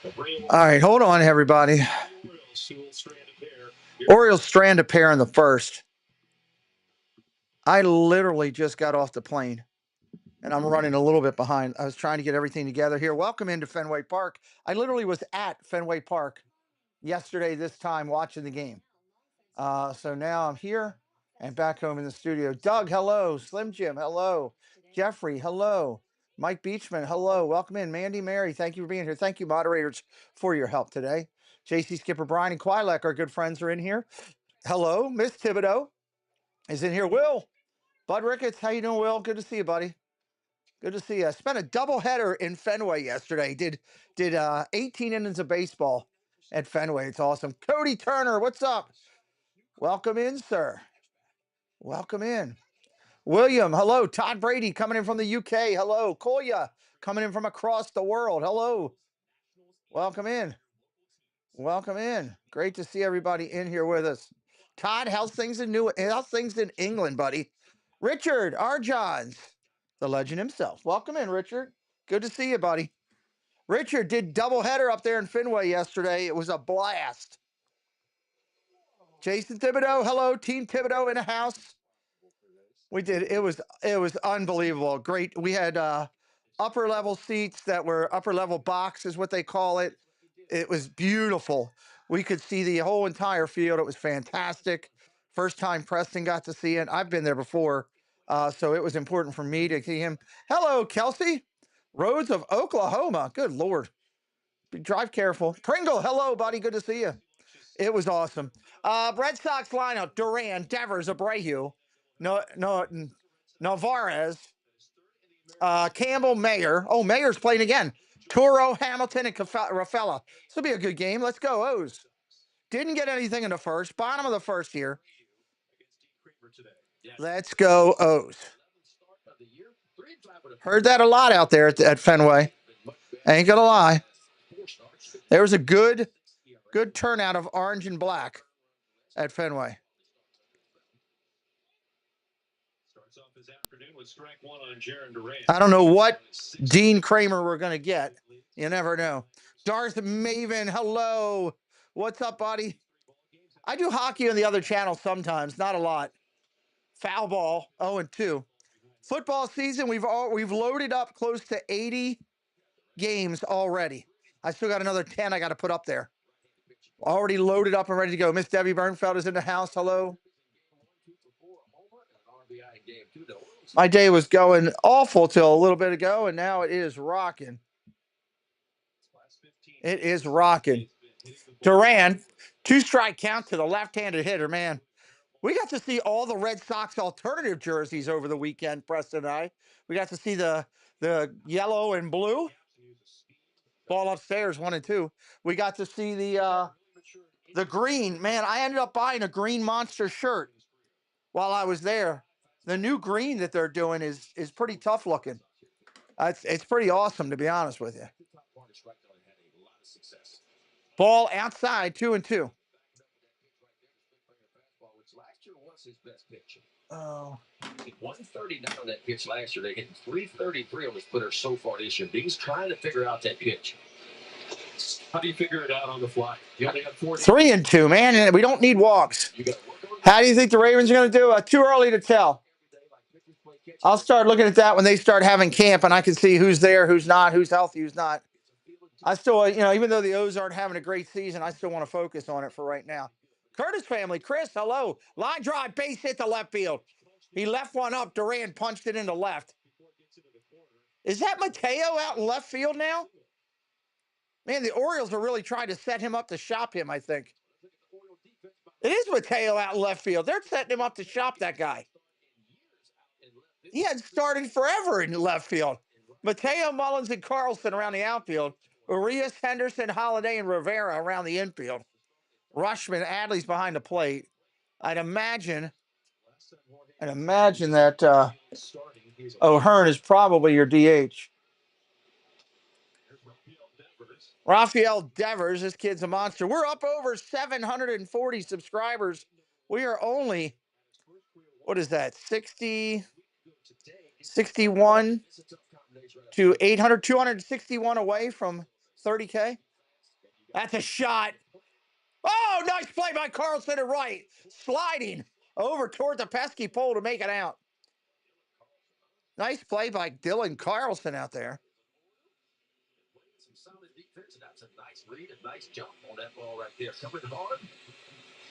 All right, hold on, everybody. Orioles strand a pair in the first. I literally just got off the plane, and I'm running a little bit behind. I was trying to get everything together here. Welcome into Fenway Park. I literally was at Fenway Park yesterday this time watching the game. So now I'm here and back home in the studio. Doug, hello. Slim Jim, hello. Jeffrey, hello. Mike Beachman, hello. Welcome in. Mandy Mary, thank you for being here. Thank you, moderators, for your help today. JC Skipper, Brian, and Quilek, our good friends, are in here. Hello. Miss Thibodeau is in here. Will, Bud Ricketts, how you doing, Will? Good to see you, buddy. Good to see you. I spent a doubleheader in Fenway yesterday. Did 18 innings of baseball at Fenway. It's awesome. Cody Turner, what's up? Welcome in, sir. Welcome in. William, hello. Todd Brady coming in from the UK. Hello. Kolya coming in from across the world. Hello. Welcome in. Welcome in. Great to see everybody in here with us. Todd, how's things in England, buddy? Richard Arjons, the legend himself. Welcome in, Richard. Good to see you, buddy. Richard did doubleheader up there in Fenway yesterday. It was a blast. Jason Thibodeau, hello. Team Thibodeau in the house. We did. It was unbelievable. Great. We had upper level seats that were upper level box is what they call it. It was beautiful. We could see the whole entire field. It was fantastic. First time Preston got to see it. I've been there before, so it was important for me to see him. Hello, Kelsey. Rhodes of Oklahoma. Good Lord. Drive careful. Pringle, hello, buddy. Good to see you. It was awesome. Red Sox lineup: Duran, Devers, Abreu, Navarez, Campbell, Mayer. Oh, Mayer's playing again. Toro, Hamilton, and Rafaela. This will be a good game. Let's go, O's. Didn't get anything in the first. Bottom of the first here. Let's go, O's. Heard that a lot out there at Fenway. Ain't gonna lie. There was a good turnout of orange and black at Fenway. I don't know what Dean Kramer we're going to get. You never know. Darth Maven, hello. What's up, buddy? I do hockey on the other channel sometimes, not a lot. Foul ball, 0-2. Football season, we've loaded up close to 80 games already. I still got another 10 I got to put up there. Already loaded up and ready to go. Miss Debbie Bernfeld is in the house. Hello. My day was going awful till a little bit ago, and now it is rocking. It is rocking. Duran, 2-strike count to the left-handed hitter, man. We got to see all the Red Sox alternative jerseys over the weekend, Preston and I. We got to see the yellow and blue. Ball upstairs, 1 and 2. We got to see the green. Man, I ended up buying a green Monster shirt while I was there. The new green that they're doing is pretty tough looking. It's pretty awesome, to be honest with you. Ball outside, 2-2. Oh. 139 on that pitch last year. They hit 333 on the splitter so far this year. He's trying to figure out that pitch. How do you figure it out on the fly? You only have 3-2, man. We don't need walks. How do you think the Ravens are going to do? Too early to tell. I'll start looking at that when they start having camp, and I can see who's there, who's not, who's healthy, who's not. I still, even though the O's aren't having a great season, I still want to focus on it for right now. Curtis family, Chris, hello. Line drive, base hit to left field. He left one up. Duran punched it into left. Is that Mateo out in left field now? Man, the Orioles are really trying to set him up to shop him, I think. It is Mateo out in left field. They're setting him up to shop that guy. He had started forever in left field. Mateo, Mullins, and Carlson around the outfield. Urias, Henderson, Holiday, and Rivera around the infield. Rushman, Adley's behind the plate. I'd imagine that O'Hearn is probably your DH. Rafael Devers, this kid's a monster. We're up over 740 subscribers. We are only, what is that, 61 to 800, 261 away from 30K. That's a shot. Oh, nice play by Carlson to right. Sliding over toward the pesky pole to make it out. Nice play by Dylan Carlson out there. Some solid defense, and that's a nice read, a nice jump on that ball right there. Coming hard,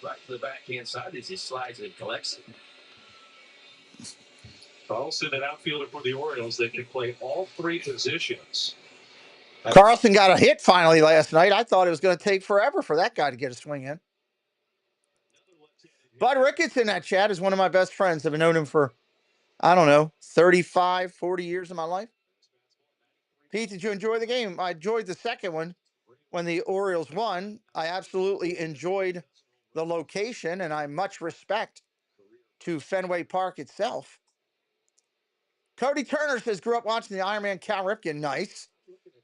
right to the backhand side as he slides and collects it. Carlson, an outfielder for the Orioles that can play all three positions. Carlson got a hit finally last night. I thought it was going to take forever for that guy to get a swing in. Bud Ricketts in that chat is one of my best friends. I've known him for, I don't know, 35, 40 years of my life. Pete, did you enjoy the game? I enjoyed the second one when the Orioles won. I absolutely enjoyed the location, and I much respect to Fenway Park itself. Cody Turner says, grew up watching the Ironman Cal Ripken. Nice.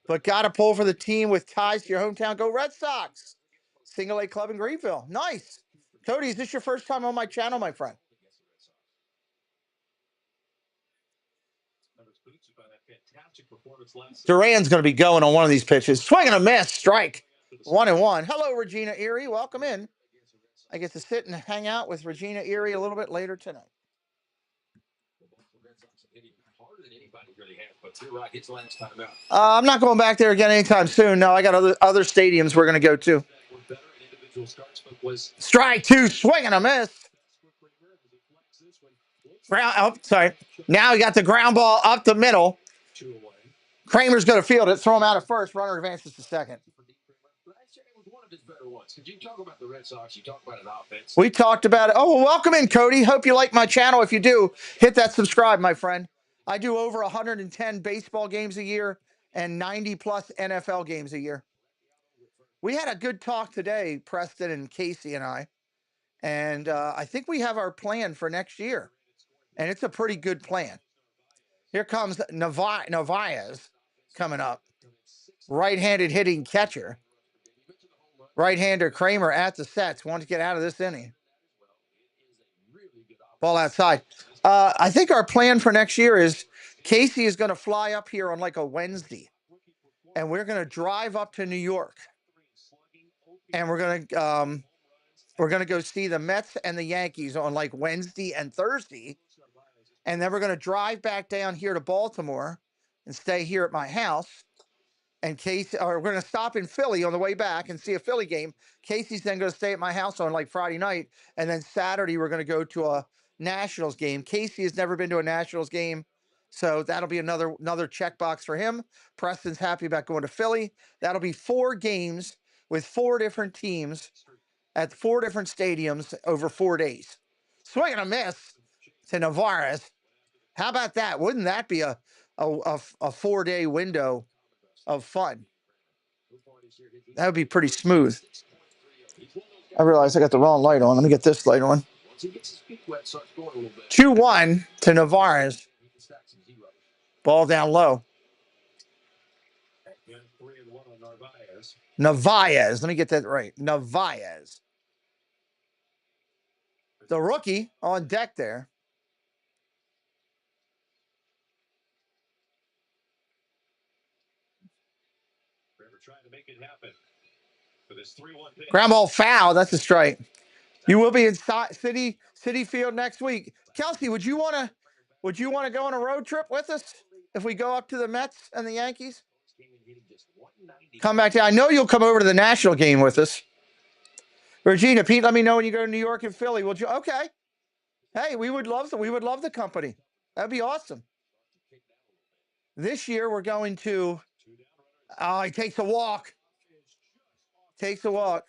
But got to pull for the team with ties to your hometown. Go Red Sox. Single A club in Greenville. Nice. Cody, is this your first time on my channel, my friend? Duran's going to be going on one of these pitches. Swing and a miss. Strike. 1-1. Hello, Regina Erie. Welcome in. I get to sit and hang out with Regina Erie a little bit later tonight. I'm not going back there again anytime soon. No, I got other stadiums we're going to go to. Strike two, swing and a miss. Sorry. Now he got the ground ball up the middle. Kramer's going to field it, throw him out at first. Runner advances to second. You talk about the Red Sox, you talk about an offense. We talked about it. Oh, welcome in, Cody. Hope you like my channel. If you do, hit that subscribe, my friend. I do over 110 baseball games a year and 90 plus NFL games a year. We had a good talk today, Preston and Casey and I. And I think we have our plan for next year. And it's a pretty good plan. Here comes Narvaez coming up. Right-handed hitting catcher. Right-hander Kramer at the sets. Want to get out of this inning. Ball outside. I think our plan for next year is Casey is going to fly up here on like a Wednesday. And we're going to drive up to New York. And we're going to go see the Mets and the Yankees on like Wednesday and Thursday. And then we're going to drive back down here to Baltimore and stay here at my house. And Casey, or we're going to stop in Philly on the way back and see a Philly game. Casey's then going to stay at my house on like Friday night. And then Saturday, we're going to go to a Nationals game. Casey has never been to a Nationals game. So that'll be another checkbox for him. Preston's happy about going to Philly. That'll be 4 games with 4 different teams at 4 different stadiums over 4 days. Swing and a miss to Narvaez. How about that? Wouldn't that be a 4-day window of fun? That would be pretty smooth. I realized I got the wrong light on. Let me get this light on. 2-1 to Narvaez. Ball down low. Narvaez. Let me get that right. Narvaez. The rookie on deck there. Ground ball foul. That's a strike. You will be in City Field next week. Kelsey, would you want to go on a road trip with us if we go up to the Mets and the Yankees? Come back down. I know you'll come over to the national game with us. Regina, Pete, let me know when you go to New York and Philly. Will you? Okay. Hey, we would love the company. That'd be awesome. This year we're going to. Oh, he takes a walk. Takes a walk.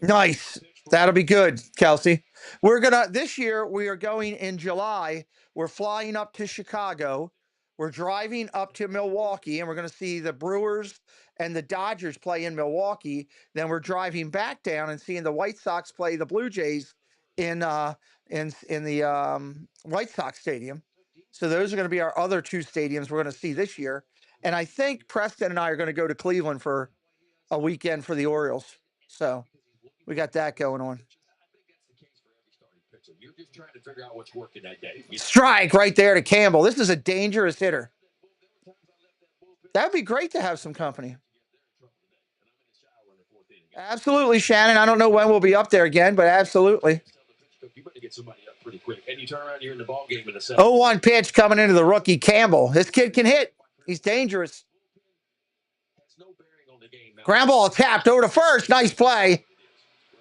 Nice. That'll be good, Kelsey. This year we are going in July. We're flying up to Chicago. We're driving up to Milwaukee, and we're going to see the Brewers and the Dodgers play in Milwaukee. Then we're driving back down and seeing the White Sox play the Blue Jays in the White Sox Stadium. So those are going to be our other 2 stadiums we're going to see this year. And I think Preston and I are going to go to Cleveland for a weekend for the Orioles. So we got that going on. You're just trying to figure out what's working that day. Strike right there to Campbell. This is a dangerous hitter. That would be great to have some company. Absolutely, Shannon. I don't know when we'll be up there again, but absolutely. You better get somebody up pretty quick. And you turn around, you're in the ball game in a second. 0-1 pitch coming into the rookie Campbell. This kid can hit. He's dangerous. Ground ball tapped over to first. Nice play.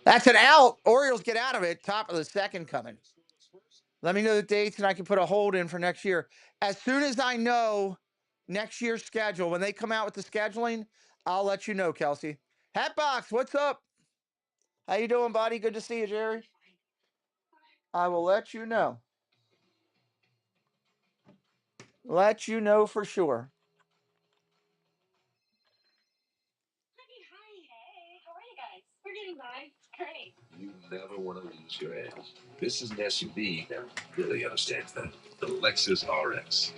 That's an out. Orioles get out of it. Top of the second coming. Let me know the dates and I can put a hold in for next year. As soon as I know next year's schedule, when they come out with the scheduling, I'll let you know, Kelsey. Hatbox, what's up? How you doing, buddy? Good to see you, Jerry. I will let you know. Let you know for sure. You never want to lose your edge. This is an SUV that really understands that. The Lexus RX.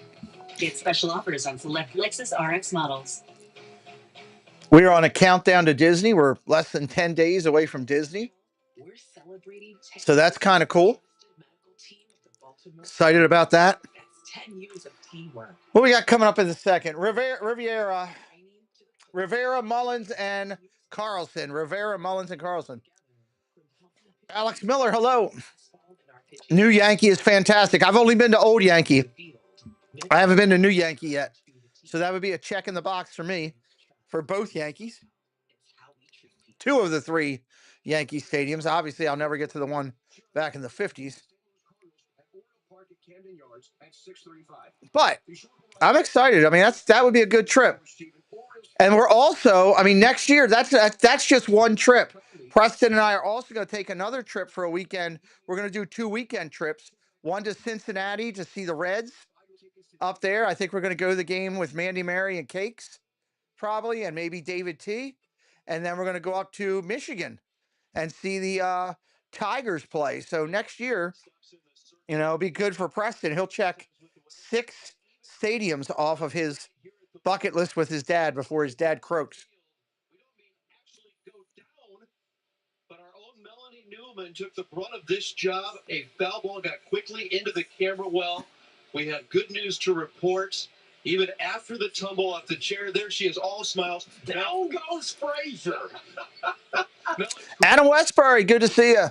Get special offers on select Lexus RX models. We are on a countdown to Disney. We're less than 10 days away from Disney. We're celebrating So that's kind of cool. Excited about that. That's 10 years of teamwork. What we got coming up in a second? Rivera, Mullins, and Carlson. Rivera, Mullins, and Carlson. Alex Miller, hello. New Yankee is fantastic. I've only been to Old Yankee. I haven't been to New Yankee yet. So that would be a check in the box for me for both Yankees. 2 of the 3 Yankee stadiums. Obviously, I'll never get to the one back in the 50s. But I'm excited. I mean, that would be a good trip. And we're also, I mean, next year, that's just one trip. Preston and I are also going to take another trip for a weekend. We're going to do 2 weekend trips. One to Cincinnati to see the Reds up there. I think we're going to go to the game with Mandy Mary and Cakes, probably, and maybe David T. And then we're going to go up to Michigan and see the Tigers play. So next year, it'll be good for Preston. He'll check 6 stadiums off of his bucket list with his dad before his dad croaks. But our own Melanie Newman took the brunt of this job. A foul ball got quickly into the camera well. We have good news to report. Even after the tumble off the chair, there she is, all smiles. Down goes Frazier. Adam Westbury, good to see you.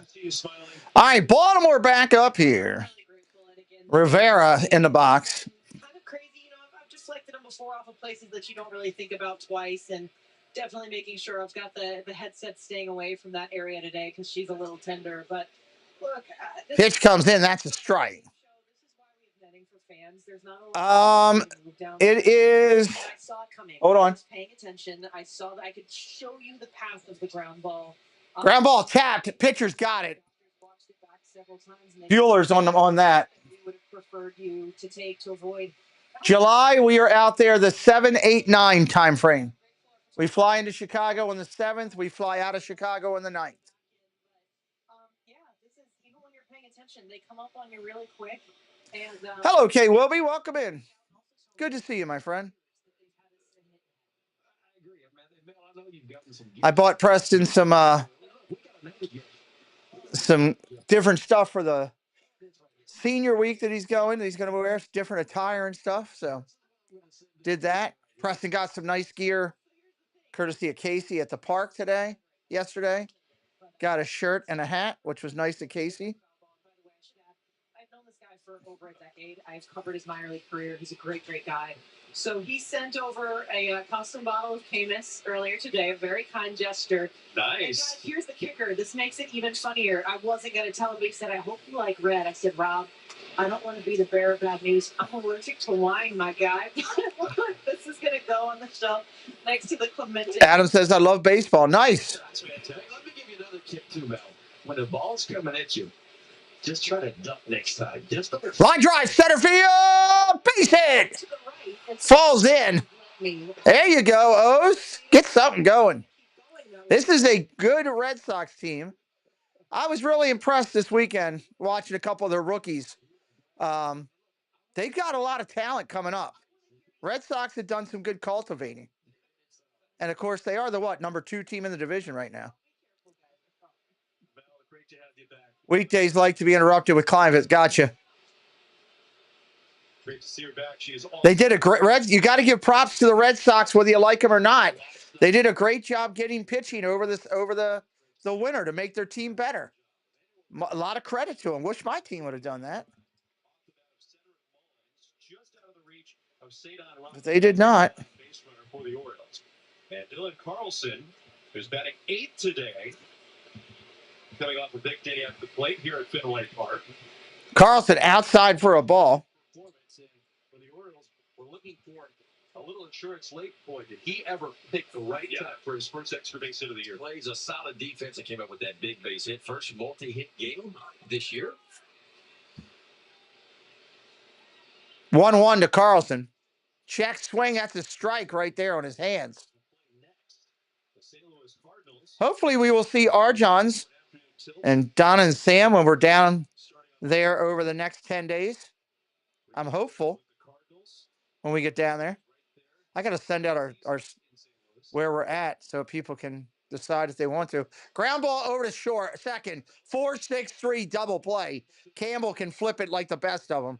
All right, Baltimore back up here. Rivera in the box. Kind of crazy, I've just selected them before off of places that you don't really think about twice, and definitely making sure I've got the headset staying away from that area today because she's a little tender. But look, pitch comes in. That's a strike. It is. I saw it coming. Hold on. I was paying attention. I saw that I could show you the path of the ground ball. Ground ball tapped. Pitcher's got it. Bueller's on that. Would have preferred you to take to avoid. July, we are out there the 7, 8, 9 time frame. We fly into Chicago on the 7th. We fly out of Chicago on the 9th. Yeah, this is, even when you're paying attention, they come up on you really quick. And, hello, Kay Wilby. Welcome in. Good to see you, my friend. I bought Preston some different stuff for the senior week that he's going. He's going to wear different attire and stuff. So did that. Preston got some nice gear courtesy of Casey at the park yesterday. Got a shirt and a hat, which was nice of Casey. I've known this guy for over a decade. I've covered his minor league career. He's a great, great guy. So he sent over a custom bottle of Camus earlier today, a very kind gesture. Nice. And here's the kicker. This makes it even funnier. I wasn't going to tell him, but he said, I hope you like red. I said, Rob, I don't want to be the bearer of bad news. I'm allergic to wine, my guy. This is going to go on the shelf next to the Clemente. Adam says, I love baseball. Nice. That's fantastic. Let me give you another tip, too, Mel. When the ball's coming at you, just try to duck next time. Line drive, center field, base hit. Falls in. There you go, O's. Get something going. This is a good Red Sox team. I was really impressed this weekend watching a couple of their rookies. They've got a lot of talent coming up. Red Sox have done some good cultivating. And, of course, they are the number 2 team in the division right now. Weekdays like to be interrupted with Climates. Gotcha. Great to see her back. She is They did a great you got to give props to the Red Sox whether you like them or not. They did a great job getting pitching over the winter to make their team better. A lot of credit to them. Wish my team would have done that. But they did not. For the Orioles. And Dylan Carlson, who's batting 8th today, coming off a big day at the plate here at Fenway Park. Carlson outside for a ball. For the Orioles, we're looking for a little insurance late point. Did he ever pick the right time for his first extra base hit of the year? Plays a solid defense and came up with that big base hit. First multi-hit game this year. 1-1 to Carlson. Check swing. That's a strike right there on his hands. Hopefully we will see Arjons and Don and Sam when we're down there over the next 10 days. I'm hopeful when we get down there. I got to send out our where we're at so people can decide if they want to. Ground ball over to short. Second. 4-6-3 double play. Campbell can flip it like the best of them.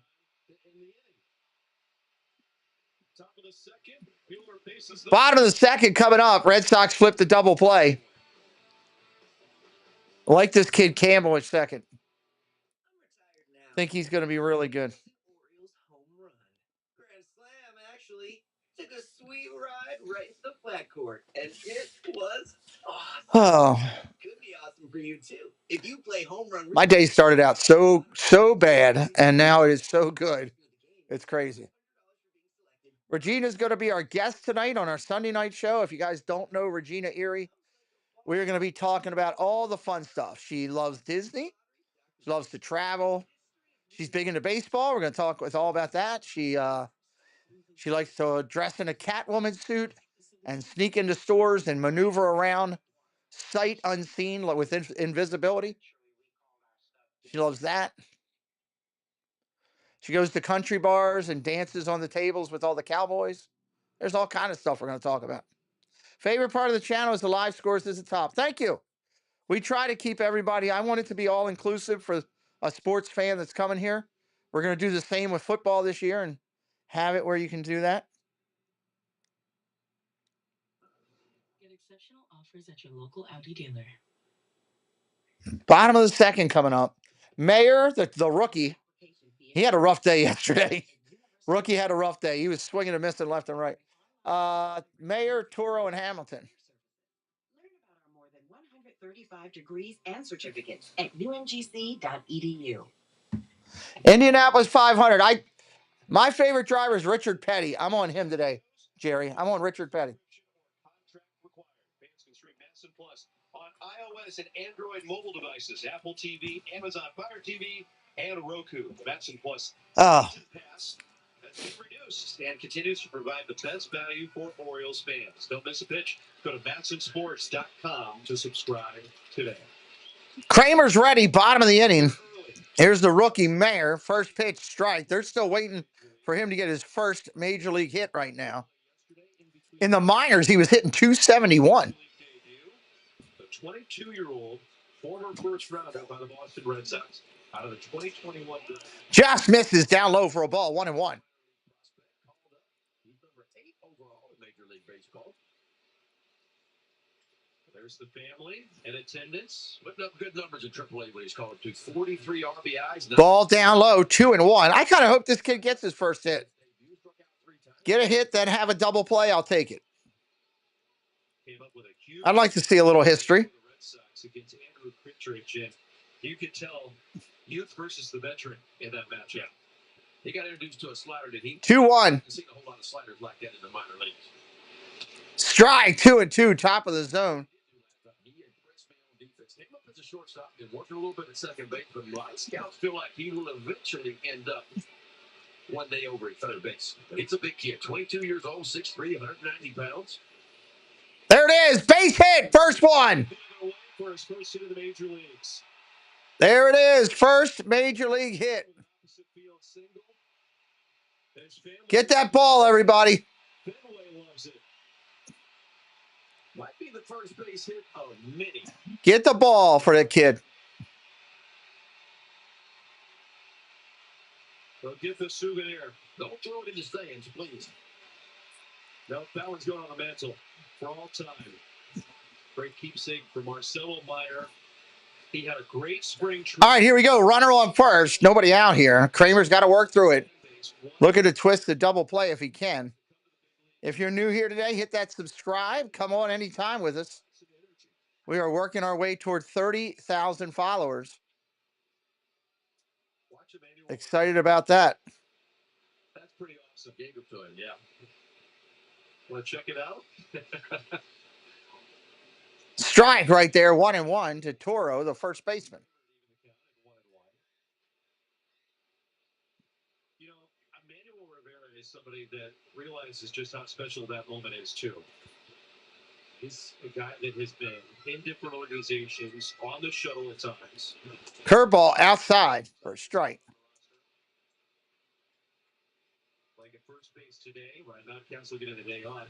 Bottom of the second coming up. Red Sox flip the double play. I like this kid Campbell at second. Think he's going to be really good. Orioles home run. Grand slam actually took a sweet ride right to the flat court, and it was awesome. Oh, Could be awesome for you too. If you play home run. my day started out so bad, and now it is so good. It's crazy. Regina's going to be our guest tonight on our Sunday night show. If you guys don't know Regina Erie, we're going to be talking about all the fun stuff. She loves Disney. She loves to travel. She's big into baseball. We're going to talk all about that. She likes to dress in a Catwoman suit and sneak into stores and maneuver around sight unseen with invisibility. She loves that. She goes to country bars and dances on the tables with all the cowboys. There's all kind of stuff we're going to talk about. Favorite part of the channel is the live scores is the top. Thank you. We try to keep everybody. I want it to be all inclusive for a sports fan that's coming here. We're going to do the same with football this year and have it where you can do that. Get exceptional offers at your local Audi dealer. Bottom of the second coming up. Mayer, the rookie, he had a rough day yesterday. Rookie had a rough day. He was swinging and missing left and right. Mayer, Toro, and Hamilton. Learn about our more than 135 degrees and certificates at umgc.edu. Indianapolis 500. My favorite driver is Richard Petty. I'm on him today, Jerry. I'm on Richard Petty. On iOS and Android mobile devices, Apple TV, Amazon Fire TV, and Roku. Matson Plus Pass has been reduced and continues to provide the best value for Orioles fans. Don't miss a pitch. Go to MatsonSports.com to subscribe today. Kramer's ready. Bottom of the inning. Here's the rookie Mayer. First pitch strike. They're still waiting for him to get his first major league hit right now. In the minors, he was hitting 271. The 22-year-old former first rounder by the Boston Red Sox out of the 2021 draft. Just misses down low for a ball. 1-1. He's number 8 overall in Major League Baseball. There's the family in attendance. Putting up good numbers in AAA when he's called to 43 RBIs. Ball down low, 2-1. I kind of hope this kid gets his first hit. Get a hit, then have a double play. I'll take it. I'd like to see a little history. Against Andrew Kittredge, and you could tell youth versus the veteran in that matchup. Yeah. He got introduced to a slider, did he? 2-1. I've seen a whole lot of sliders like that in the minor leagues. Strike, 2-2, top of the zone. He impressed me on defense. Came up as a shortstop and working a little bit at second base, but a lot of scouts feel like he will eventually end up one day over at third base. He's a big kid, 22 years old, 6'3", 190 pounds. There it is, base hit, first one. For his first hit of the major leagues. There it is, first major league hit. Get that ball, everybody. Fenway loves it. Might be the first base hit of many. Get the ball for that kid. They'll get the souvenir. Don't throw it in the stands, please. No, that one's going on the mantle for all time. Great keepsake for Marcelo Meyer. He had a great spring. All right, here we go. Runner on first. Nobody out here. Kramer's got to work through it. Looking to twist the double play if he can. If you're new here today, hit that subscribe. Come on anytime with us. We are working our way toward 30,000 followers. Excited about that. That's pretty awesome. Gave it to him, yeah. Want to check it out? Strike right there, 1-1 to Toro, the first baseman. You know, Emmanuel Rivera is somebody that realizes just how special that moment is, too. He's a guy that has been in different organizations, on the shuttle at times. Curveball outside for a strike. Playing at first base today, Ryan Mountcastle getting the day off.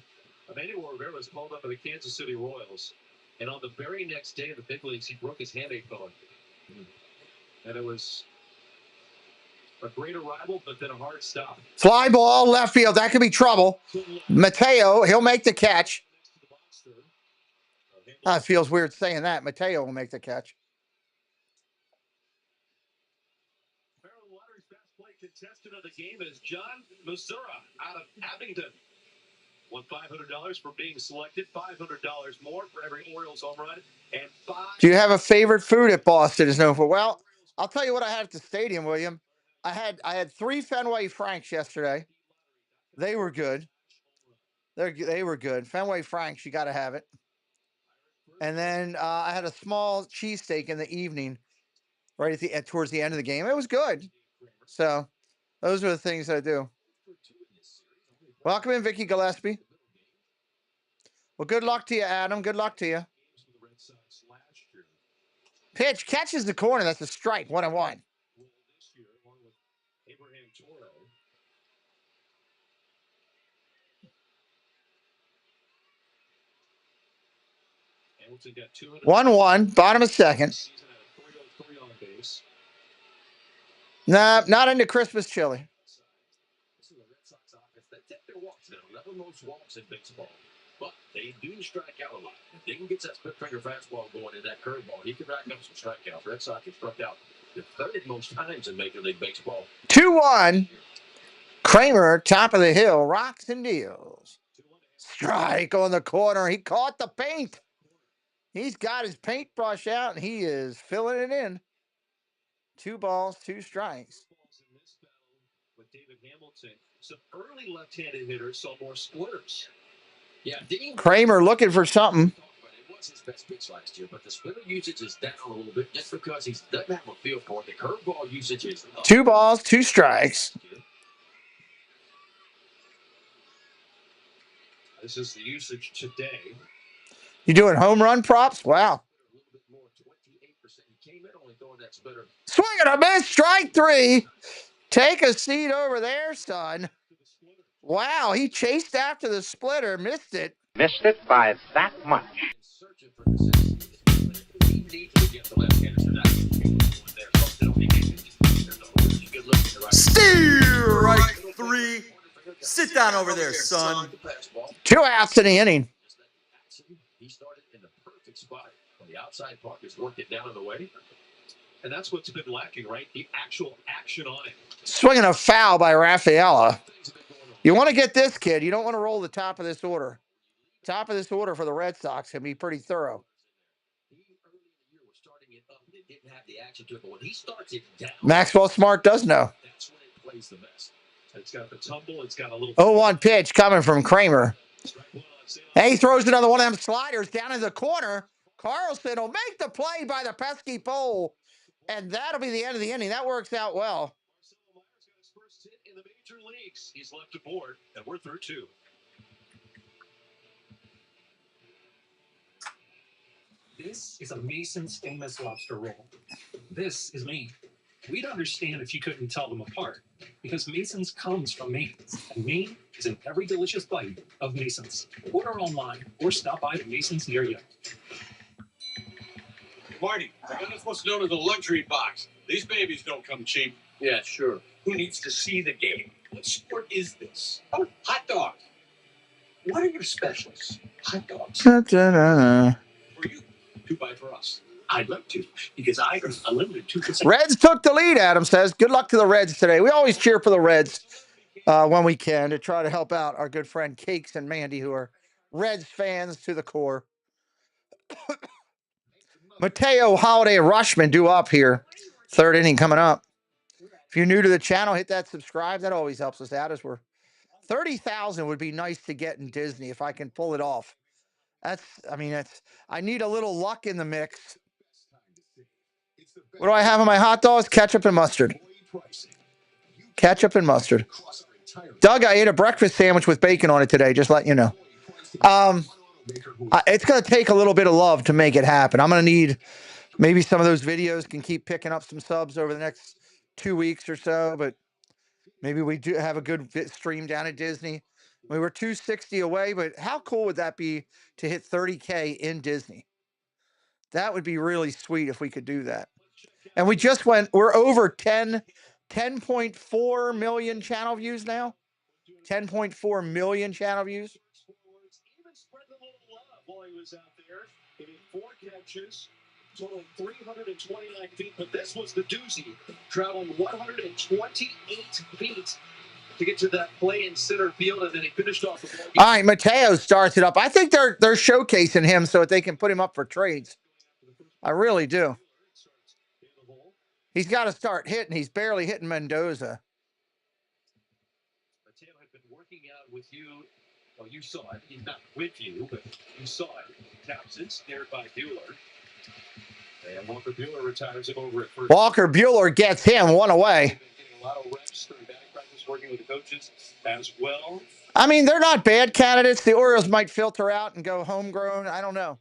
Emmanuel Rivera was called up by the Kansas City Royals. And on the very next day in the big leagues, he broke his handate bone. And it was a great arrival, but then a hard stop. Fly ball, left field. That could be trouble. Mateo, he'll make the catch. It feels weird saying that. Mateo will make the catch. Maryland Lottery's best play contestant of the game is John Missoura out of Abingdon. Won $500 for being selected, $500 more for every Orioles home run, and Do you have a favorite food at Boston is known for? Well, I'll tell you what I had at the stadium, William. I had 3 Fenway Franks yesterday. They were good. They were good. Fenway Franks, you got to have it. And then I had a small cheesesteak in the evening, right towards the end of the game. It was good. So those are the things that I do. Welcome in, Vicky Gillespie. Well, good luck to you, Adam. Good luck to you. Pitch catches the corner. That's a strike. 1-1. Hamilton got 1-1. Bottom of second. Nah, not into Christmas chili. This is the Red Sox offense. They take their walks now. 11 most walks in baseball. But they do strike out a lot. If they can get that split finger fastball going in that curveball, he can rack up some strikeouts. Red Sox have struck out the third most times in Major League Baseball. 2-1. Kramer, top of the hill, rocks and deals. Strike on the corner. He caught the paint. He's got his paintbrush out, and he is filling it in. 2 balls, 2 strikes. With David Hamilton, some early left-handed hitters saw more splitters. Yeah, Kramer looking for something. It was his best pitch last year, but the splitter usage is down a little bit just because he doesn't have a feel for it. The curveball usage is up. 2 balls, 2 strikes. This is the usage today. You doing home run props? Wow. Swing and a miss, strike 3. Take a seat over there, son. Wow, he chased after the splitter, missed it. Missed it by that much. Strike 3. Sit down over there, son. 2 outs in the inning. He started in the perfect spot. On the outside part, just worked it down in the way. And that's what's been lacking, right? The actual action on it. Swinging a foul by Rafaela. You want to get this kid. You don't want to roll the top of this order. Top of this order for the Red Sox can be pretty thorough. Maxwell Smart does know. That's when it plays the best. It's got the tumble. It's got a little 0-1 pitch coming from Kramer. Hey, he throws another one of them sliders down in the corner. Carlson will make the play by the pesky pole, and that'll be the end of the inning. That works out well. Marcelo Meyer's got his first hit in the major leagues. He's left aboard, and we're through 2. This is a Mason's famous lobster roll. This is Maine. We'd understand if you couldn't tell them apart, because Mason's comes from Maine, and Maine is in every delicious bite of Mason's. Order online or stop by the Mason's near you. Marty, I got what's known as a luxury box. These babies don't come cheap. Yeah, sure. who needs to see the game. What sport is this? Oh, hot dog. What are your specials? Hot dogs. Da-da-da-da. For you, 2 buy for us. I'd love to, because I earn a limited 2%. Reds took the lead, Adam says. Good luck to the Reds today. We always cheer for the Reds when we can to try to help out our good friend Cakes and Mandy, who are Reds fans to the core. Mateo, Holiday, and Rushman due up here. Third inning coming up. If you're new to the channel, hit that subscribe. That always helps us out as we're 30,000 would be nice to get in Disney if I can pull it off. I need a little luck in the mix. What do I have on my hot dogs? Ketchup and mustard. Ketchup and mustard. Doug, I ate a breakfast sandwich with bacon on it today, just letting you know. It's going to take a little bit of love to make it happen. I'm going to need maybe some of those videos can keep picking up some subs over the next 2 weeks or so, but maybe we do have a good stream down at Disney. We were 260 away, but how cool would that be to hit 30K in Disney? That would be really sweet if we could do that. And we're over 10.4 million channel views now. 10.4 million channel views. Even spread a little love while he was out there. He did 4 catches, totaling 329 feet, but this was the doozy, traveling 128 feet to get to that play in center field, and then he finished off the ball. All right, Mateo starts it up. I think they're showcasing him so that they can put him up for trades. I really do. He's got to start hitting. He's barely hitting Mendoza. Mateo had been working out with you. Well, you saw it. He's not with you, but you saw it. Townsend snared by Buehler. And Walker Buehler retires him over at first. Walker Buehler gets him one away. Getting a lot of reps during batting practice, working with the coaches as well. I mean, they're not bad candidates. The Orioles might filter out and go homegrown. I don't know.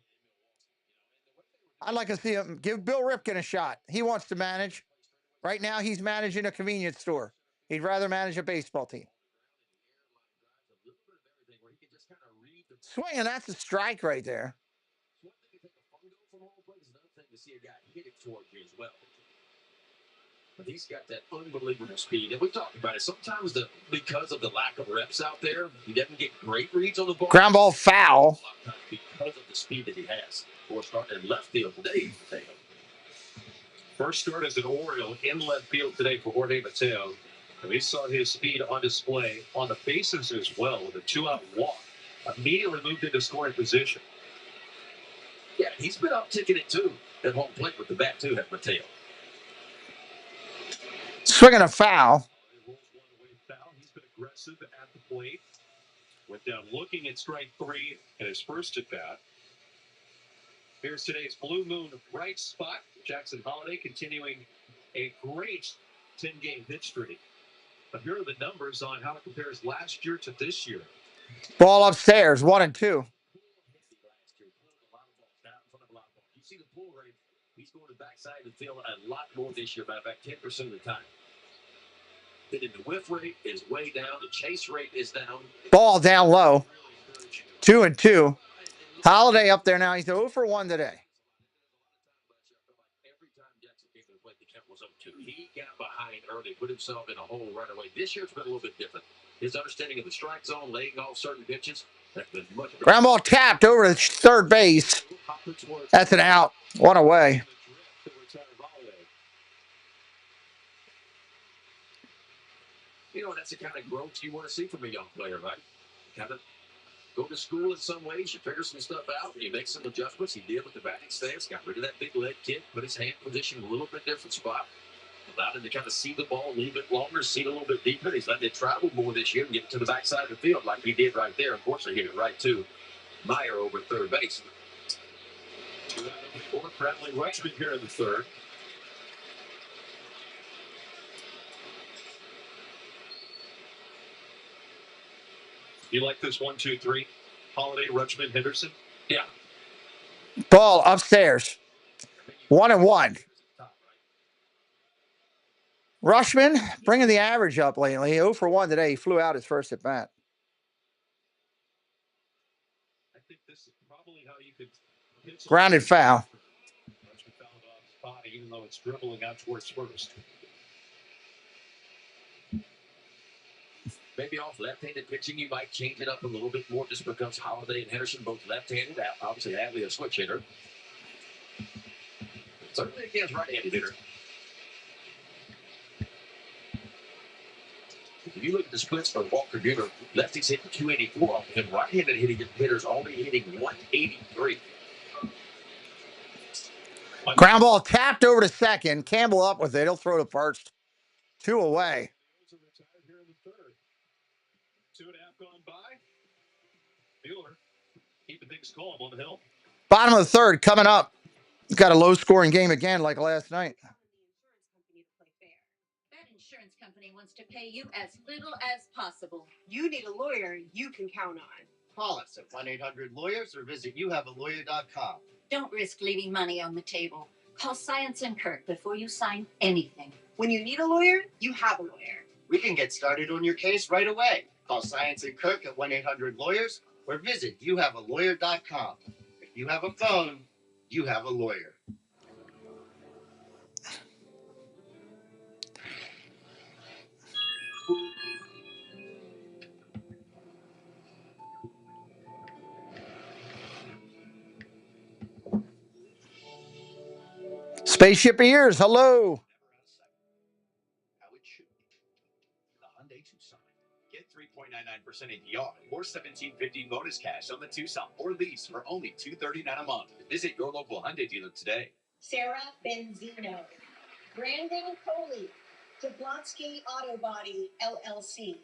I'd like to see him give Bill Ripken a shot. He wants to manage. Right now, he's managing a convenience store. He'd rather manage a baseball team. Swinging, that's a strike right there. But he's got that unbelievable speed. And we talked about it. Sometimes because of the lack of reps out there, he doesn't get great reads on the ball. Ground ball foul. Because of the speed that he has. Or starting in left field today. First start as an Oriole in left field today for Jorge Mateo. And we saw his speed on display on the bases as well with a 2-out walk. Immediately moved into scoring position. Yeah, he's been upticking it too at home plate with the bat too, at Mateo. Swinging a foul. He's been aggressive at the plate. Went down looking at strike 3 in his first at bat. Here's today's Blue Moon bright spot. Jackson Holiday continuing a great 10-game hit streak. But here are the numbers on how it compares last year to this year. Ball upstairs, 1 and 2. You see the pull rate. He's going to the backside of the field a lot more this year, about 10% of the time. Then the whiff rate is way down. The chase rate is down. Ball down low. 2 and 2. Holiday up there now. He's 0 for 1 today. Every time Jackson came to the plate, the count was up 2. He got behind early, put himself in a hole right away. This year it's been a little bit different. His understanding of the strike zone, laying off certain pitches, has been much better. Ground ball tapped over to third base. That's an out. 1 away. You know, that's the kind of growth you want to see from a young player, right? Kind of go to school in some ways. You figure some stuff out. You make some adjustments. He did with the batting stance. Got rid of that big leg kick. Put his hand position in a little bit different spot. Allowed him to kind of see the ball a little bit longer, see it a little bit deeper. He's letting it travel more this year and get to the backside of the field like he did right there. Unfortunately, hit it right to Meyer over third base. Bradley Rutschman here in the third. You like this 1, 2, 3? Holiday, Rutschman, Henderson? Yeah. Ball upstairs. 1 and 1. Rushman bringing the average up lately. 0 for 1 today. He flew out his first at bat. I think this is probably how you could grounded foul. Rushman fouled off his body, even though it's dribbling out towards first. Maybe off left-handed pitching, you might change it up a little bit more just because Holiday and Henderson both left-handed. Obviously, Hadley a switch hitter. Certainly against right-handed hitter. If you look at the splits for Walker Buehler, lefties hitting 284, and right-handed hitters only hitting 183. Ground ball tapped over to second. Campbell up with it. He'll throw to first. 2 away. 2.5 gone by. Buehler keeping things calm on the hill. Bottom of the third coming up. Got a low-scoring game again like last night. That insurance company wants to pay you as little as possible. You need a lawyer you can count on. Call us at 1-800-LAWYERS or visit youhavealawyer.com. Don't risk leaving money on the table. Call Science and Kirk before you sign anything. When you need a lawyer, you have a lawyer. We can get started on your case right away. Call Science and Kirk at 1-800-LAWYERS or visit youhavealawyer.com. If you have a phone, you have a lawyer. Spaceship ears. Hello. How it should be. The Hyundai Tucson. Get 3.99% APR or $17.50 bonus cash on the Tucson or lease for only $239 a month. Visit your local Hyundai dealer today. Sarah Benzino, Brandon Coley, Jablonski Auto Body LLC.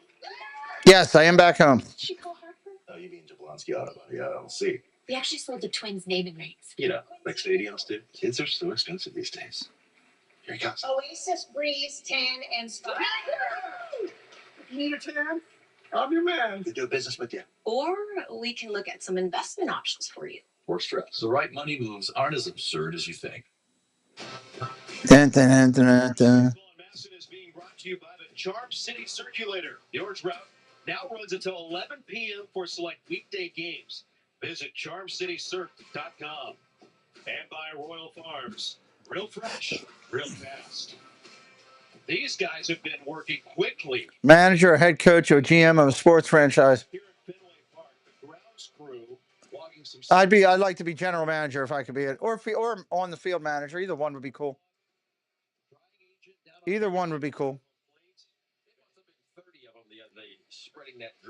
Yes, I am back home. Did she call Hartford? Oh, you mean Jablonski Auto Body LLC? We actually sold the Twins naming rights. You know, like stadiums do. Kids are so expensive these days. Here he comes. Oasis Breeze Tan and Spa. You need a tan? I'm your man. We do business with you. Or we can look at some investment options for you. Works for us. The right money moves aren't as absurd as you think. Dun, dun, dun, dun, dun. Madison is being brought to you by the Charm City Circulator. The Orange Route now runs until 11 p.m. for select weekday games. Visit CharmCityCirc.com. And by Royal Farms. Real fresh, real fast. These guys have been working quickly. Manager or head coach or GM of a sports franchise. Here at Fenway Park, the grounds crew logging some. I'd like to be general manager if I could be it, or on the field manager. Either one would be cool. Either one would be cool.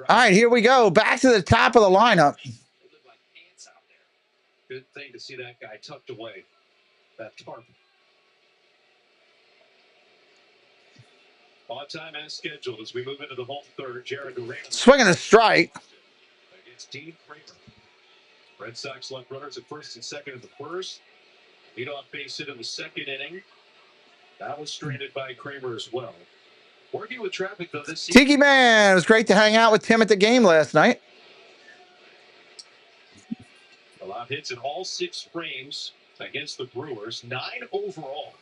All right, here we go. Back to the top of the lineup. Good thing to see that guy tucked away. That tarp. On time as scheduled as we move into the home third. Jared Durant Swinging a strike. against Dean Kramer. Red Sox left runners at first and second in the first. Leadoff base hit in the second inning. That was stranded by Kramer as well. Working with traffic though this season. Tiki Man, it was great to hang out with Tim at the game last night. Allowed hits in all 6 frames against the Brewers. 9 overall.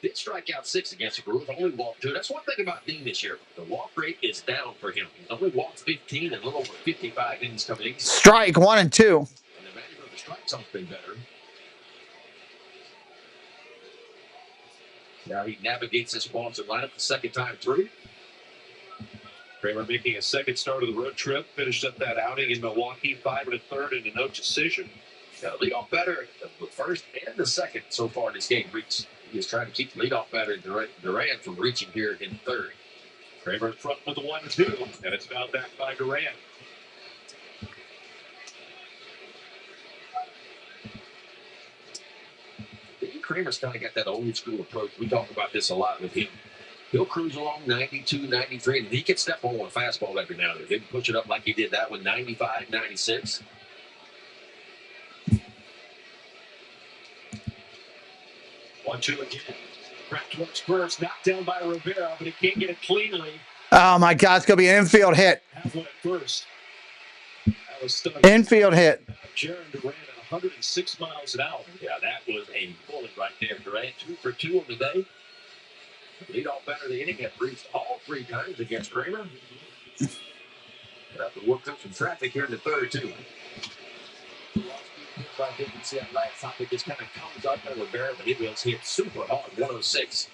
Did strike out 6 against the Brewers, only walked 2. That's one thing about Dean this year. The walk rate is down for him. He's only walked 15 and a little over 55 innings coming in. Strike 1 and 2. And the management of the strike zone's been better. Now he navigates this Boston lineup the second time through. Kramer making a second start of the road trip. Finished up that outing in Milwaukee, 5 1/3 and a no decision. Leadoff batter, the first and the second so far in this game reached. He is trying to keep the leadoff batter Durant from reaching here in third. Kramer front with the 1-2, and it's fouled back by Durant. Kramer's kind of got that old school approach. We talk about this a lot with him. He'll cruise along 92, 93, and he can step on a fastball every now and then. He can push it up like he did that one, 95, 96. 1-2 again. Cracked towards first, knocked down by Rivera, but he can't get it cleanly. Oh, my God. It's going to be an infield hit. Have one at first. That was stunning. Infield hit. Jared Durant at 106 miles an hour. Yeah, that was a bullet right there. Durant 2 for 2 on the day. Leadoff batter of the inning had reached all 3 times against Kramer. Have to work through some traffic here in the third, too. I think you can see that last time it just kind of comes up on Rivera, but it was hit super hard, 106.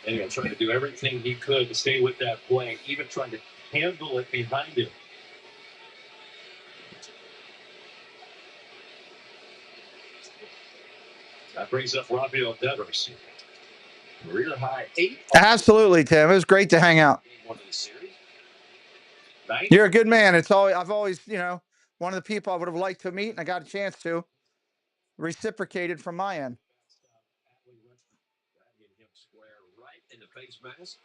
And he'll try to do everything he could to stay with that play, even trying to handle it behind him. That brings up Rafael Devers. Career high 8. Absolutely, Tim. It was great to hang out. You're a good man. I've always, one of the people I would have liked to meet, and I got a chance to. Reciprocated from my end. Right in the face mask.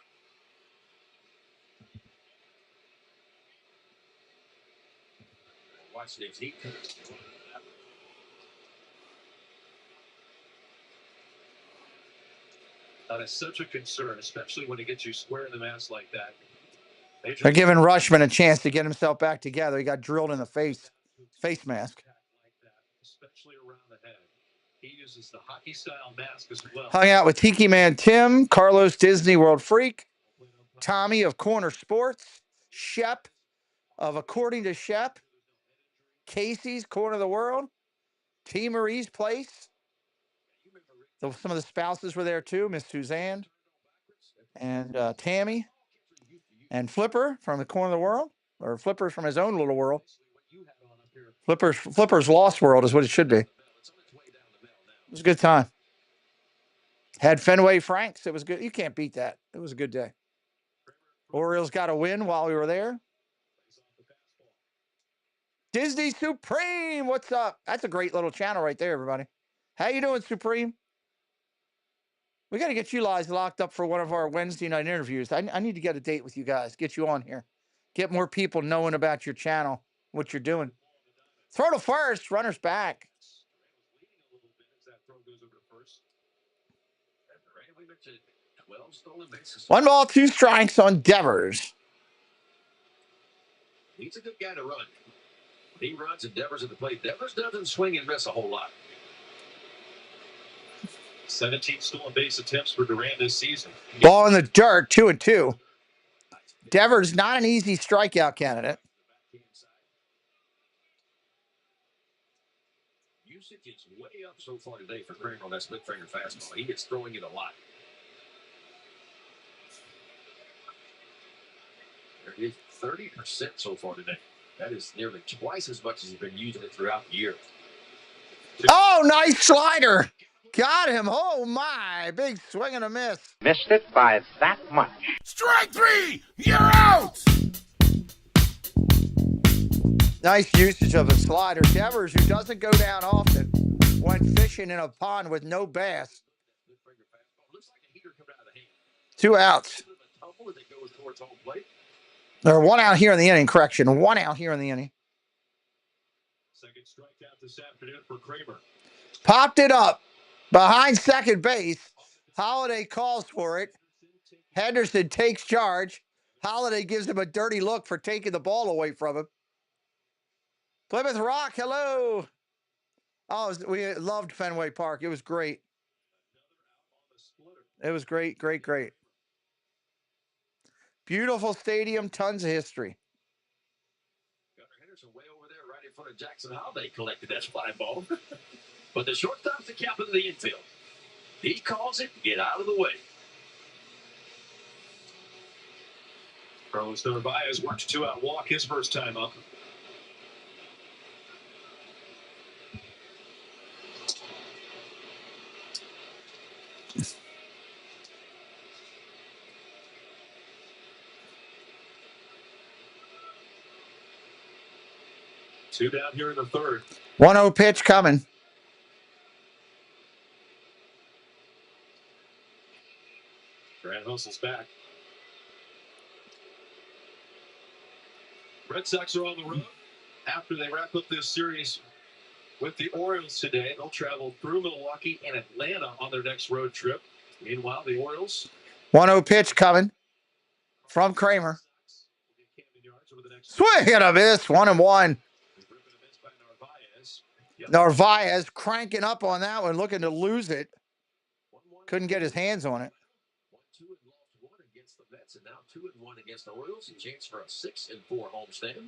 Watch this. That is such a concern, especially when it gets you square in the mask like that. They're giving Rushman a chance to get himself back together. He got drilled in the face mask. Especially around the head. He uses the hockey style mask as well. Hung out with Tiki Man Tim, Carlos Disney World Freak, Tommy of Corner Sports, Shep of According to Shep, Casey's Corner of the World, T. Marie's Place. Some of the spouses were there too, Miss Suzanne and Tammy and Flipper from the Corner of the World, or Flipper's from his own little world. Flipper's Lost World is what it should be. It was a good time. Had Fenway Franks. It was good. You can't beat that. It was a good day. Orioles got a win while we were there. Disney Supreme, what's up? That's a great little channel right there, everybody. How you doing, Supreme? We got to get you guys locked up for one of our Wednesday night interviews. I need to get a date with you guys, get you on here. Get more people knowing about your channel, what you're doing. Throw to first, runner's back. One ball, 2 strikes on Devers. He's a good guy to run. He runs and Devers at the plate. Devers doesn't swing and miss a whole lot. 17 stolen base attempts for Duran this season. Ball in the dirt, 2-2. Devers not an easy strikeout candidate. Usage is way up so far today for Kramer on that split finger fastball. He is throwing it a lot. There is 30% so far today. That is nearly twice as much as he's been using it throughout the year. Oh, nice slider. Got him. Oh, my. Big swing and a miss. Missed it by that much. Strike 3! You're out! Nice usage of the slider. Devers, who doesn't go down often, went fishing in a pond with no bass. 2 outs. Or 1 out here in the inning. Correction. 1 out here in the inning. Second strikeout this afternoon for Kramer. Popped it up behind second base. Holiday calls for it. Henderson takes charge. Holiday gives him a dirty look for taking the ball away from him. Plymouth Rock, hello. Oh, we loved Fenway Park. It was great. It was great, great, great. Beautiful stadium, tons of history. Gunnar Henderson way over there, right in front of Jackson Holiday, collected that fly ball. But the shortstop's the captain of the infield. He calls it, get out of the way. Carlos Narvaez works 2-out walk his first time up. Two down here in the third. 1-0 pitch coming. Grant hustles back. Red Sox are on the road. After they wrap up this series with the Orioles today, they'll travel through Milwaukee and Atlanta on their next road trip. Meanwhile, the Orioles. 1-0 pitch coming from Kramer. Swing and a miss. 1-1. Narvaez cranking up on that one, looking to lose it. Couldn't get his hands on it. 1-2 against the Mets, and now 2-1 against the Orioles. A chance for a 6-4 homestand.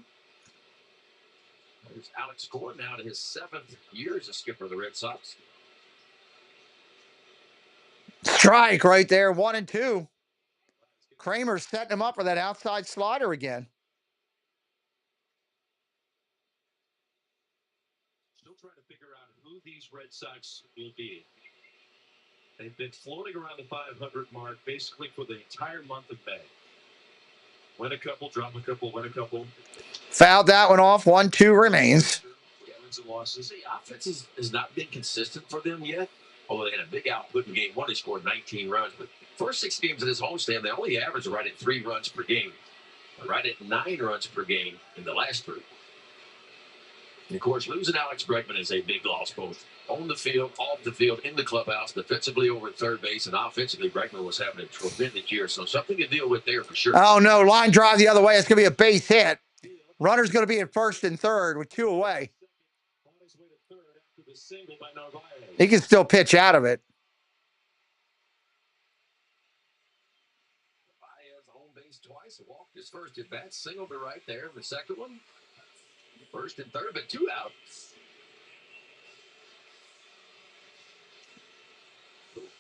There's Alex Cora now to his 7th year as a skipper of the Red Sox. Strike right there, 1-2. Kramer's setting him up for that outside slider again. Still trying to figure out who these Red Sox will be. They've been floating around the 500 mark basically for the entire month of May. Win a couple, drop a couple, win a couple. Fouled that one off. 1-2 remains. Wins and losses. The offense has not been consistent for them yet. Although they had a big output in game one, they scored 19 runs. But first 6 games of this homestand, they only averaged right at 3 runs per game. Right at 9 runs per game in the last 3. And of course, losing Alex Bregman is a big loss, both on the field, off the field, in the clubhouse, defensively over at third base, and offensively, Bregman was having a tremendous year. So something to deal with there for sure. Oh, no. Line drive the other way. It's going to be a base hit. Runner's going to be at first and third with 2 away. He can still pitch out of it. Baez home base twice. Walked his first at bat, singled to right there. The second one, first and third, but 2 out.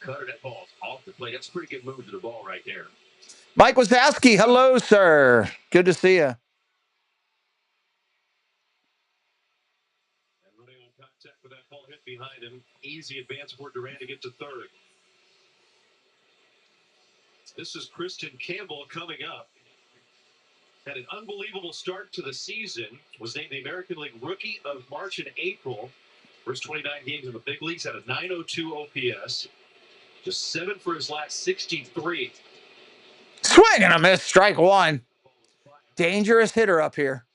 Cutter, that ball's off the plate. That's a pretty good move to the ball right there. Mike Wazowski, hello, sir. Good to see you. And running on contact with that ball hit behind him. Easy advance for Duran to get to third. This is Kristen Campbell coming up. Had an unbelievable start to the season. Was named the American League Rookie of March and April. First 29 games in the big leagues. Had a .902 OPS. Just 7 for his last 63. Swing and a miss. Strike 1. Dangerous hitter up here.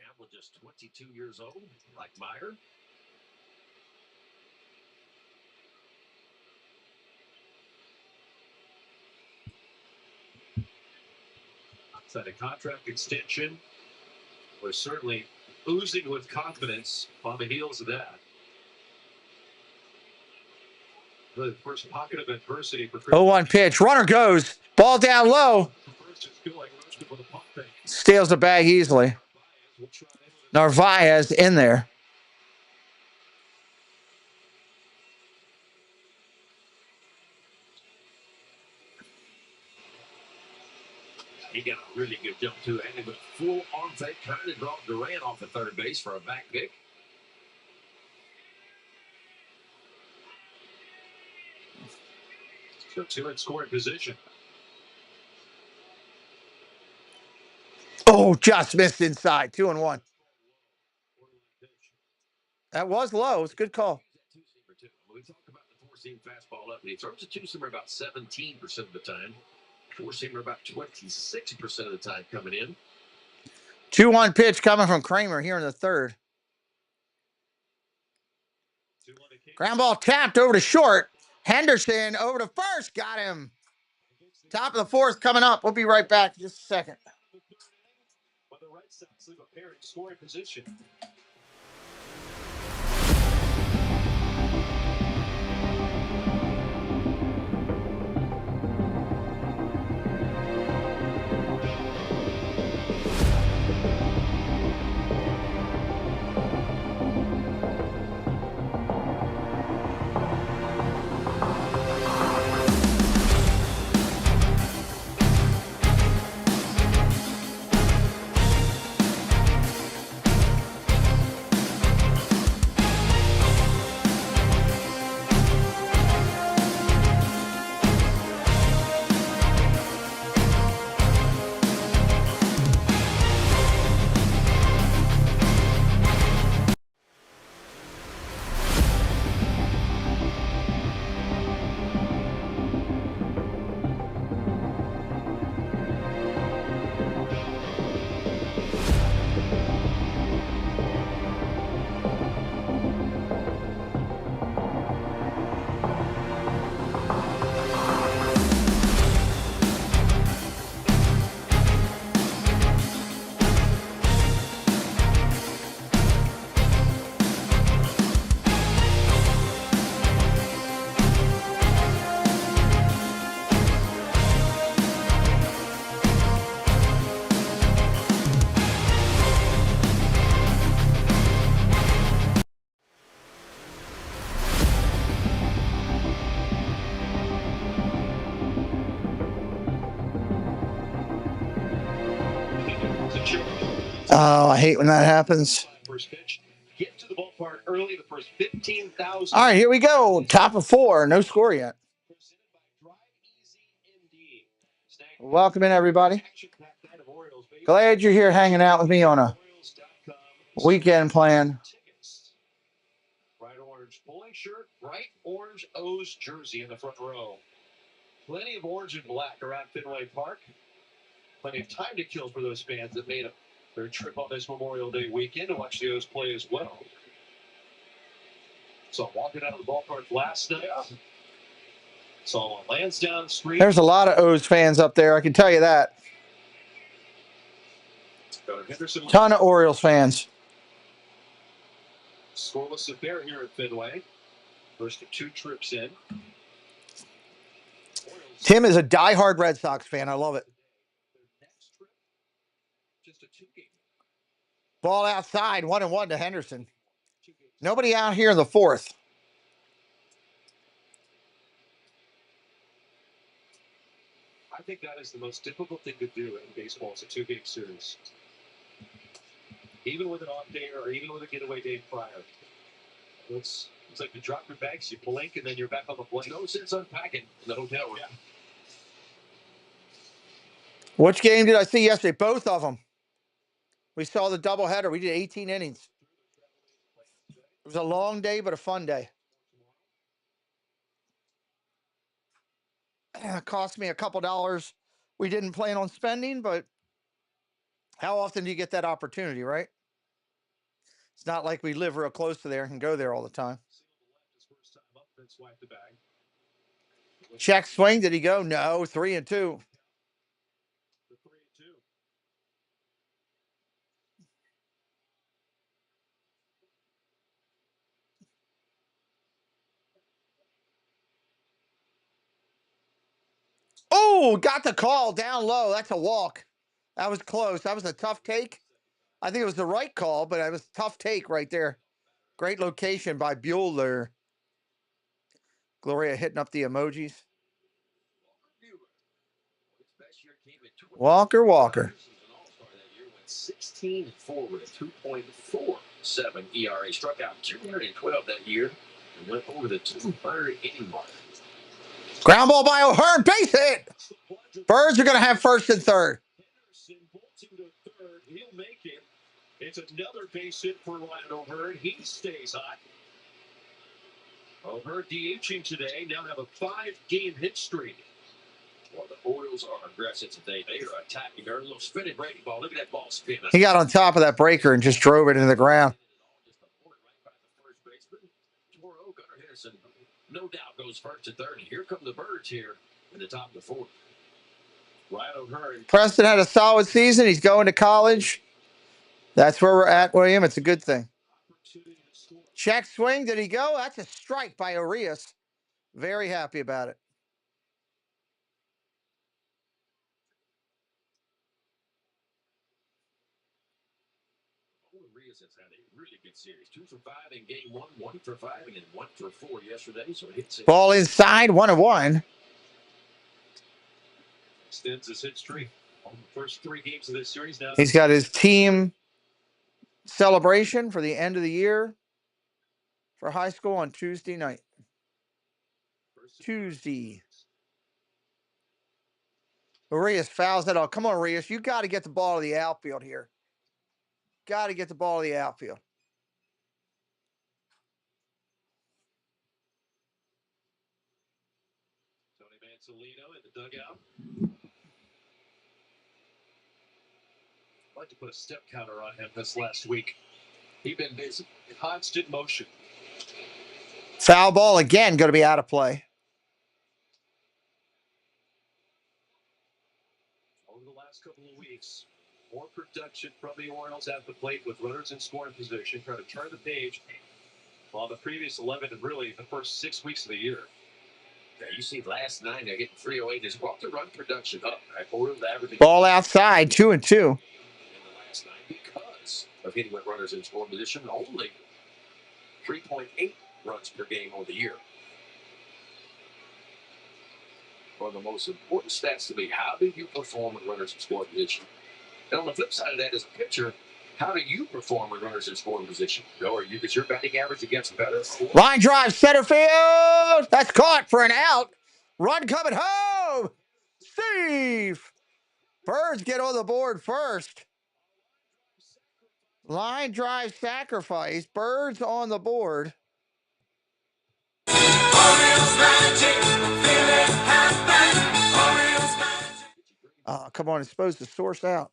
Campbell just 22 years old, like Meyer. Outside a contract extension. Was certainly oozing with confidence on the heels of that. The first pocket of adversity for 0-1 pitch. Runner goes. Ball down low. Steals the bag easily. Narvaez in there. He got a really good jump too, and with full arm fake, trying to draw Duran off the third base for a back pick. So 2 in scoring position. Oh, just missed inside. 2-1. That was low. It's a good call. We talked about the 4-seam fastball up, and he throws a 2-seamer about 17% of the time. 4-seamer about 26% of the time coming in. 2-1 pitch coming from Kramer here in the third. Ground ball tapped over to short. Henderson over to first. Got him. Top of the fourth coming up. We'll be right back in just a second. But the Red Sox leave a pair in scoring position. Oh, I hate when that happens. First pitch. Get to the ballpark early. The first 15,000. All right, here we go. Top of 4. No score yet. Welcome in, everybody. Glad you're here hanging out with me on a weekend plan. Bright orange pulling shirt, bright orange O's jersey in the front row. Plenty of orange and black around Fenway Park. Plenty of time to kill for those fans that made their trip on this Memorial Day weekend to watch the O's play as well. So walking out of the ballpark last night. Saw Lansdowne Street. There's a lot of O's fans up there, I can tell you that. Ton of Orioles fans. Scoreless affair here at Fenway. First of 2 trips in. Tim is a diehard Red Sox fan. I love it. Ball outside, 1-1 to Henderson. Nobody out here in the 4th. I think that is the most difficult thing to do in baseball. It's a 2-game series. Even with an off day or even with a getaway day prior. It's like you drop your bags, you blink, and then you're back on the plane. No sense unpacking in the hotel room. Yeah. Which game did I see yesterday? Both of them. We saw the doubleheader. We did 18 innings. It was a long day, but a fun day. It cost me a couple dollars. We didn't plan on spending, but how often do you get that opportunity, right? It's not like we live real close to there and can go there all the time. Check swing. Did he go? No. 3-2. Oh, got the call down low. That's a walk. That was close. That was a tough take. I think it was the right call, but it was a tough take right there. Great location by Bueller. Gloria hitting up the emojis. Walker. 16-4 with a 2.47 ERA. Struck out 212 that year and went over the 200 inning mark. Ground ball by O'Hearn. Base hit. Birds are going to have first and third. He'll make it. It's another base hit for Ryan O'Hearn. He stays hot. O'Hearn DHing today. Now have a 5-game hit streak. Well, the Orioles are aggressive today. They are attacking. They're a little spinning breaking ball. Look at that ball spin. He got on top of that breaker and just drove it into the ground. No doubt goes first to third. And here come the Birds here in the top of the 4th. Ryan O'Hearn. Preston had a solid season. He's going to college. That's where we're at, William. It's a good thing. Check swing. Did he go? That's a strike by Urias. Very happy about it. Urias has had a really good series. 2 for 5 in game 1, 1 for 5, and then 1 for 4 yesterday. So hits ball inside, 1-1. Extends his hit streak on the first 3 games of this series. Now he's got his team celebration for the end of the year for high school on Tuesday night. Tuesday. Urias fouls that off. Come on, Urias. You got to get the ball to the outfield here. Got to get the ball to the outfield. Tony Mansolino in the dugout. I'd like to put a step counter on him this last week. He's been busy. Constant motion. Foul ball again, going to be out of play. Over the last couple of weeks, more production from the Orioles at the plate with runners in scoring position, trying to turn the page on the previous 11 and really the first 6 weeks of the year. Yeah, you see last night they're getting 308. Just brought the run production up. Orioles averaging ball outside, 2-2. Last night because of hitting with runners in scoring position, only 3.8 runs per game over the year. One of the most important stats to me, how do you perform with runners in scoring position? And on the flip side of that, as a pitcher, How do you perform with runners in scoring position? Or is your batting average against better? Line drive, center field. That's caught for an out. Run coming home. Steve. Birds get on the board first. Line drive sacrifice. Birds on the board. Oh, come on. It's supposed to source out.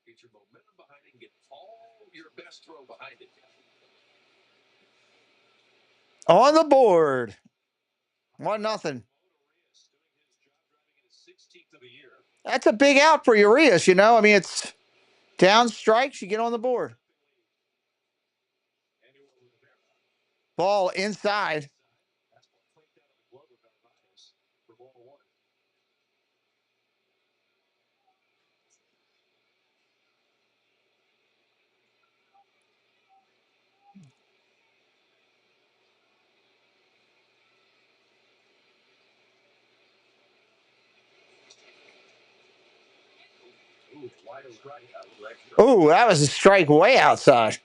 Get your momentum behind it and get all your best throw behind it. On the board. 1-0. That's a big out for Urias, you know. I mean, it's down strikes, you get on the board. Ball inside. Oh, that was a strike way outside.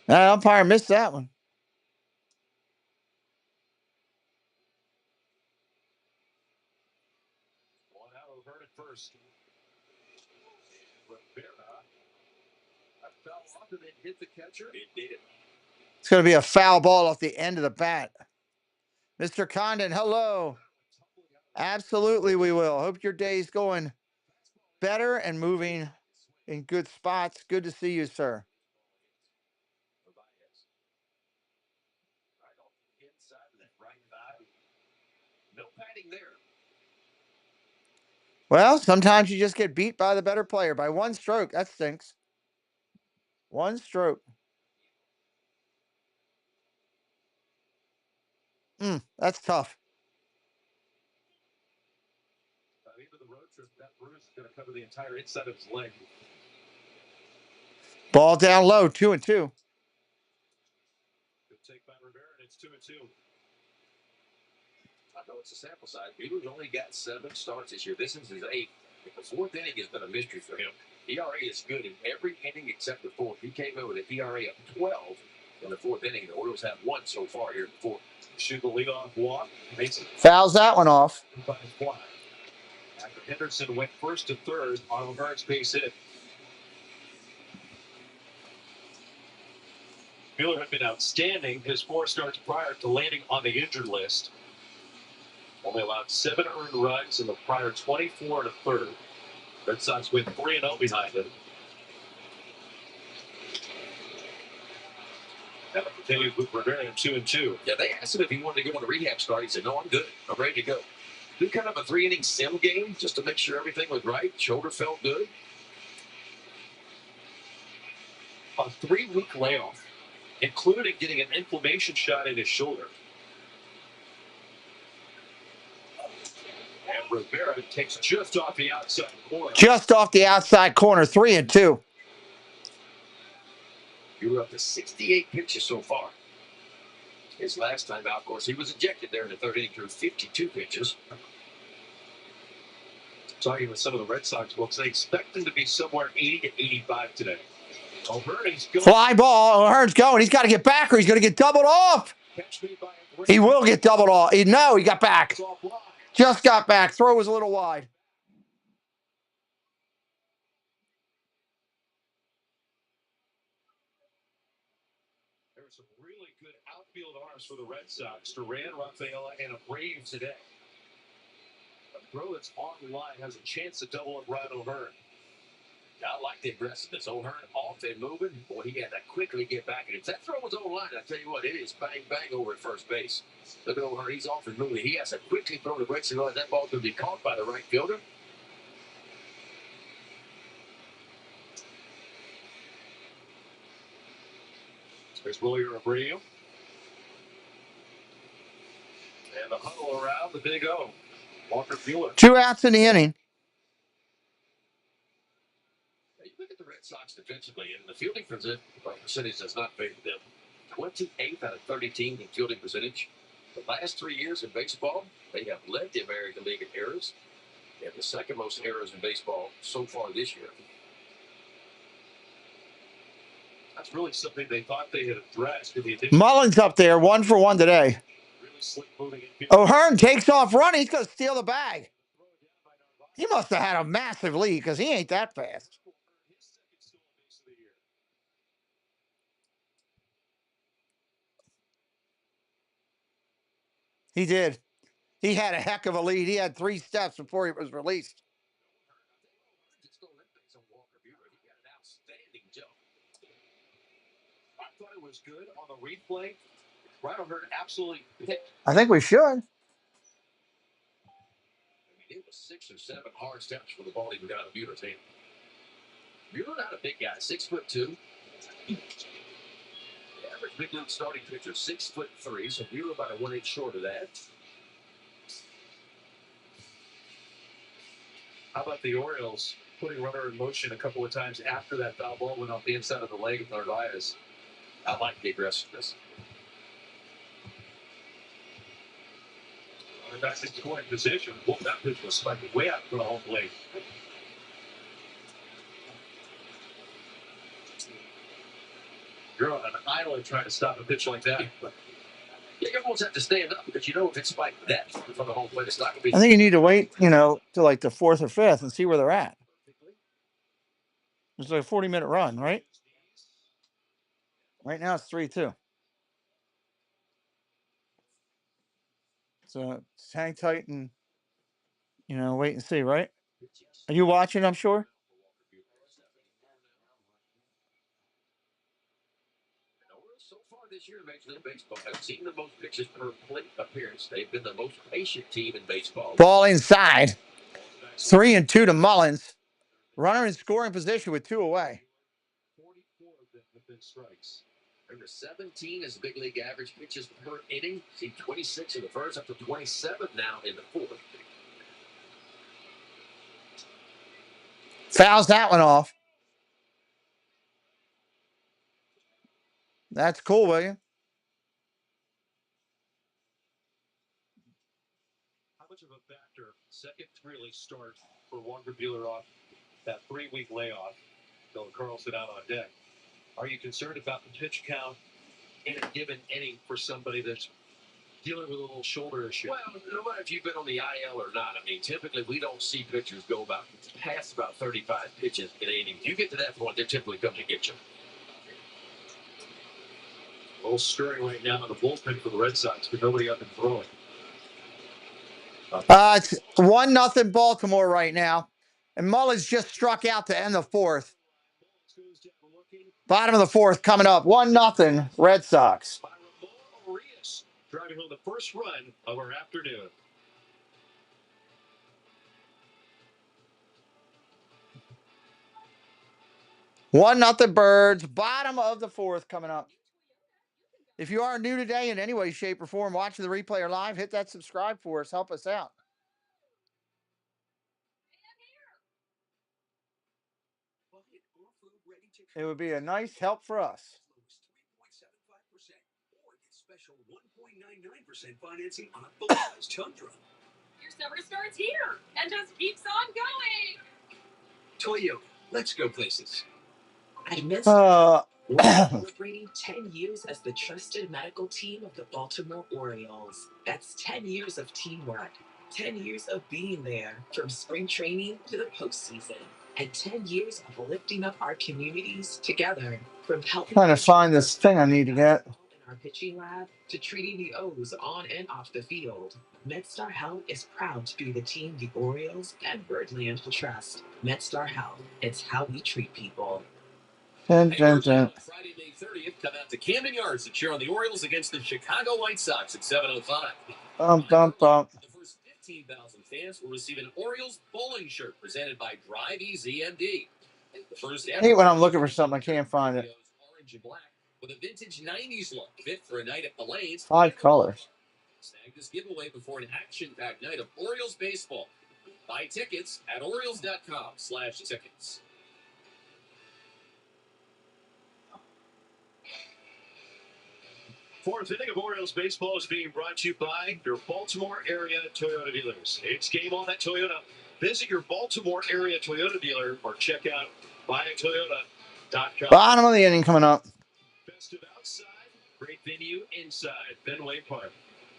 That umpire missed that one. One out of Vernon first. Fell off and then hit the catcher. It did. It's going to be a foul ball off the end of the bat. Mr. Condon, hello. Absolutely, we will. Hope your day's going better and moving in good spots. Good to see you, sir. No padding there. Well, sometimes you just get beat by the better player by one stroke. That stinks. One stroke. That's tough. By the end of the road trip, that bruise is going to cover the entire inside of his leg. Ball down low, 2-2. Good take by Rivera, and it's 2-2. I know it's a sample size. Buehler's only got 7 starts this year. This is his 8th. The 4th inning has been a mystery for him. ERA is good in every inning except the 4th. He came in with an ERA of 12 in the 4th inning. The Orioles have 1 so far here in the 4th. Shoot the leadoff walk. Fouls that one off. After Henderson went first to third on Laverne's base hit. Buehler had been outstanding his 4 starts prior to landing on the injured list. Only allowed 7 earned runs in the prior 24 and a third. Red Sox went 3-0 behind him. Now continues with Rivera at 2-2. Yeah, they asked him if he wanted to go on a rehab start. He said, "No, I'm good. I'm ready to go." Do kind of a 3-inning sim game just to make sure everything was right. Shoulder felt good. A 3-week layoff, including getting an inflammation shot in his shoulder. And Rivera takes just off the outside corner. Just off the outside corner, 3-2. You were up to 68 pitches so far. His last time out, of course, he was ejected there in the 3rd inning through 52 pitches. Talking with some of the Red Sox folks, they expect him to be somewhere 80 to 85 today. O'Hearn's going. Fly ball. O'Hearn's going. He's got to get back or he's going to get doubled off. He will get doubled off. No, he got back. Just got back. Throw was a little wide. There's some really good outfield arms for the Red Sox. Duran, Rafaela, and Abreu today. A throw that's on the line has a chance to double up Ryan O'Hearn. I like the aggressiveness. O'Hearn off and moving. Boy, he had to quickly get back. And if that throw was on line, I tell you what, it is bang, bang over at first base. Look at O'Hearn. He's off and moving. He has to quickly throw the brakes and realize that ball's going to be caught by the right fielder. There's Willier Abreu. And the huddle around the big O. Walker Buehler. 2 outs in the inning. You look at the Red Sox defensively, and the fielding percentage does not favor them. 28th out of 30 teams in fielding percentage. The last 3 years in baseball, they have led the American League in errors. They have the 2nd most errors in baseball so far this year. That's really something they thought they had addressed. Mullins up there, 1 for 1 today. Really slick moving. O'Hearn takes off running. He's going to steal the bag. He must have had a massive lead because he ain't that fast. He did. He had a heck of a lead. He had 3 steps before he was released. I thought it was good on the replay. Ryan O'Hearn absolutely hit. I think we should. I mean, it was 6 or 7 hard steps for the ball even got out of Buehler's hand. Buehler not a big guy, 6'2". The average big league starting pitcher, 6'3", so Buehler about a 1/8 short of that. How about the Orioles putting runner in motion a couple of times after that foul ball went off the inside of the leg of Narvaez? I like the aggressiveness. That's in scoring position. Well, that pitch was spiked way out for the home plate. You're on an island trying to stop a pitch like that. Yeah, you almost have to stand up because you know if it's spiked that from the home plate, it's not going to be. I think you need to wait, till like the 4th or 5th and see where they're at. It's like a 40-minute run, right? Right now it's 3-2. So just hang tight and, wait and see, right? Are you watching, I'm sure? So far this year in Major League Baseball, I've seen the most pitches per plate appearance. They've been the most patient team in baseball. Ball inside. 3-2 to Mullins. Runner in scoring position with 2 away. 44 of them have been strikes. Number 17 is the big league average pitches per inning. See 26 in the first, up to 27 now in the fourth. Fouls that one off. That's cool, William. How much of a factor second really start for Walker Buehler off that 3-week layoff? Bill Carlson out on deck. Are you concerned about the pitch count in a given inning for somebody that's dealing with a little shoulder issue? Well, no matter if you've been on the IL or not, I mean, typically we don't see pitchers go past about 35 pitches in an inning. If you get to that point, they're typically coming to get you. A little stirring right now in the bullpen for the Red Sox, but nobody up and throwing. It's 1-0 Baltimore right now. And Mullins just struck out to end the 4th. Bottom of the 4th coming up. 1-0 Red Sox. Driving home the first run of our afternoon. One nothing Birds. Bottom of the 4th coming up. If you are new today in any way, shape, or form, watching the replay or live, hit that subscribe for us. Help us out. It would be a nice help for us. Special 1.99% financing on a full-size Tundra. Your summer starts here and just keeps on going. Toyota, let's go places. I missed celebrating 10 years as the trusted medical team of the Baltimore Orioles. That's 10 years of teamwork, 10 years of being there from spring training to the postseason, and 10 years of lifting up our communities together from helping Trying to find this thing I need to get. in our pitching lab to treating the O's on and off the field. MedStar Health is proud to be the team the Orioles and Birdland trust. MedStar Health, it's how we treat people. Dun, dun, dun. Friday, May 30th, come out to Camden Yards to cheer on the Orioles against the Chicago White Sox at 7:05. The first 15,000 fans will receive an Orioles bowling shirt presented by Drive Easy MD. The first I hate when I'm looking for something, I can't find it. Orange and black with a vintage 90s look, fit for a night at the Lanes. 5 colors. Snag this giveaway before an action-packed night of Orioles baseball. Buy tickets at Orioles.com/tickets. Fourth inning of Orioles baseball is being brought to you by your Baltimore area Toyota dealers. It's game on at Toyota. Visit your Baltimore area Toyota dealer or check out Buy a Toyota Bottom of the inning coming up. Festive outside, great venue inside Fenway Park.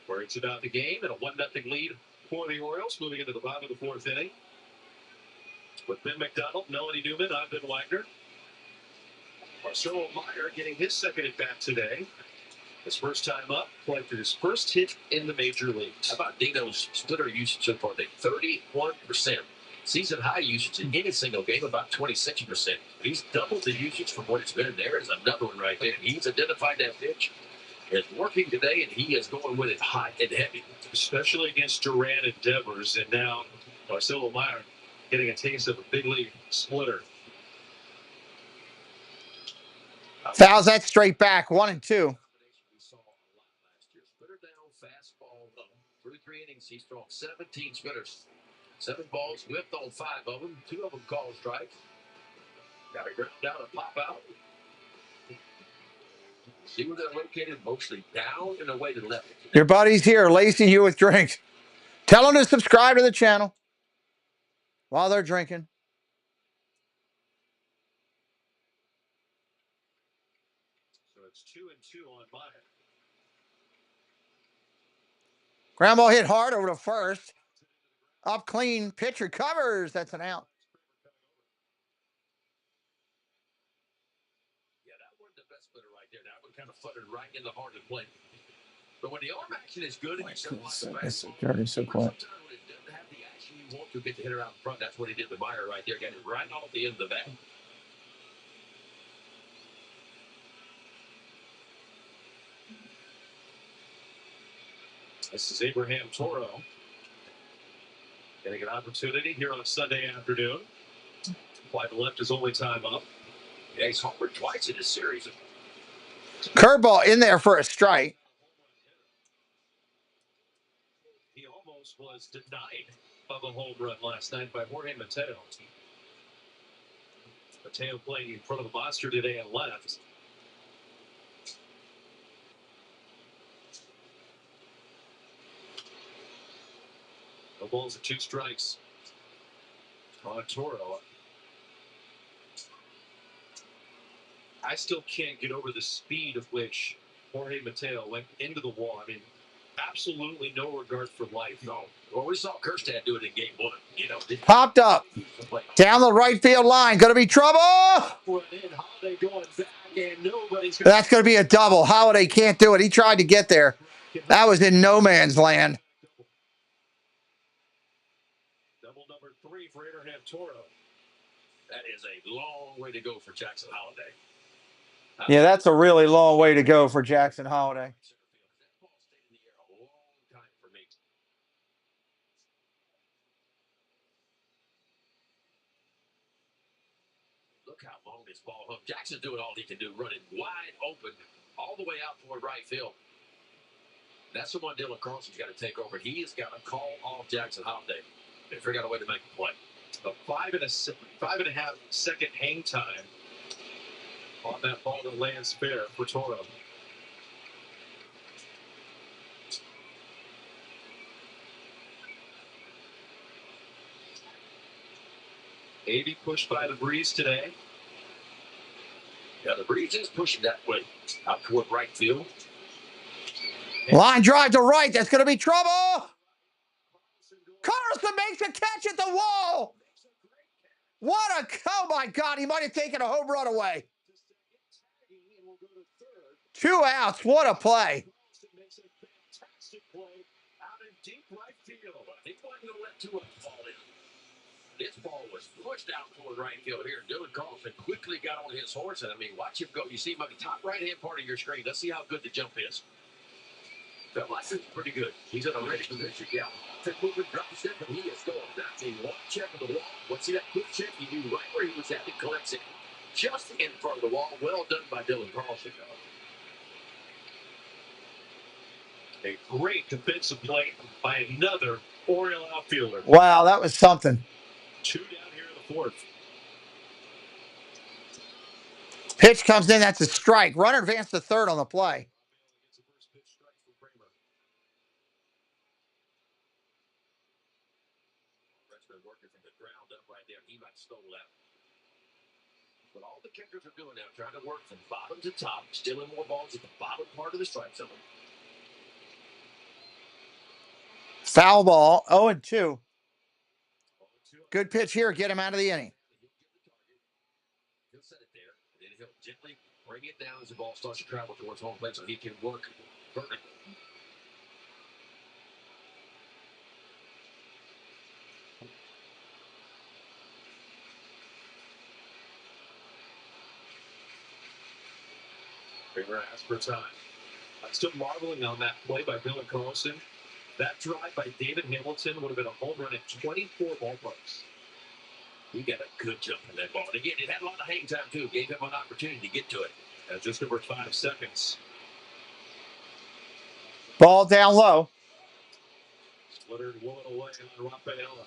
Where it's about the game and a 1-0 lead for the Orioles moving into the bottom of the fourth inning. With Ben McDonald, Melanie Newman, I'm Ben Wagner. Marcelo Meyer getting his second at bat today. His first time up, collected his first hit in the major leagues. How about Dino's splitter usage so far? 31%. Season high usage in any single game, about 26%. He's doubled the usage from what it's been. There is another one right there. He's identified that pitch. It's working today, and he is going with it hot and heavy. Especially against Duran and Devers. And now Marcelo Meyer getting a taste of a big league splitter. Fouls that straight back, 1-2. We saw a lot last year. Splitter down, fastball up. Through 3 innings, he's thrown 17 splitters. 7 balls, whipped on 5 of them. 2 of them called strikes. Got a ground down and pop out. See where they're located? Mostly down and away to the left. Your buddy's here, lacing you with drinks. Tell them to subscribe to the channel while they're drinking. So it's 2-2 on Meyer. Ground ball hit hard over to first. Up clean. Pitch recovers. That's an out. Yeah, that wasn't the best splitter right there. That one kind of fluttered right in the heart of the plate. But when the arm action is good, and you said, It's dirty, so quiet. sometimes when it doesn't have the action you want to get the hitter out in front, that's what he did with Meyer right there. Got it right off the end of the bat. This is Abraham Toro getting an opportunity here on Sunday afternoon. Fly to left his only time up. Yeah, he's homered twice in this series. Curveball in there for a strike. He almost was denied of a home run last night by Jorge Mateo. Mateo playing in front of the monster today at left. No balls and 2 strikes on Toro. I still can't get over the speed of which Jorge Mateo went into the wall. I mean, absolutely no regard for life. No. Well, we saw Kerstad do it in game 1. You know, Popped up. Down the right field line. Going to be trouble. That's going to be a double. Holiday can't do it. He tried to get there. That was in no man's land. Double number 3 for Abraham Toro. That is a long way to go for Jackson Holiday. Yeah, that's a really long way to go for Jackson Holiday. That ball stayed in the air a long time for me. Look how long this ball hung. Jackson's doing all he can do, running wide open all the way out toward right field. That's the one Dylan Carlson's got to take over. He has got to call off Jackson Holiday and figure out a way to make a play. A 5.5 second hang time on that ball that lands fair for Toro. Avey pushed by the breeze today. Yeah, the breeze is pushing that way out toward right field. Line drive to right. That's going to be trouble. Carlson makes a catch at the wall. What a, oh my God, he might have taken a home run away. 2 outs. What a play. Makes a fantastic play out in deep right field. He wasn't going to let 2 of them fall in. This ball was pushed out toward right field here. Dylan Carlson quickly got on his horse, and I mean, watch him go. You see him on the top right-hand part of your screen. Let's see how good the jump is. Felt like it's pretty good. He's in a ready position. Yeah. Moving, drop step, and he is going. That's a one check of the wall. Let's see that quick check. He knew right where he was at. He collects it just in front of the wall. Well done by Dylan Carlson. A great defensive play by another Oriole outfielder. Wow, that was something. 2 down here in the 4th. Pitch comes in. That's a strike. Runner advanced to third on the play. Working from the ground up right there. He might stole that. But all the kickers are doing now, trying to work from bottom to top, stealing more balls at the bottom part of the strike zone. Foul ball, 0-2. Good pitch here. Get him out of the inning. He'll set it there, and then he'll gently bring it down as the ball starts to travel towards home plate so he can work vertically. Kramer asks for time. I'm still marveling on that play by Dylan Carlson. That drive by David Hamilton would have been a home run at 24 ballparks. He got a good jump in that ball. And again, it had a lot of hang time, too. Gave him an opportunity to get to it. Just over 5 seconds. Ball down low. Splitter wooing away on Rafaela.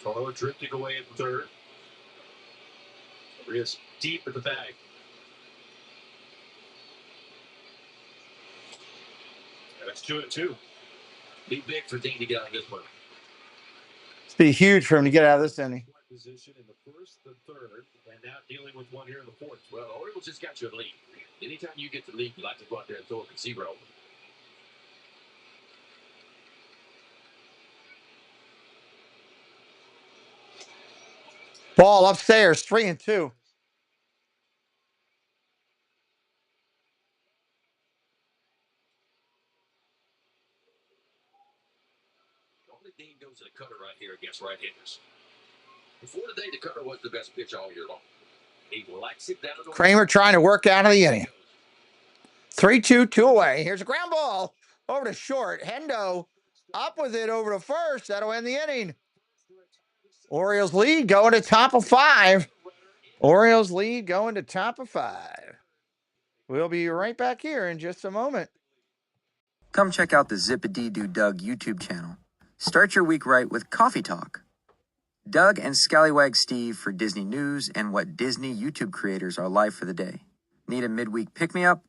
Toro drifting away at third. Rios deep in the bag. That's 2-2. Be big for Dean to get out of this one. It's be huge for him to get out of this inning. Position in the first, the third, and now dealing with one here in the fourth. Well, the Orioles just got you a lead. Anytime you get the lead, you like to go out there and throw a receiver over. Ball upstairs, 3-2. The only Dean goes to the cutter right here against right-handers. Before today, the cutter was the best pitch all year long. He likes it down. Kramer trying to work out of the inning. 3-2, 2 away. Here's a ground ball over to short. Hendo up with it over to first. That'll end the inning. Orioles lead going to top of 5. Orioles lead going to top of 5. We'll be right back here in just a moment. Come check out the Zip-a-Dee-Doo Doug YouTube channel. Start your week right with Coffee Talk. Doug and Scallywag Steve for Disney news and what Disney YouTube creators are live for the day. Need a midweek pick-me-up?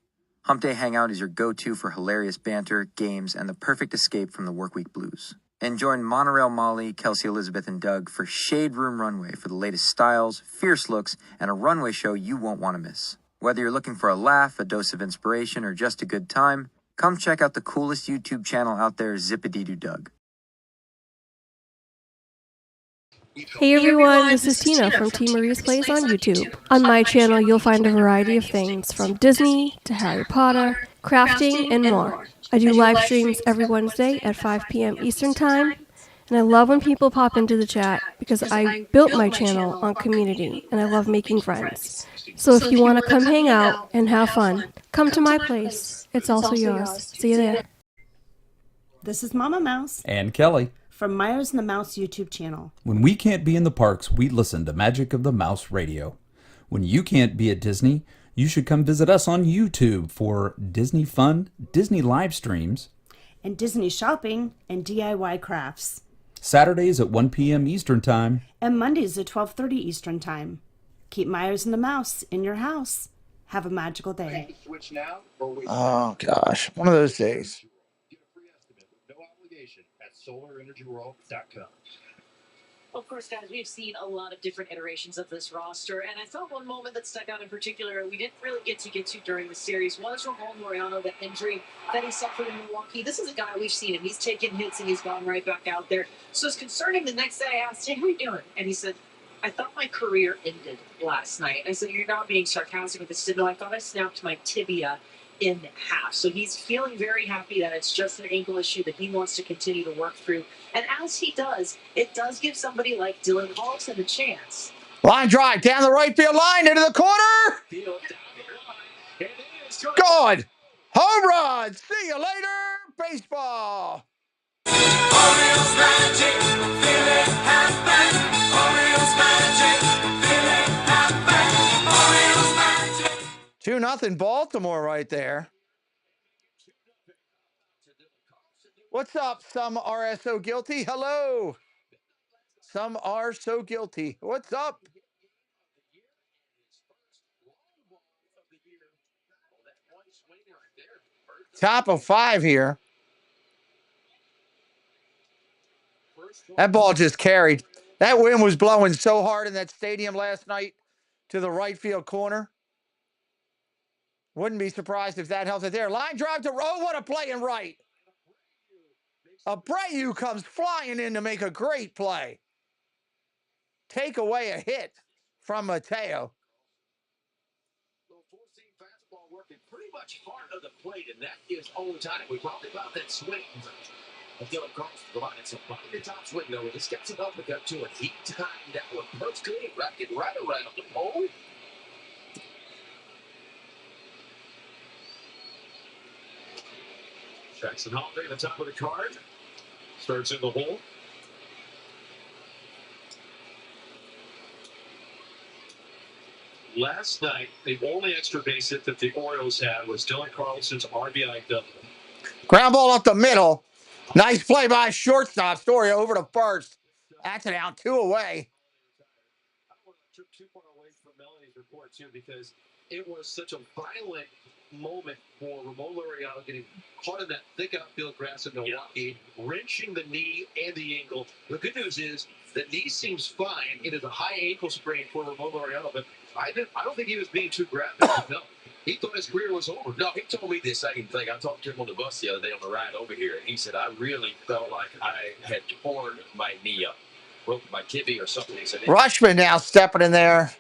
Hump Day Hangout is your go-to for hilarious banter, games, and the perfect escape from the workweek blues. And join Monorail Molly, Kelsey Elizabeth, and Doug for Shade Room Runway for the latest styles, fierce looks, and a runway show you won't want to miss. Whether you're looking for a laugh, a dose of inspiration, or just a good time, come check out the coolest YouTube channel out there, Zip-a-Dee-Doo Doug. Hey everyone, this is Tina from Tea Marie's Plays on YouTube. On my channel, you'll find a variety of things from Disney to Harry Potter, crafting, and more. I do live streams every Wednesday at 5 p.m. Eastern Time, and I love when people pop into the chat because I built my channel on community, and I love making friends. So if you want to come hang out and have fun, come to my place. It's also yours. See you there. This is Mama Mouse and Kelly from Myers and the Mouse YouTube channel. When we can't be in the parks, we listen to Magic of the Mouse Radio. When you can't be at Disney, you should come visit us on YouTube for Disney fun, Disney live streams, and Disney shopping and DIY crafts. Saturdays at 1 p.m. Eastern Time. And Mondays at 12:30 Eastern Time. Keep Myers and the Mouse in your house. Have a magical day. Oh, gosh. One of those days. No obligation at SolarEnergyWorld.com. Of course, guys, we've seen a lot of different iterations of this roster, and I thought one moment that stuck out in particular we didn't really get to during the series was Ramon Laureano, the injury that he suffered in Milwaukee. This is a guy we've seen him. He's taken hits and he's gone right back out there. So it's concerning. The next day I asked him, how are you doing? And he said, I thought my career ended last night. I said, you're not being sarcastic with this. He said, no, I thought I snapped my tibia in half. So he's feeling very happy that it's just an ankle issue that he wants to continue to work through. And as he does, it does give somebody like Dylan Carlson a chance. Line drive down the right field line into the corner. Gone. Home run. See you later. Baseball. Orioles magic, feel it happen. Orioles magic, feel it happen. Orioles magic. 2-0 Baltimore right there. What's up? Some are so guilty. Hello. Some are so guilty. What's up? Top of 5 here. That ball just carried. That wind was blowing so hard in that stadium last night to the right field corner. Wouldn't be surprised if that helps it there. Line drive to Rowe. What a play in right. Abreu comes flying in to make a great play. Take away a hit from Mateo. Fastball working pretty much hard of the plate, and that is on time. We talked about that swing. Dylan Carlson provided some top swing though. This gets an uppercut to it. He timed that one perfectly, wrapped it right around the pole. Jackson Holiday at the top of the card. Starts in the hole. Last night, the only extra base hit that the Orioles had was Dylan Carlson's RBI double. Ground ball up the middle. Nice play by shortstop. Story over to first. That's an out, 2 away. I want to trip too far away from Melanie's report, too, because it was such a violent moment for Ramon Laureano getting caught in that thick outfield grass in Milwaukee, wrenching the knee and the ankle. The good news is the knee seems fine. It is a high ankle sprain for Ramon Laureano, but I don't think he was being too graphic. No. He thought his career was over. No, he told me the same thing. I talked to him on the bus the other day on the ride over here, and he said, I really felt like I had torn my knee up, broke my tibia or something. He said, Rushman now stepping in there.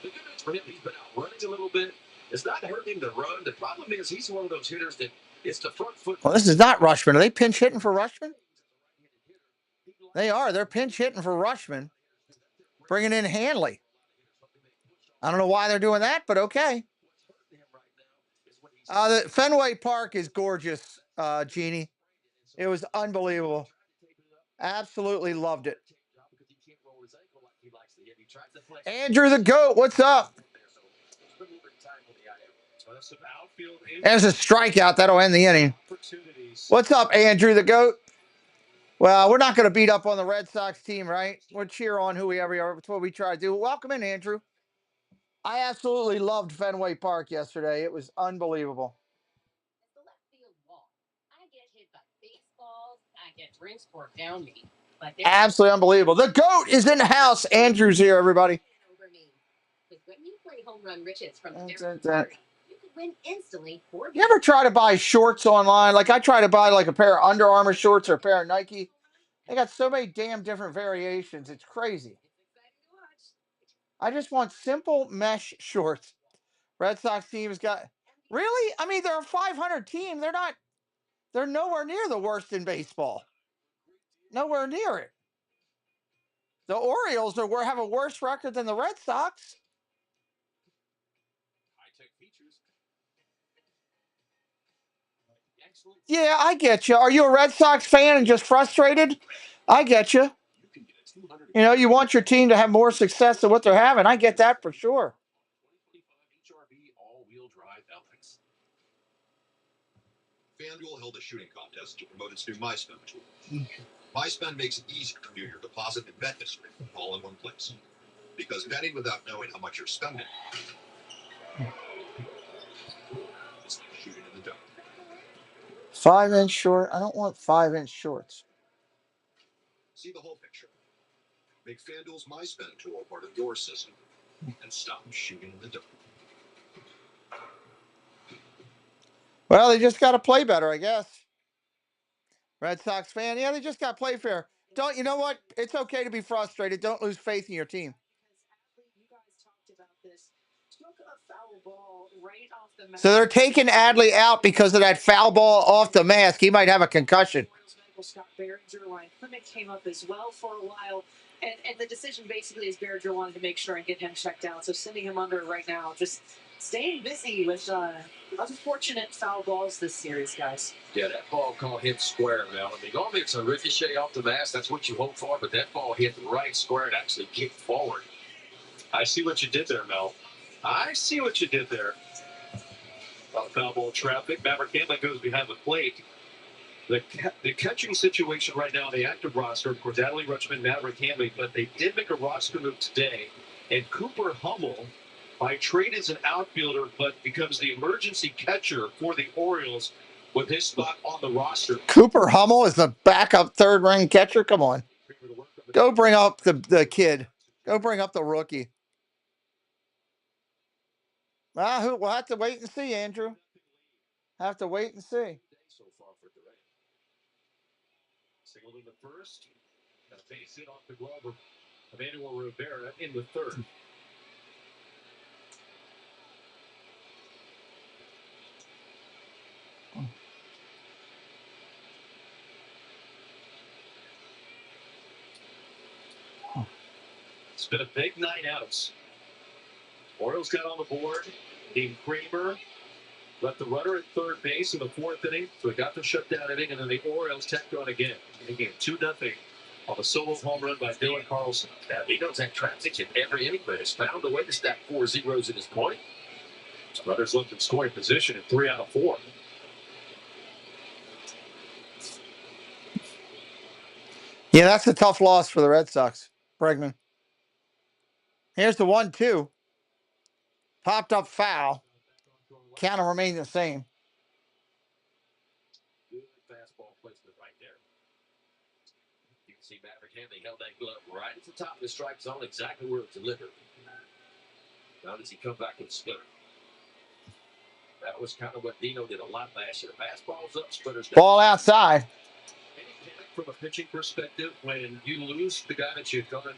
The good news for him, he's been out running a little bit. It's not hurting him to run. The problem is he's one of those hitters that it's the front foot. Well, this is not Rushman. Are they pinch hitting for Rushman? They are. They're pinch hitting for Rushman. Bringing in Hanley. I don't know why they're doing that, but okay. The Fenway Park is gorgeous, Jeannie. It was unbelievable. Absolutely loved it. Andrew the Goat, what's up? There's a strikeout. That'll end the inning. What's up, Andrew the Goat? Well, we're not going to beat up on the Red Sox team, right? We'll cheer on whoever we are. That's what we try to do. Welcome in, Andrew. I absolutely loved Fenway Park yesterday. It was unbelievable. Absolutely unbelievable. The GOAT is in the house. Andrew's here, everybody. You ever try to buy shorts online? Like I try to buy like a pair of Under Armour shorts or a pair of Nike. They got so many damn different variations. It's crazy. I just want simple mesh shorts. Red Sox team has got... Really? I mean, they're a 500 team. They're nowhere near the worst in baseball. Nowhere near it. The Orioles have a worse record than the Red Sox. Yeah, I get you. Are you a Red Sox fan and just frustrated? I get you. You know, you want your team to have more success than what they're having. I get that for sure. FanDuel held a shooting contest to promote its new MySpend tool. MySpend makes it easy to view your deposit and bet history all in one place. Because betting without knowing how much you're spending is like shooting in the dark. 5-inch short. I don't want 5-inch shorts. See the whole picture. Make FanDuel's MySpend tool part of your system and stop shooting in the dark. Well, they just got to play better, I guess. Red Sox fan, yeah, they just got to play fair. You know what? It's okay to be frustrated. Don't lose faith in your team. So they're taking Adley out because of that foul ball off the mask. He might have a concussion. Scott Behringer line clinic came up as well for a while, and the decision basically is Behringer wanted to make sure and get him checked out, so sending him under right now, just staying busy with unfortunate foul balls this series, guys. Yeah, that ball call hit square, Mel. I mean, normally it's a ricochet off the mask. That's what you hope for, but that ball hit right square and actually kicked forward. I see what you did there, Mel. I see what you did there. Foul ball traffic. Maverick Hanley goes behind the plate. The catching situation right now, the active roster, of course, Adley Rutschman, Maverick Hanley, but they did make a roster move today. And Cooper Hummel, by trade, is an outfielder, but becomes the emergency catcher for the Orioles with his spot on the roster. Cooper Hummel is the backup third-ring catcher? Come on. Go bring up the kid. Go bring up the rookie. We'll have to wait and see, Andrew. Have to wait and see. So far for Durant. Single in the first. Got a base hit off the glove of Emmanuel Rivera in the third. It's been a big 9 outs. Orioles got on the board. Dean Kramer left the runner at third base in the 4th inning, so he got the shutdown inning, and then the Orioles tacked on again, making it 2-0 on a solo home run by Dylan Carlson. Now, he knows that traffic in every inning, but has found a way to stack 4 zeros at this point. Runners left in scoring position in 3 out of 4. Yeah, that's a tough loss for the Red Sox, Bregman. Here's the 1-2. Popped up foul. Count will remain the same. Good fastball placement right there. You can see Maverick Hanley held that glove right at the top of the strike zone, exactly where it's delivered. Now does he come back with a splitter? That was kind of what Dino did a lot last year. Fastballs up, splitters down. Ball outside. Any panic from a pitching perspective when you lose the guy that you've gone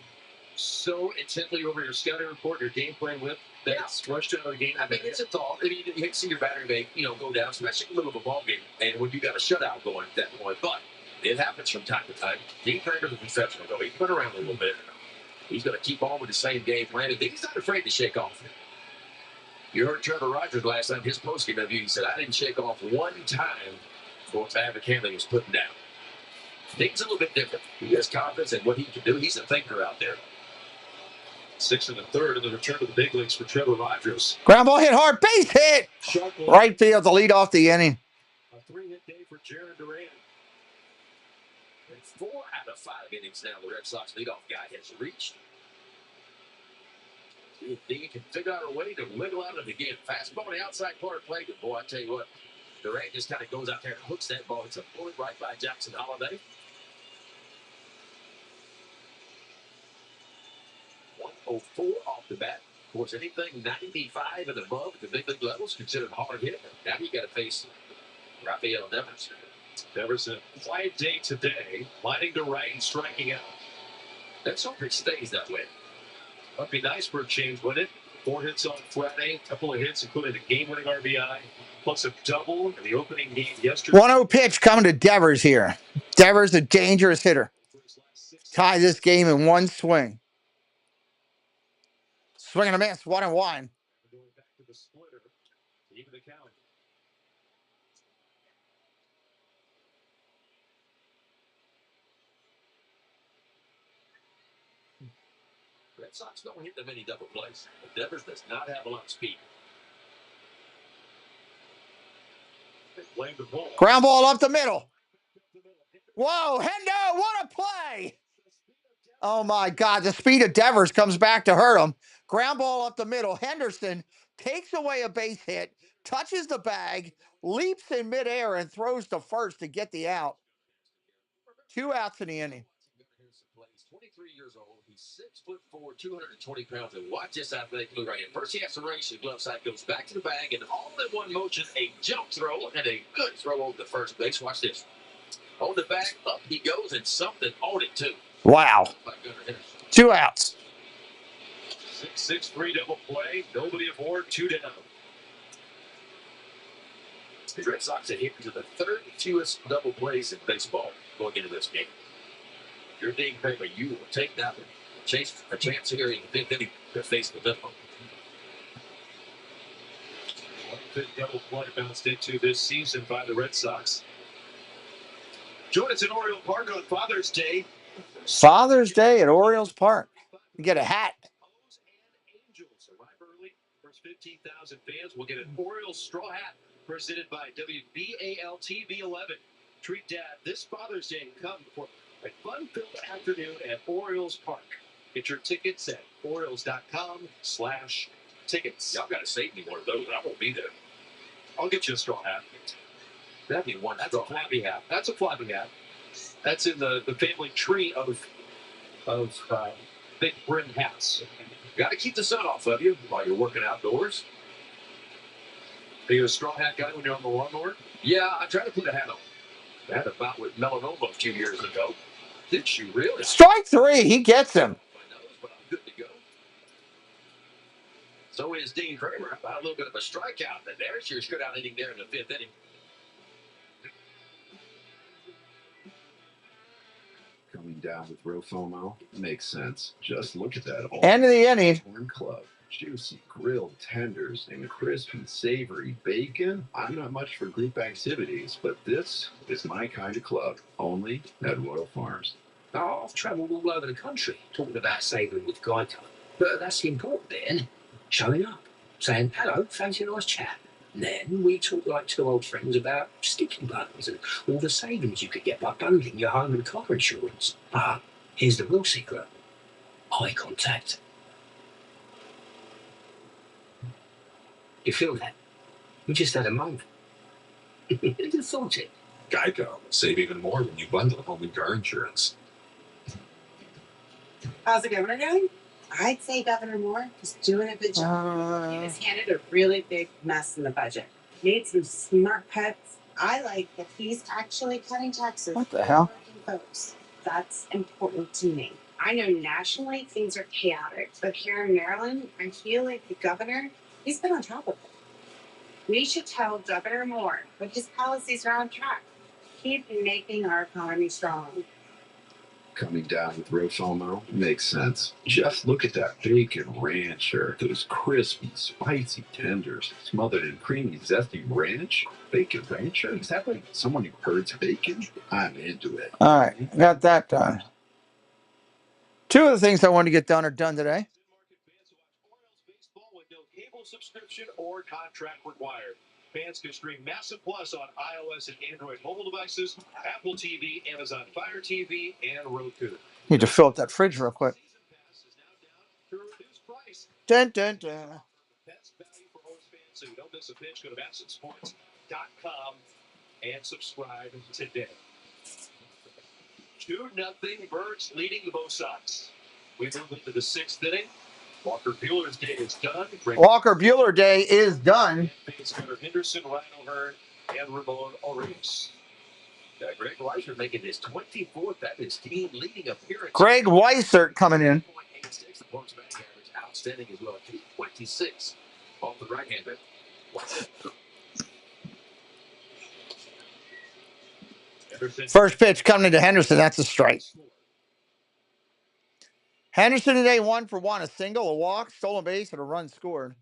so intently over your scouting report, your game plan with, that's rushed out of the game? I mean, it's a thought. I mean, you hate to see your battery make, go down, especially in the middle of a ball game, and when you got a shutout going at that point. But it happens from time to time. Dean Kramer's a professional, though. He's been around a little bit. He's going to keep on with the same game plan, and he's not afraid to shake off. You heard Trevor Rogers last time, his post-game interview. He said, I didn't shake off one time before Maverick Hanley was putting down. Things a little bit different. He has confidence in what he can do. He's a thinker out there. 6 in the third, and the return to the big leagues for Trevor Rogers. Ground ball hit hard. Base hit. Right field to lead off the inning. A 3-hit day for Jared Durant. And 4 out of 5 innings now, the Red Sox leadoff guy has reached. See if Dean can figure out a way to wiggle out of it again. Fastball on the outside part of play. But boy, I tell you what, Durant just kind of goes out there and hooks that ball. It's a bullet right by Jackson Holiday. 104 off the bat. Of course, anything 95 and above at the big league levels considered hard hit. Now you got to face Rafael Devers. Devers a quiet day today, lining to right and striking out. Let's hope it stays that way. That'd be nice for a change, wouldn't it? 4 hits on Friday, a couple of hits, including a game-winning RBI, plus a double in the opening game yesterday. 1-0 pitch coming to Devers here. Devers, a dangerous hitter. Tie this game in one swing. Swing and a miss, 1-1. Going back to the splitter to even the count. Red Sox don't hit that many double plays. But Devers does not have a lot of speed. They blame the ball. Ground ball up the middle. Whoa, Hendo, what a play. Oh, my God. The speed of Devers comes back to hurt him. Ground ball up the middle. Henderson takes away a base hit, touches the bag, leaps in midair, and throws to first to get the out. 2 outs in the inning. He's 23 years old. He's 6'4", 220 pounds. And watch this athletic move right here. First, he has to race. The glove side goes back to the bag, and all in one motion, a jump throw and a good throw over the first base. Watch this. On the bag, up he goes, and something on it, too. Wow. 2 outs. 6-6-3 double play. Nobody aboard. 2 down. The Red Sox are here to the 3rd fewest double plays in baseball going into this game. If you're Dean Kramer, you will take that one. Chase a chance here in the 5th inning to face the minimum. 1/5 double play bounced into this season by the Red Sox. Join us in Oriole Park on Father's Day. Father's Day at Orioles Park. You get a hat. Angels arrive early. First 15,000 fans will get an Orioles straw hat presented by WBAL-TV11. Treat Dad this Father's Day and come for a fun-filled afternoon at Orioles Park. Get your tickets at Orioles.com/tickets. Y'all got to save me one of those. I won't be there. I'll get you a straw hat. That'd be one. That's a floppy hat. That's a floppy hat. That's in the family tree of of big brim hats. Got to keep the sun off of you while you're working outdoors. Are you a straw hat guy when you're on the lawnmower? Yeah, I try to put a hat on. I had a bout with melanoma a few years ago. Did you really? Strike three. He gets him. But I'm good to go. So is Dean Kramer. About a little bit of a strikeout. And there's your shutout inning there in the fifth inning. Coming down with Rofomo makes sense. Just look at that. End of the inning. Corn Club. Juicy grilled tenders and crisp and savory bacon. I'm not much for group activities, but this is my kind of club. Only at Royal Farms. Oh, I've travelled all over the country talking about savouring with Geico. But that's the important bit, isn't it? Showing up, saying, hello, fancy a nice chat. And then we talk like two old friends about sticking buttons and all the savings you could get by bundling your home and car insurance. But here's the real secret. Eye contact. You feel that? We just had a moment. Who'd have thought it? Geico. Save even more when you bundle home and car insurance. How's the governor doing? I'd say Governor Moore is doing a good job. He was handed a really big mess in the budget. Made some smart cuts. I like that he's actually cutting taxes. What the hell? For working folks. That's important to me. I know nationally things are chaotic, but here in Maryland, I feel like the governor, he's been on top of it. We should tell Governor Moore that his policies are on track. Keep making our economy strong. Coming down with Rofomo makes sense. Just look at that bacon rancher. Those crispy, spicy tenders smothered in creamy, zesty ranch. Bacon rancher? Is that like someone who herds bacon? I'm into it. All right, got that done. Two of the things I wanted to get done are done today. Baseball with no cable subscription or contract required. Fans can stream Massive Plus on iOS and Android mobile devices, Apple TV, Amazon Fire TV, and Roku. Need to fill up that fridge real quick. Dun, dun, dun. Best value for Orioles fans, so you don't miss a pitch. Go to MassivSports.com and subscribe today. 2-0 Birds leading the Bo Sox. We move into the sixth inning. Walker Buehler's day is done. Walker Buehler day is done. Henderson, Ryan O'Hearn, and Ramon Orias. Greg Weiser making his 24th. That is team leading appearance. Greg Weissert coming in. The Bucks batting average outstanding as well. 26 off the right-hander. First pitch coming to Henderson. That's a strike. Henderson today 1 for 1, a single, a walk, stolen base, and a run scored.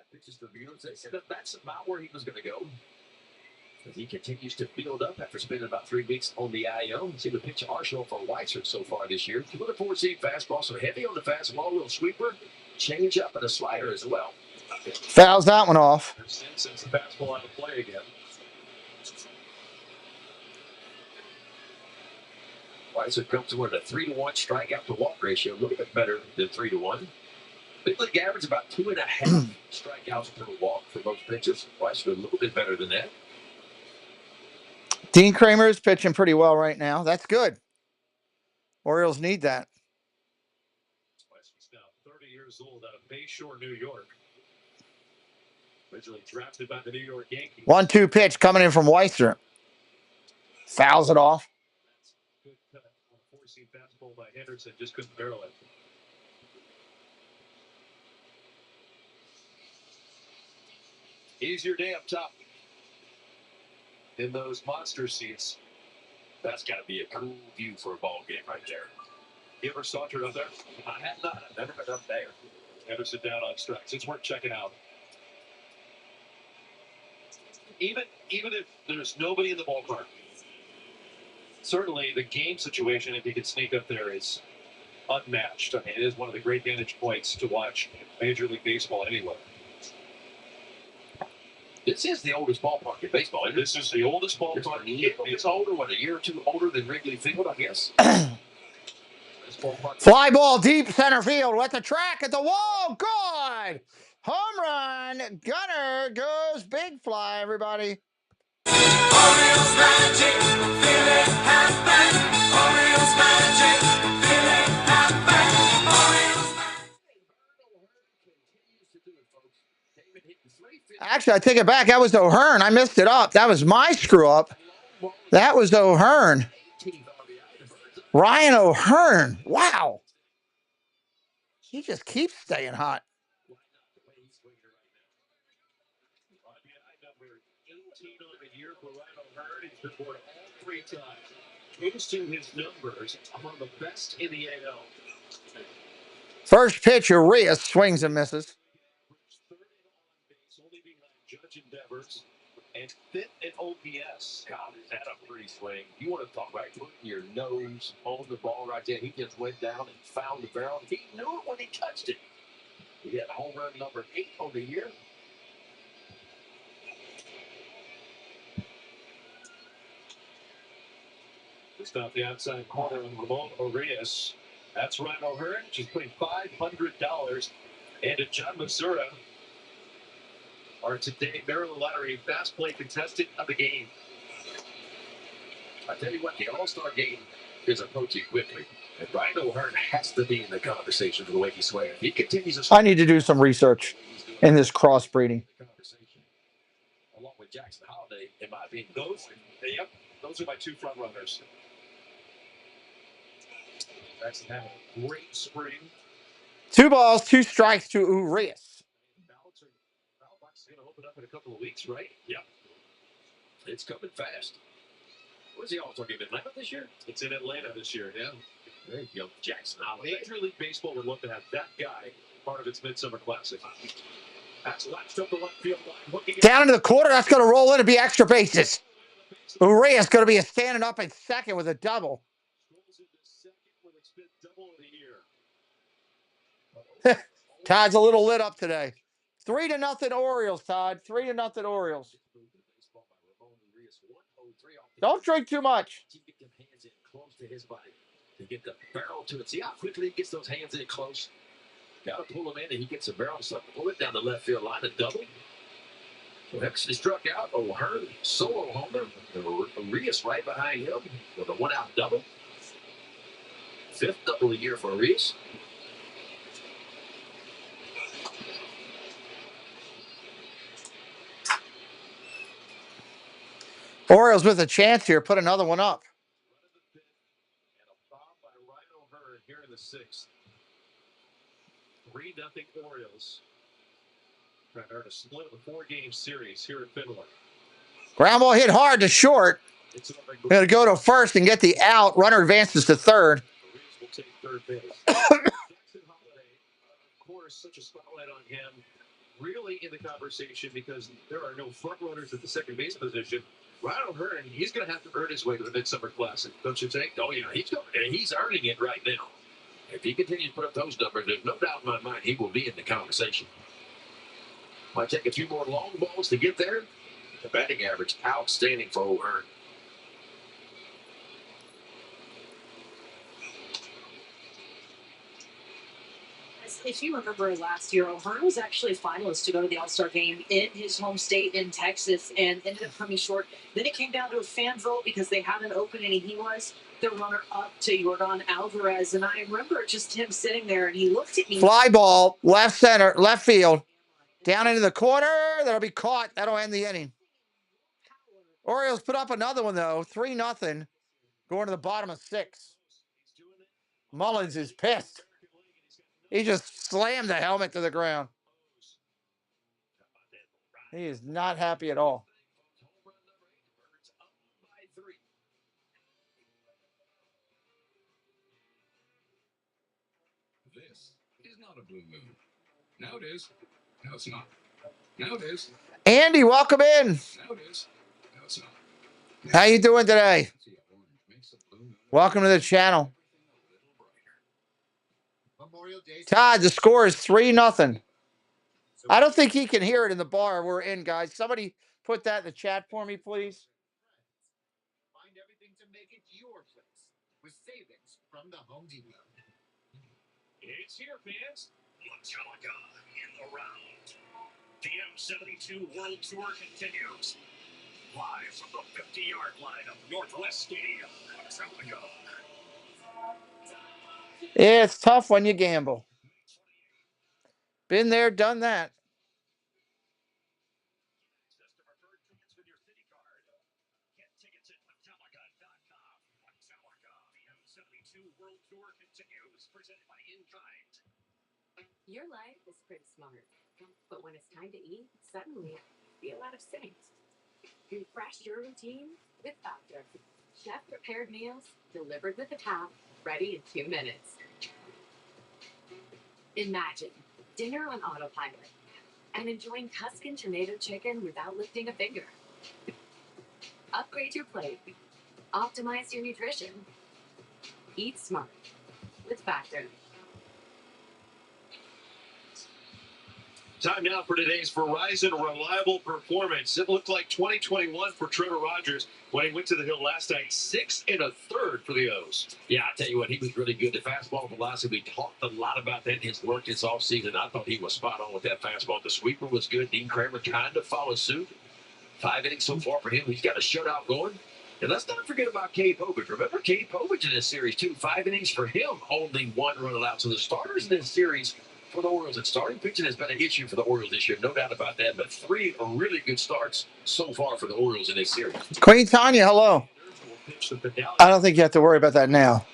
Pitches to Buehler. They said that's about where he was going to go. As he continues to build up after spending about 3 weeks on the IL. See the pitch arsenal for Weissert so far this year. 2 4-seam fastball, so heavy on the fastball, a little sweeper, change up, and a slider as well. Fouls that one off. Since the fastball out of play again. Weissert comes to win a 3-1 strikeout to walk ratio, a little bit better than 3-1. Big league average about 2.5 strikeouts per walk for most pitchers. Weissert a little bit better than that. Dean Kramer is pitching pretty well right now. That's good. Orioles need that. Weisert's now 30 years old out of Bayshore, New York. Originally drafted by the New York Yankees. 1-2 pitch coming in from Weissert. Fouls it off. Good cut on a 4-seam fastball by Henderson. Just couldn't barrel it. Easier day up top in those monster seats. That's got to be a cool view for a ball game right there. You ever sauntered up there? I have not. I've never been up there. Henderson down on strikes. It's worth checking out. Even if there's nobody in the ballpark, certainly the game situation, if you can sneak up there, is unmatched. I mean, it is one of the great vantage points to watch Major League Baseball anyway. This is the oldest ballpark in baseball. This is the oldest ballpark. It's older, what, a year or two older than Wrigley Field, I guess. Fly ball deep center field with the track at the wall. Good. Home run. Gunner goes big fly, everybody. Orioles magic, feel it happen. Orioles magic, feel it happen. Orioles Actually, I take it back. That was O'Hearn. I messed it up. That was my screw up. That was O'Hearn. Ryan O'Hearn. Wow. He just keeps staying hot. Boosting his numbers, one of the best in the AL. First pitch, Urias swings and misses. Judge endeavors and fit at OPS. God, is that a pretty swing? You want to talk about putting your nose on the ball right there. He just went down and found the barrel. He knew it when he touched it. He had home run number 8 on the year. Just off the outside corner on Ramon Urias. That's Ryan O'Hearn. She's putting $500 into John Masura, our today Maryland Lottery fast play contestant of the game. I tell you what, the All-Star game is approaching quickly. And Ryan O'Hearn has to be in the conversation for the way he swings. He continues to I need to do some research in this crossbreeding. along with Jackson Holiday, in my opinion. Those are my 2 front runners. Jackson had a great spring. 2 balls, 2 strikes to Urias. BALvsBOS is going to open up in a couple of weeks, right? Yeah. It's coming fast. Where's the All-Star game? Atlanta this year? It's in Atlanta this year, yeah. There you go, Jackson Holiday. Major League Baseball would love to have that guy part of its Midsummer Classic. That's latched up the left field line. Down into the quarter, that's going to roll in and be extra bases. Urias going to be standing up at second with a double. Todd's a little lit up today. 3-0 Orioles, Todd. 3-0 Orioles. Don't drink too much. Get them hands in close to his body to get the barrel to it. See how quickly he gets those hands in close? Got to pull him in, and he gets the barrel. So pull it down the left field line, a double. Next, he struck out. O'Hearn, solo homer. Urias right behind him with a 1-out double. 5th double a year for Urias. Orioles with a chance here. Put another one up. And a bomb by Ryan O'Hearn here in the 6th. 3-0 Orioles. Trying to earn a split of a 4-game series here in Finland. Ground ball hit hard to short. Going to go to first and get the out. Runner advances to third. Will take third base. Jackson Holiday, of course, such a spotlight on him. Really in the conversation because there are no front runners at the second base position. Ryan O'Hearn, he's going to have to earn his way to the Midsummer Classic, don't you think? Oh, yeah, he's earning it right now. If he continues to put up those numbers, there's no doubt in my mind he will be in the conversation. Might take a few more long balls to get there. The batting average outstanding for O'Hearn. If you remember last year, O'Hearn was actually a finalist to go to the All-Star game in his home state in Texas and ended up coming short. Then it came down to a fan vote because they had an opening and he was the runner-up to Yordan Alvarez. And I remember just him sitting there and he looked at me. Fly ball, left center, left field. Down into the corner. That'll be caught. That'll end the inning. Orioles put up another one, though. 3-0. Going to the bottom of 6. Mullins is pissed. He just slammed the helmet to the ground. He is not happy at all. This is not a blue moon. Now it is. No, it's not. Now it is. Andy, welcome in. Now it is. No, it's not. How you doing today? Welcome to the channel. Todd, the score is 3-0. I don't think he can hear it in the bar we're in, guys. Somebody put that in the chat for me, please. Find everything to make it your place with savings from the Home Depot. It's here, fans. Metallica in the round. The M72 World Tour continues. Live from the 50-yard line of Northwest Stadium, Metallica. It's tough when you gamble. Been there, done that. World Tour continues, presented by InKind. Your life is pretty smart, but when it's time to eat, suddenly feel out of sync. Refresh your routine with Factor. Chef-prepared meals delivered with a tap, ready in 2 minutes. Imagine dinner on autopilot and enjoying Tuscan tomato chicken without lifting a finger. Upgrade your plate. Optimize your nutrition. Eat smart with Factor. Time now for today's Verizon Reliable Performance. It looked like 2021 for Trevor Rogers when he went to the hill last night. 6 1/3 for the O's. Yeah, I tell you what, he was really good. The fastball velocity, we talked a lot about that in his work this offseason. I thought he was spot on with that fastball. The sweeper was good. Dean Kramer kind of followed suit. 5 innings so far for him. He's got a shutout going. And let's not forget about Cade Povich. Remember Cade Povich in this series, too. 5 innings for him, only 1 run allowed. So the starters in this series for the Orioles, and starting pitching has been an issue for the Orioles this year, no doubt about that. But 3 really good starts so far for the Orioles in this series. Queen Tanya, hello. I don't think you have to worry about that now.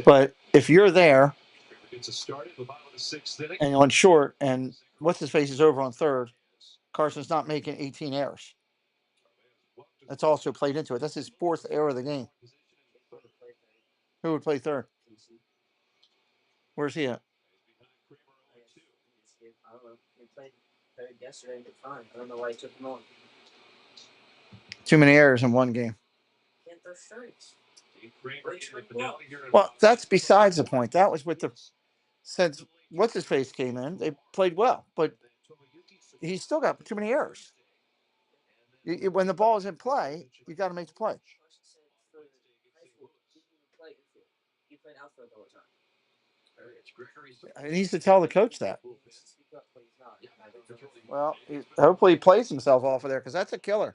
But if you're there and on short, and what's his face is over on third, Carson's not making 18 errors. That's also played into it. That's his 4th error of the game. Who would play third? Where's he at? I don't know. He played yesterday and did fine. I don't know why he took him on. Too many errors in one game. Can't throw strikes. Well, that's besides the point. That was with the since what's his face came in, they played well, but he's still got too many errors. When the ball is in play, you got to make the play. He played outfield all the time. He needs to tell the coach that. Well, hopefully he plays himself off of there because that's a killer.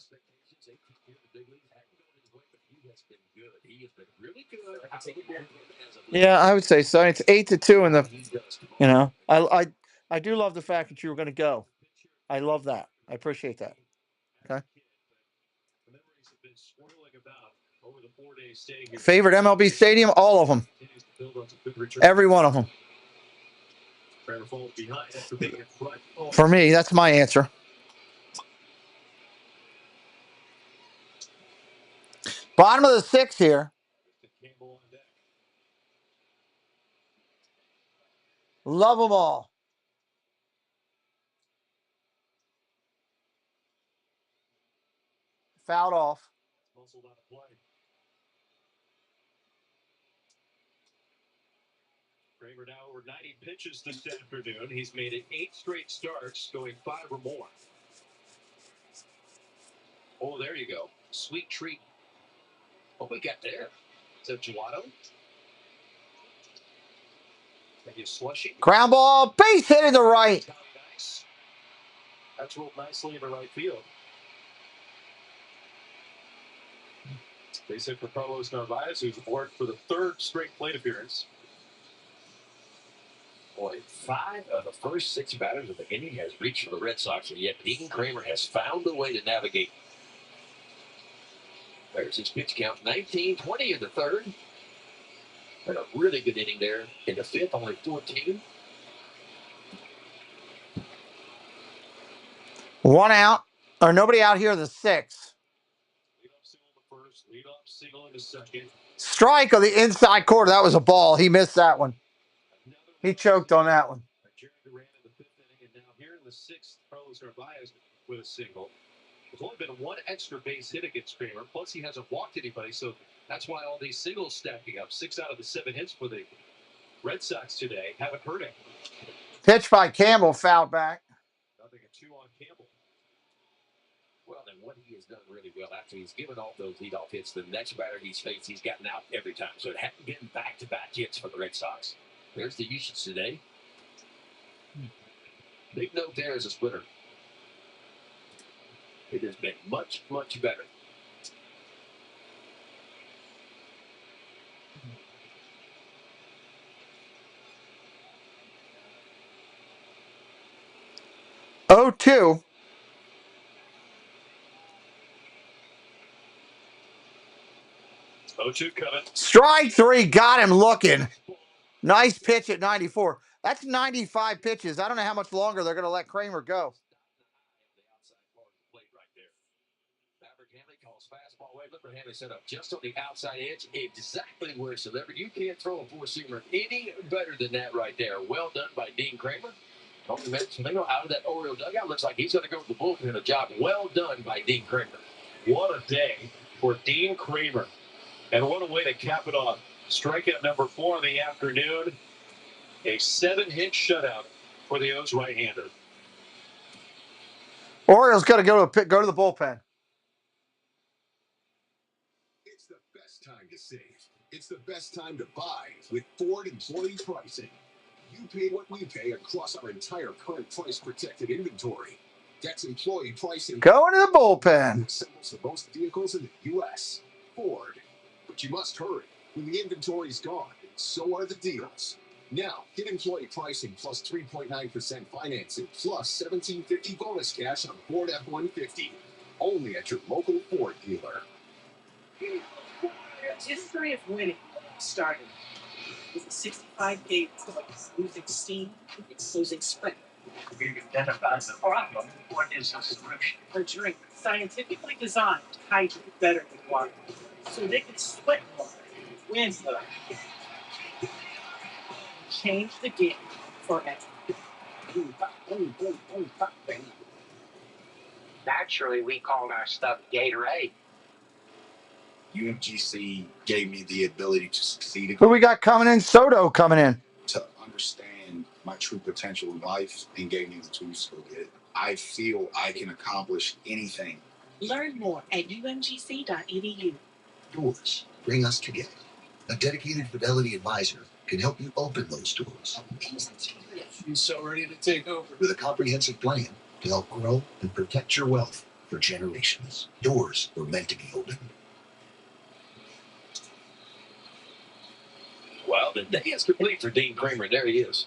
Yeah, I would say so. It's 8-2 in the. I do love the fact that you were going to go. I love that. I appreciate that. Okay. Favorite MLB stadium? All of them. Every one of them. For me, that's my answer. Bottom of the 6th here. Love them all. Fouled off. Kramer now over 90 pitches this afternoon. He's made it 8 straight starts, going 5 or more. Oh, there you go. Sweet treat. What we got there? Is that gelato? Maybe a slushy? Ground ball, base hit in the right. Nice. That's rolled nicely in the right field. Base hit for Carlos Narvaez, who's aboard for the 3rd straight plate appearance. Boy, 5 of the first 6 batters of the inning has reached for the Red Sox, and yet Dean Kramer has found a way to navigate. There's his pitch count, 19-20 in the 3rd. And a really good inning there in the 5th, only 14. 1 out, or nobody out here in the 6th. Leadoff single in the 2nd. Strike on the inside corner. That was a ball. He missed that one. He choked on that one. Jared Duran in the 5th inning, and now here in the 6th, Carlos Narvaez with a single. There's only been 1 extra base hit against Kramer, plus he hasn't walked anybody, so that's why all these singles stacking up. 6 out of the 7 hits for the Red Sox today haven't hurt him. Pitch by Campbell, fouled back. Nothing at 2 on Campbell. Well, then what he has done really well after he's given off those leadoff hits, the next batter he's faced, he's gotten out every time. So it hadn't been back-to-back hits for the Red Sox. There's the usage today. Big note there as a splitter. It has been much, much better. Oh, 2. 0-2 coming. Strike 3. Got him looking. Nice pitch at 94. That's 95 pitches. I don't know how much longer they're going to let Kramer go. Fastball away. Look at Hanley set up just on the outside edge, exactly where it's delivered. You can't throw a four-seamer any better than that right there. Well done by Dean Kramer. Tony Menino out of that Oriole dugout. Looks like he's going to go to the bullpen. A job well done by Dean Kramer. What a day for Dean Kramer. And what a way to cap it off. Strikeout number 4 in the afternoon. A 7-hit shutout for the O's right-hander. Orioles got to go to the bullpen. It's the best time to save. It's the best time to buy with Ford employee pricing. You pay what we pay across our entire current price protected inventory. That's employee pricing. Going to the bullpen. Assembles the most vehicles in the U.S. Ford. But you must hurry. When the inventory's gone, so are the deals. Now, get employee pricing plus 3.9% financing plus $1,750 bonus cash on Ford F-150. Only at your local Ford dealer. History of winning started with a 65-day choice, losing steam, losing sprint. We identified the problem. What is the solution? A drink scientifically designed to hydrate better than water, so they can sweat more, win more. Change the game forever. Naturally, we called our stuff Gatorade. UMGC gave me the ability to succeed Who we got coming in? Soto coming in. to understand my true potential in life and gave me the tools to go get it. I feel I can accomplish anything. Learn more at umgc.edu. Doors bring us together. A dedicated Fidelity advisor can help you open those doors. He's so ready to take over. With a comprehensive plan to help grow and protect your wealth for generations. Doors were meant to be opened. Well, the day is complete for Dean Kramer. There he is.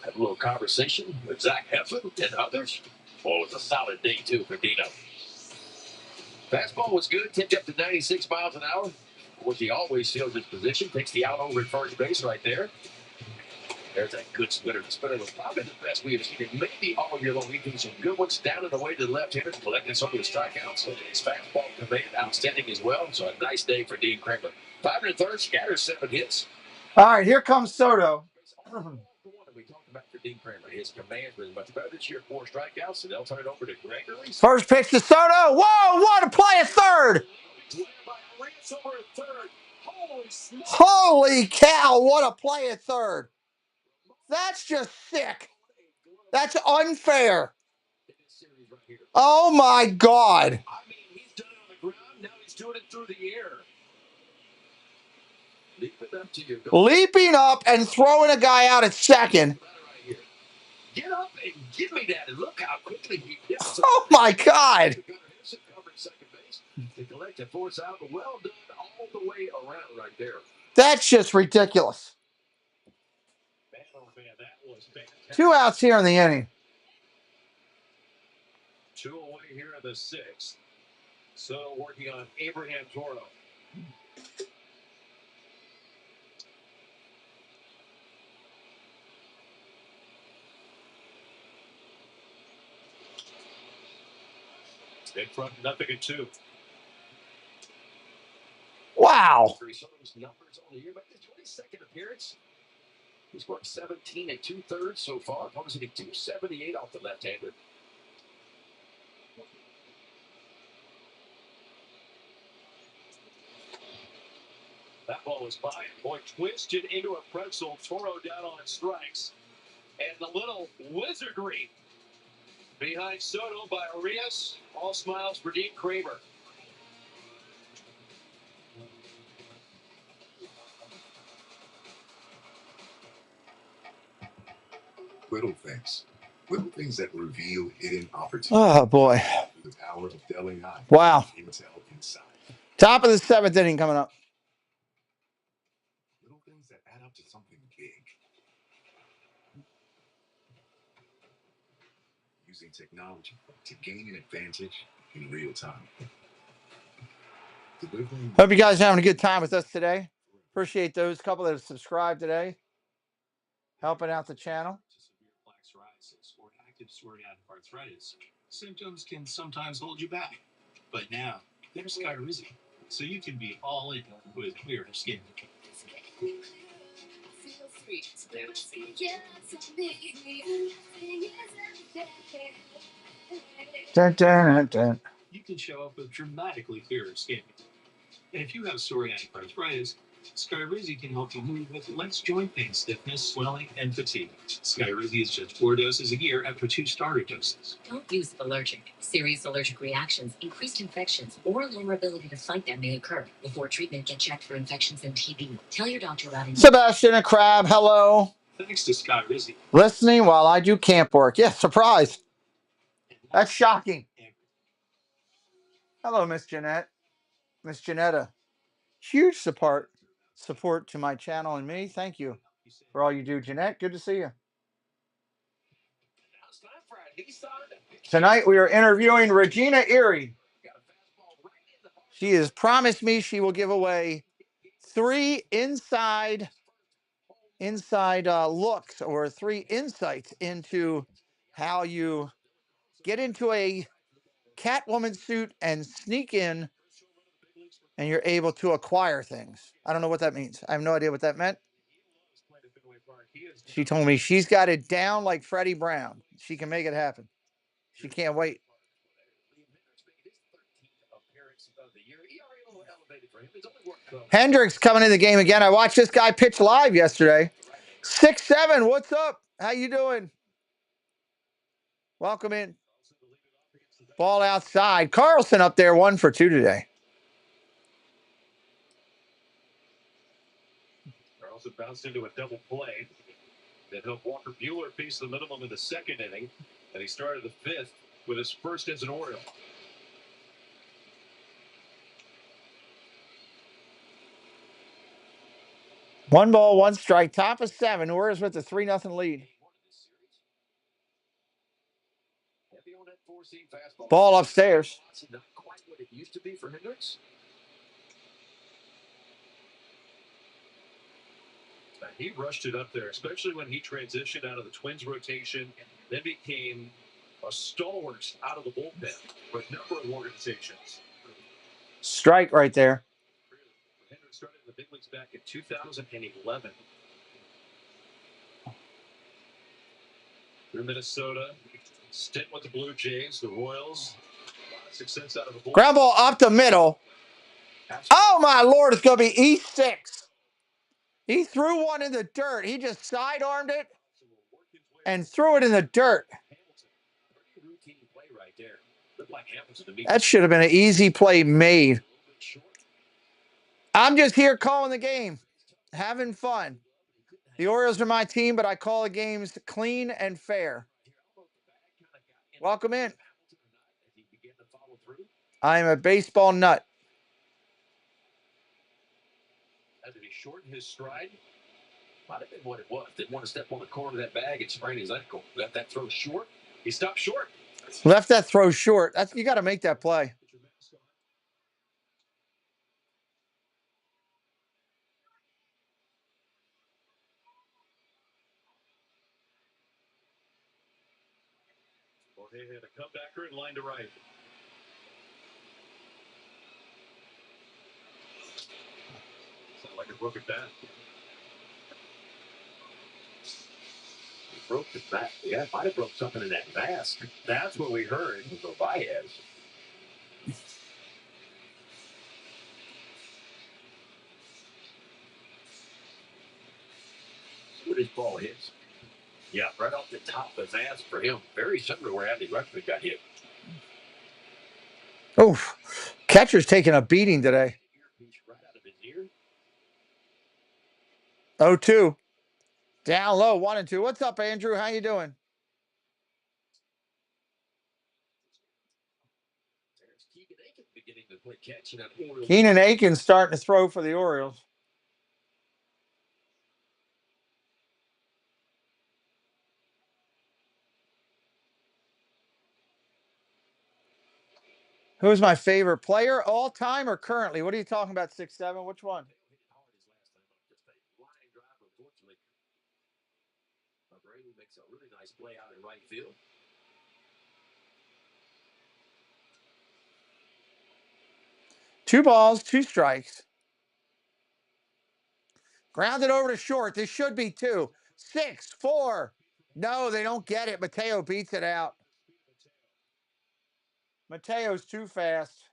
Had a little conversation with Zach Heflin and others. Well, it was a solid day, too, for Dino. Fastball was good, tipped up to 96 miles an hour. Of course, he always feels his position, takes the out over at first base right there. There's that good splitter. The splitter was probably the best we have seen it maybe all year long. He did some good ones down and away to the left-hander, collecting some of the strikeouts. And his fastball command outstanding as well. So a nice day for Dean Kramer. 5 1/3, scatters 7 hits. All right, here comes Soto. We talked about for Dean Kramer. His command was much better this year, 4 strikeouts, so they'll turn it over to Gregory. First pitch to Soto. Whoa, what a play at third. Holy cow, what a play at third. That's just sick. That's unfair. Oh, my God. I mean, he's done it on the ground. Now he's doing it through the air. Leaping up and throwing a guy out at second. Get up and give me that. And look how quickly he gets. Oh, my God. To collect and force out. Well done all the way around right there. That's just ridiculous. Man, oh man, that was fantastic. 2 outs here in the inning. 2 away here in the 6th. So working on Abraham Toro. In front, 0-2. Wow. Numbers on the year, but the 22nd appearance. He's worked 17 2/3 so far. Opponents hitting 278 off the left-hander. That ball was by. Boy, twisted into a pretzel. Toro down on strikes. And the little wizardry behind Soto by Arias. All smiles for Dean Kramer. Little things. Little things that reveal hidden opportunities. Oh, boy. The power of Dell AI. Wow. Intel inside. Top of the 7th inning coming up. Little things that add up to something big. Using technology to gain an advantage in real time. Hope you guys are having a good time with us today. Appreciate those couple that have subscribed today. Helping out the channel. Severe plaque psoriasis or active psoriatic arthritis. Symptoms can sometimes hold you back. But now, there's Skyrizi, so you can be all in with clearer skin. Dun, dun, dun, dun. You can show up with dramatically clearer skin. And if you have psoriatic arthritis, Skyrizi can help you move with less joint pain, stiffness, swelling, and fatigue. Skyrizi is just 4 doses a year after 2 starter doses. Don't use allergic. Serious allergic reactions, increased infections, or lower ability to fight them may occur. Before treatment, get checked for infections and TB. Tell your doctor about it. Sebastian and Crab, hello. Thanks to Skyrizi. Listening while I do camp work. Yeah, surprise. That's shocking. Hello, Miss Jeanette. Miss Janetta. Huge support to my channel and me. Thank you for all you do, Jeanette. Good to see you. Tonight we are interviewing Regina Erie. She has promised me she will give away 3 inside looks or 3 insights into how you get into a Catwoman suit and sneak in and you're able to acquire things. I don't know what that means. I have no idea what that meant. She told me she's got it down like Freddie Brown. She can make it happen. She can't wait. Hendricks coming in the game again. I watched this guy pitch live yesterday. 6'7", what's up? How you doing? Welcome in. Ball outside. Carlson up there, 1 for 2 today. Carlson bounced into a double play that helped Walker Buehler piece the minimum in the 2nd inning, and he started the 5th with his first as an Oriole. One ball, 1 strike. Top of 7. Orioles with the 3-0 lead. Ball upstairs. Not quite what it used to be for Hendricks. He rushed it up there, especially when he transitioned out of the Twins rotation, then became a stalwart out of the bullpen for a number of organizations. Strike right there. Hendricks started in the big leagues back in 2011. Through Minnesota, stint with the Blue Jays, the Royals. A lot of success out of the bullpen. Ground ball up the middle. Oh, my Lord, it's going to be E6. He threw one in the dirt. He just sidearmed it and threw it in the dirt. That should have been an easy play made. I'm just here calling the game, having fun. The Orioles are my team, but I call the games clean and fair. Welcome in. I am a baseball nut. Had to be short in his stride. Might have been what it was. Didn't want to step on the corner of that bag and sprain his ankle. Left that throw short. He stopped short. Left that throw short. That's, you got to make that play. Jorge had a comebacker and line to right. Sounded like a broken bat. He broke the bat. Yeah, might have broke something in that mask. That's what we heard from Baez. See what his ball hits. Yeah, right off the top of his ass for him. Very similar to where Andy Rushman got hit. Oof. Catcher's taking a beating today. Right out of his ear. 0-2. Down low, 1-2. What's up, Andrew? How you doing? catch in an Orioles. Keenan Aiken's starting to throw for the Orioles. Who's my favorite player all time or currently? What are you talking about, 6'7"? Which one? Brady makes a really nice play out in right field. Two balls, two strikes. Grounded over to short. This should be two. 6-4. No, they don't get it. Mateo beats it out. Mateo's too fast.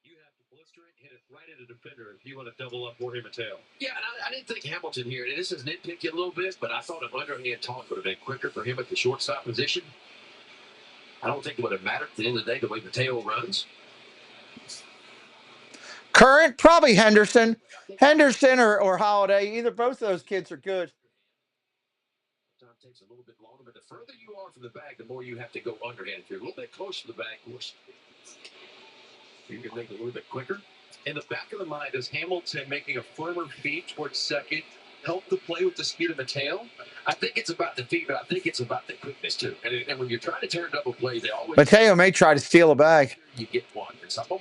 You have to blister it, hit it right at a defender if you want to double up Jorge Mateo. Yeah, and I didn't think Hamilton here, and this is nitpicky a little bit, but I thought an underhand toss would have been quicker for him at the shortstop position. I don't think it would have mattered at the end of the day the way Mateo runs. Current, probably Henderson. Henderson or Holiday. Either both of those kids are good. Sometimes it takes a little bit longer, but the further you are from the bag, the more you have to go underhand. If you're a little bit closer to the bag, of course, you can make it a little bit quicker. In the back of the mind, is Hamilton making a firmer feet towards second help the play with the speed of Mateo? I think it's about the feet, but I think it's about the quickness too. And when you're trying to turn double play, they always Mateo may try to steal a bag. You get one. And so I'm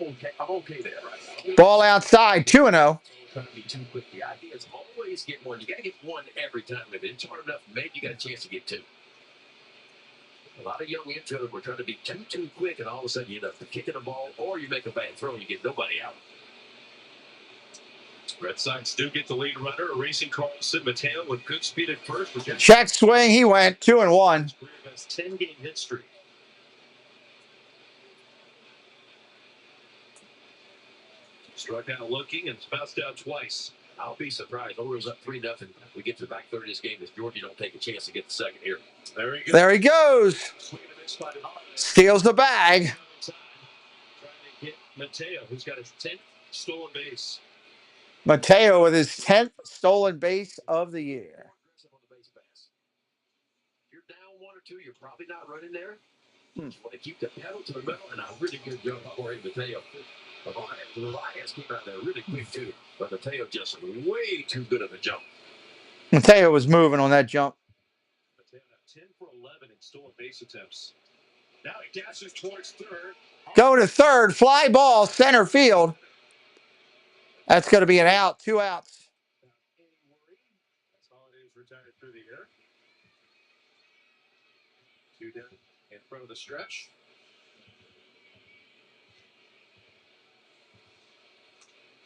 okay there, right? Ball outside, 2-0. Trying to be too quick. The idea is always get one. You got to get one every time. If it's hard enough, maybe you got a chance to get two. A lot of young infielders were trying to be too quick, and all of a sudden you end up kicking the ball, or you make a bad throw and you get nobody out. Red Sox do get the lead runner, racing Carlson. Mateo with good speed at first. Check swing, he went 2-1. 10-game hit streak. Struck out looking and bounced out twice. I'll be surprised. Orioles up 3-0. We get to the back third of this game. If Georgia don't take a chance to get the second here. There he goes. There he goes. Steals the bag. Trying to get Mateo, who's got his 10th stolen base. Mateo with his 10th stolen base of the year. If you're down 1 or 2, you're probably not running there. You want to keep the pedal to the metal, and a really good jump by Jorge Mateo. Elias came out there really quick too, but Mateo just way too good of a jump. Mateo was moving on that jump. Mateo 10 for 11 in stolen base attempts. Now he dashes towards third. Go to third, fly ball, center field. That's going to be an out, 2 outs. As Holiday's retired through the air. 2 down in front of the stretch.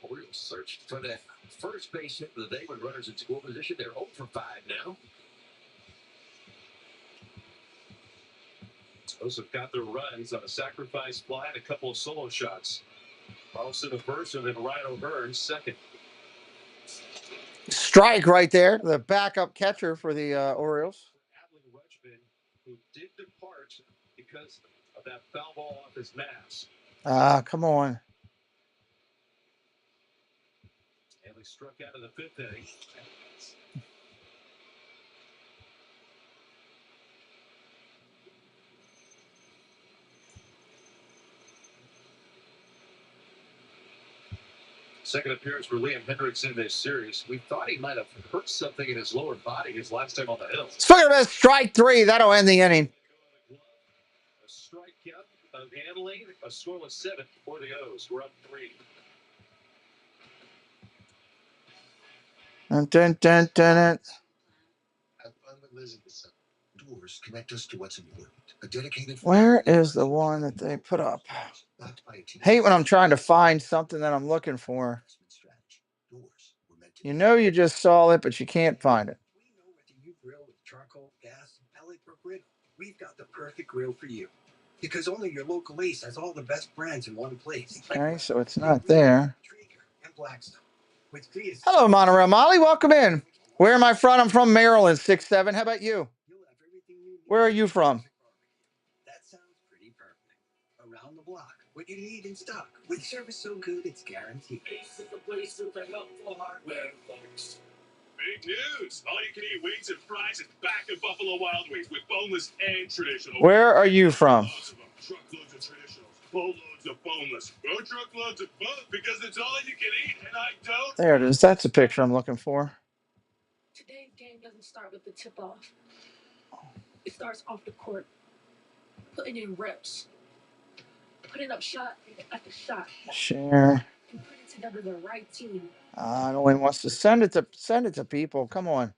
Orioles search for that first base hit of the day when runners in score position. They're 0 for 5 now. Those have got their runs on a sacrifice fly and a couple of solo shots. Carlson the first, and then Ryan O'Hearn second. Strike right there, the backup catcher for the Orioles. Adley Rutschman, who did depart because of that foul ball off his mask. Come on. Adley struck out in the 5th inning. Second appearance for Liam Hendricks in this series. We thought he might have hurt something in his lower body his last time on the hill. Swing and a miss, strike 3. That'll end the inning. A strikeout of Hanley, a scoreless 7th for the O's. We're up 3. Dun, dun, dun, dun. Have fun with Liz this summer. Doors connect us to what's important. A dedicated. Where is the one that they put up? Hate when I'm trying to find something that I'm looking for. You know you just saw it, but you can't find it. We know whether you grill with charcoal, gas, pellet, or griddle. We've got the perfect grill for you. Because only your local Ace has all the best brands in one place. Okay, so it's not there. And Blackstone. With Fiat. Hello, Monorail Molly. Welcome in. Where am I from? I'm from Maryland, 6'7". How about you? Where are you from? That sounds pretty perfect. Around the block. What you need in stock. With service so good, it's guaranteed. Ace is the place for the helpful hardware, folks. Big news! All you can eat wings and fries is back at Buffalo Wild Wings with boneless and traditional. Where are you from? Truckloads of traditionals, boatloads of boneless. 4 truckloads of both because it's all you can eat, and I don't. There it is. That's the picture I'm looking for. Today's game doesn't start with the tip-off. It starts off the court, putting in reps, putting up shot after shot, Share. and putting together the right team. No one wants to send it to people. Come on.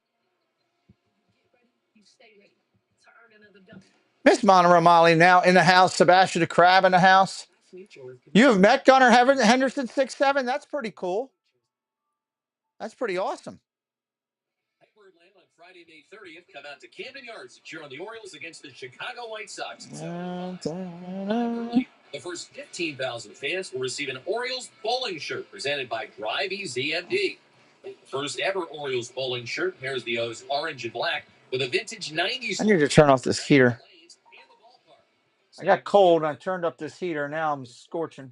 You stay ready to earn another W. Miss Monterey Molly now in the house. Sebastian the Crab in the house. You have met Gunnar Henderson 6'7". That's pretty cool. That's pretty awesome. On Friday, May 30th, come out to Camden Yards to cheer on the Orioles against the Chicago White Sox. The first 15,000 fans will receive an Orioles bowling shirt presented by Drive EZMD. The first ever Orioles bowling shirt pairs the O's orange and black with a vintage 90s. I need to turn off this heater. I got cold and I turned up this heater. Now I'm scorching.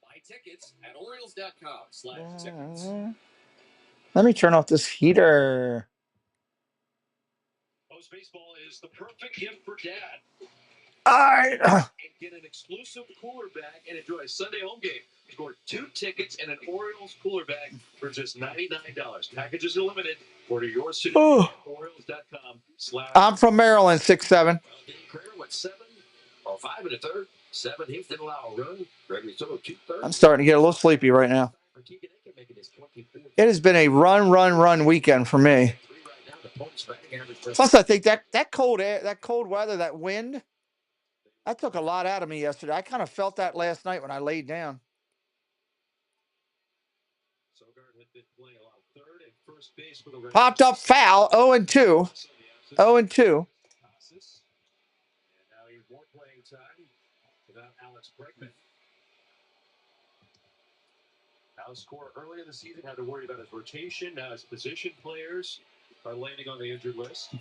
Buy tickets at Orioles.com/tickets. Let me turn off this heater. BOSvsBAL is the perfect gift for dad. All right. And get an exclusive cooler bag and enjoy a Sunday home game. Score 2 tickets and an Orioles cooler bag for just $99. Packages are limited. Order yours today at Orioles.com/. I'm from Maryland, 6'7". What, 7 or 5 1/3? 7/8 didn't allow a run. Gregory Soto 2/3. I'm starting to get a little sleepy right now. It has been a run weekend for me. Plus, I think that cold air, that cold weather, that wind, that took a lot out of me yesterday. I kind of felt that last night when I laid down. Popped up foul, 0-2. 0-2. And now he has more playing time without Alex Bregman. House scorer early in the season had to worry about his rotation. Now his position players are landing on the injured list.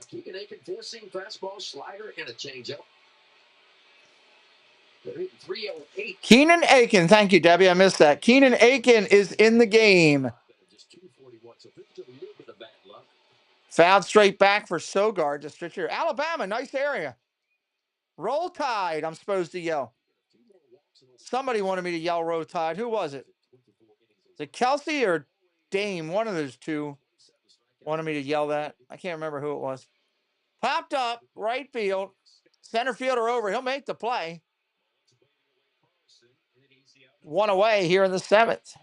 Keegan Aiken forcing fastball, slider, and a changeup. 308. Keenan Aiken, thank you, Debbie. I missed that. Keenan Aiken is in the game. Fouled straight back for Sogard to stretch here. Alabama, nice area. Roll Tide, I'm supposed to yell. Somebody wanted me to yell Roll Tide. Who was it? Is it Kelsey or Dame? One of those two wanted me to yell that. I can't remember who it was. Popped up, right field. Center fielder over. He'll make the play. 1 away here in the 7th.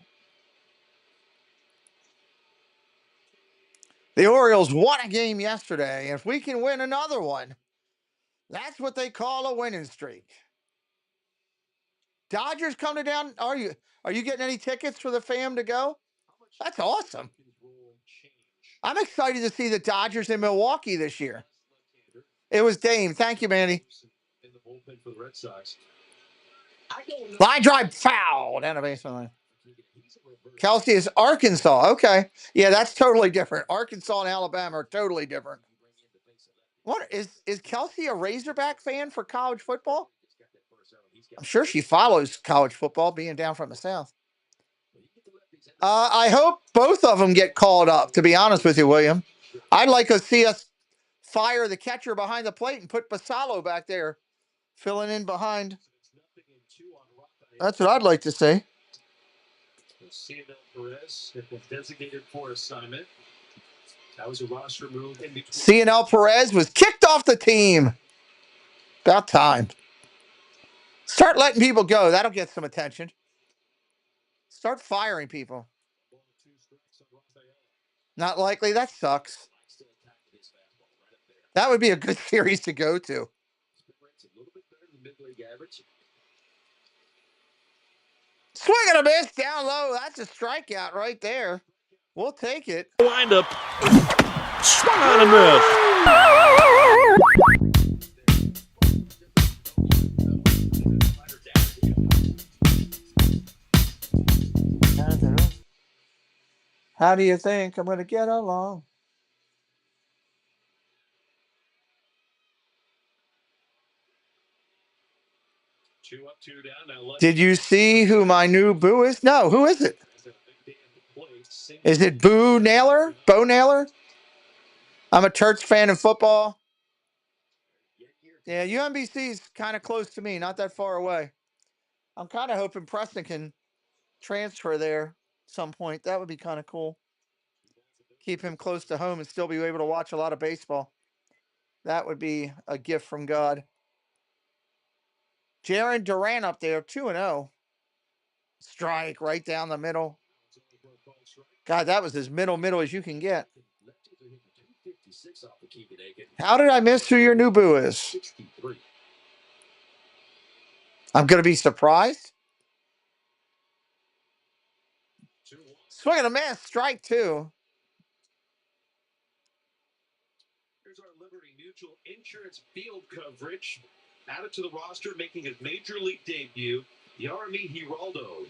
The Orioles won a game yesterday. If we can win another one, that's what they call a winning streak. Dodgers coming down. Are you getting any tickets for the fam to go? That's awesome. I'm excited to see the Dodgers in Milwaukee this year. It was Dame. Thank you, Manny. In the bullpen for the Red Sox. Line drive foul down the baseline line. Kelsey is Arkansas. Okay. Yeah, that's totally different. Arkansas and Alabama are totally different. What is Kelsey a Razorback fan for college football? I'm sure she follows college football, being down from the South. I hope both of them get called up, to be honest with you, William. I'd like to see us fire the catcher behind the plate and put Basalo back there, filling in behind. That's what I'd like to see. CNL Perez has been designated for assignment. That was a roster move in between. CNL Perez was kicked off the team. About time. Start letting people go. That'll get some attention. Start firing people. Not likely. That sucks. That would be a good series to go to. Swing and a miss down low. That's a strikeout right there. We'll take it. Wind up. Swung on a miss. How do you think I'm going to get along? Two up, two down. Now Did you see who my new boo is? No, who is it? Is it Boo Naylor? Bo Naylor? I'm a Terps fan in football. Yeah, UMBC's kind of close to me, not that far away. I'm kind of hoping Preston can transfer there at some point. That would be kind of cool. Keep him close to home and still be able to watch a lot of baseball. That would be a gift from God. Jaron Duran up there, 2-0. Strike right down the middle. God, that was as middle as you can get. How did I miss who your new boo is? I'm going to be surprised. Swing and a miss, strike 2. Here's our Liberty Mutual Insurance field coverage. Added to the roster, making his major league debut, Yarmy Giraldo.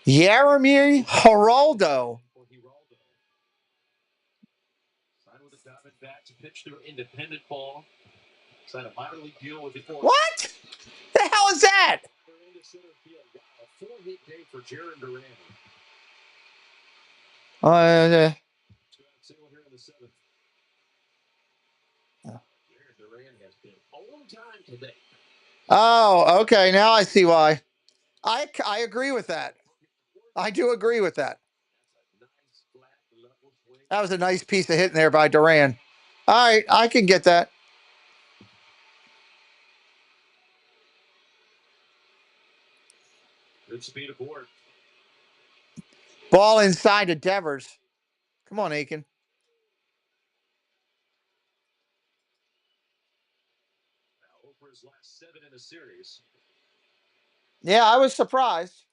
Yarmy Giraldo. Signed with the Diamondbacks to pitch through independent ball. Signed a minor league deal with the Orioles. What? The hell is that? Wow, 4-hit day for Jaron Duran. Single here in the 7th. Jaron Duran has been on time today. Oh, okay. Now I see why. I agree with that. I do agree with that. That was a nice piece of hitting there by Duran. All right, I can get that. Good speed aboard. Ball inside to Devers. Come on, Aiken. Now over his last 7 in the series. Yeah, I was surprised.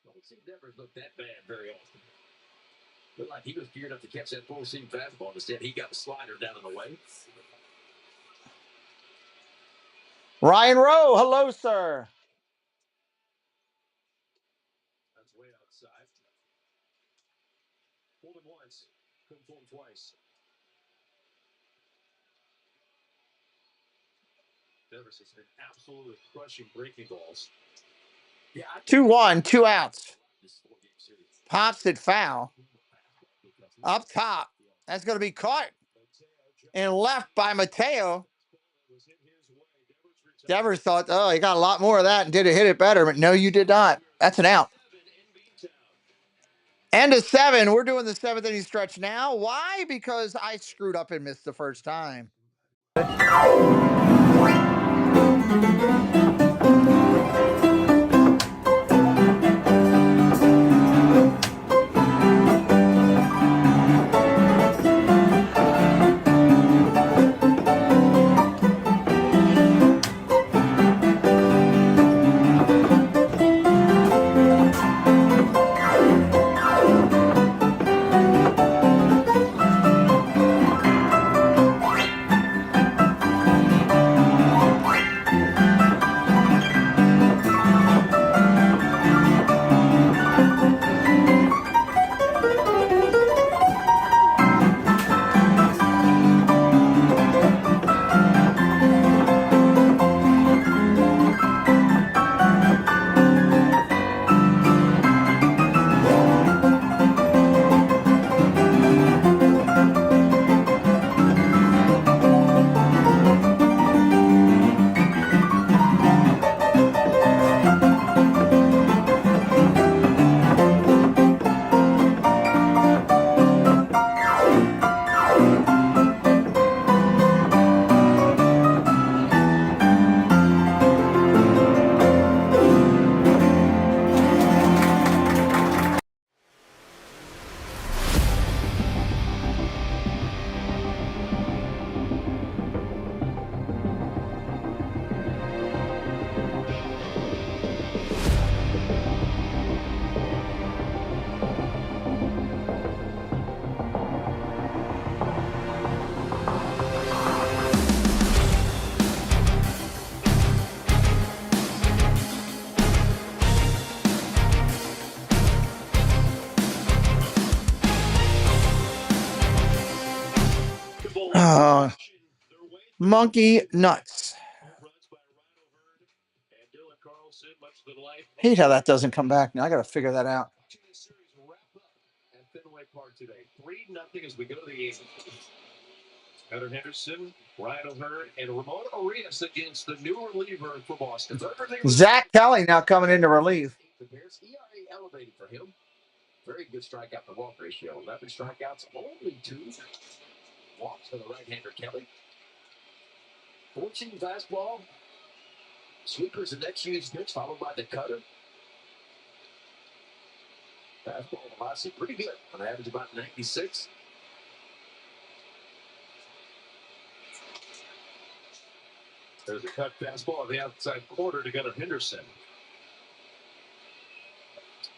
Don't see Devers look that bad very often. Looked like he was geared up to catch that full seam fastball. Instead, he got the slider down in the way. Ryan Rowe, hello, sir. That's way outside. Pulled him once, couldn't pull him twice. Devers has been absolutely crushing breaking balls. Yeah, 2-1, 2 outs. Pops it foul. Up top. That's going to be caught. And left by Mateo. Devers thought, oh, he got a lot more of that and did hit it better. But no, you did not. That's an out. End of 7. We're doing the 7th inning stretch now. Why? Because I screwed up and missed the first time. Monkey nuts. Hate how that doesn't come back. Now I got to figure that out. 3-0 as we go to the 8th. Hunter Henderson, Ryan O'Hearn, and Ramon Urias against the new reliever for Boston. Zach Kelly now coming in to relieve. The Bears ERA elevated for him. Very good strikeout to walk ratio. 11 strikeouts, only 2 walks for the right-hander Kelly. 14 fastball. Sweepers the next huge pitch, followed by the cutter. Fastball velocity pretty good. On average about 96. There's a cut fastball on the outside corner to Gunnar Henderson.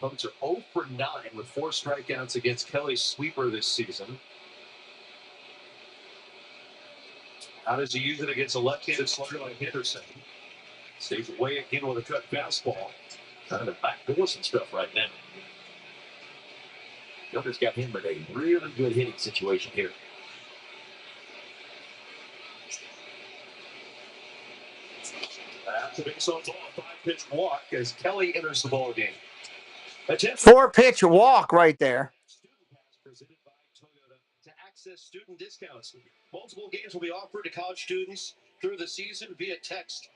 Folks are 0 for 9 with 4 strikeouts against Kelly's sweeper this season. How does he use it against a left-handed slugger like Henderson? Stays away again with a cut fastball. Trying to backdoor some stuff right now. Gunner's got him in a really good hitting situation here. That's a big ball, 5-pitch walk as Kelly enters the ball game. 4-pitch walk right there. Presented by Toyota. To access student discounts, multiple games will be offered to college students through the season via text.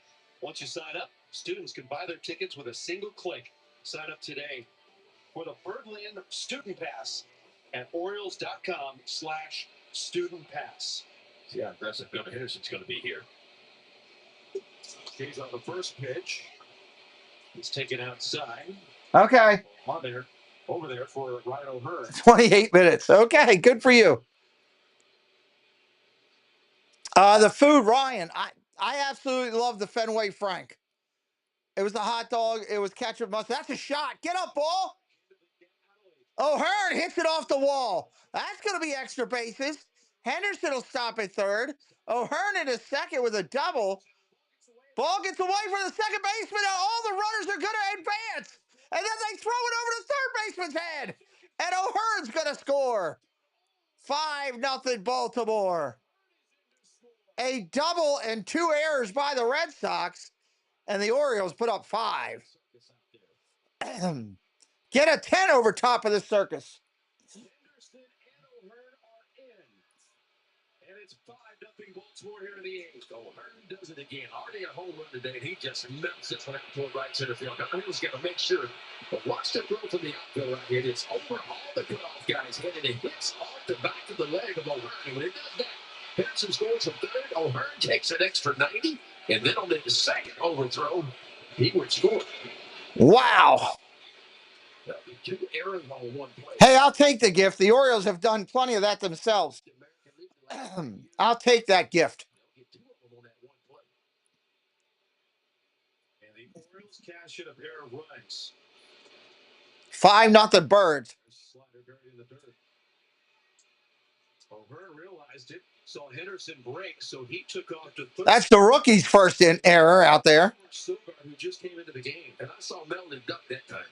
Once you sign up, students can buy their tickets with a single click. Sign up today for the Birdland Student Pass at Orioles.com/Student Pass. See how aggressive Gunnar Henderson's going to be here. He's on the first pitch. He's taken outside. Okay. Over there for Ryan O'Hearn. 28 minutes. Okay, good for you. The food, Ryan. I absolutely love the Fenway Frank. It was the hot dog. It was ketchup mustard. That's a shot. Get up, ball. O'Hearn hits it off the wall. That's going to be extra bases. Henderson will stop at third. O'Hearn at a second with a double. Ball gets away from the second baseman. Now all the runners are going to advance. And then they throw it over to third baseman's head. And O'Hearn's going to score. 5-0 Baltimore. A double and 2 errors by the Red Sox. And the Orioles put up 5. Get a 10 over top of the circus. Henderson and O'Hearn are in. And it's 5-0 Baltimore here in the 8th. O'Hearn does it again. Already a home run today, and he just melts this one out toward right center field. Now he's got to make sure. But watch the throw from the outfield right here. It's over all the cutoff guys' head, and it hits off the back of the leg of O'Hearn. And when it does that, Henderson scores from third. O'Hearn takes an extra 90, and then on the second overthrow, he would score. Wow. 2 errors on 1 play. Hey, I'll take the gift. The Orioles have done plenty of that themselves. I'll take that gift. And the Orioles cash in a pair of runs. 5-0 Birds. Slider buried in the dirt. O'Hearn realized it, saw Henderson break, so he took off to third. That's the rookie's first in error out there. Silver, who just came into the game, and I saw Melton duck that time.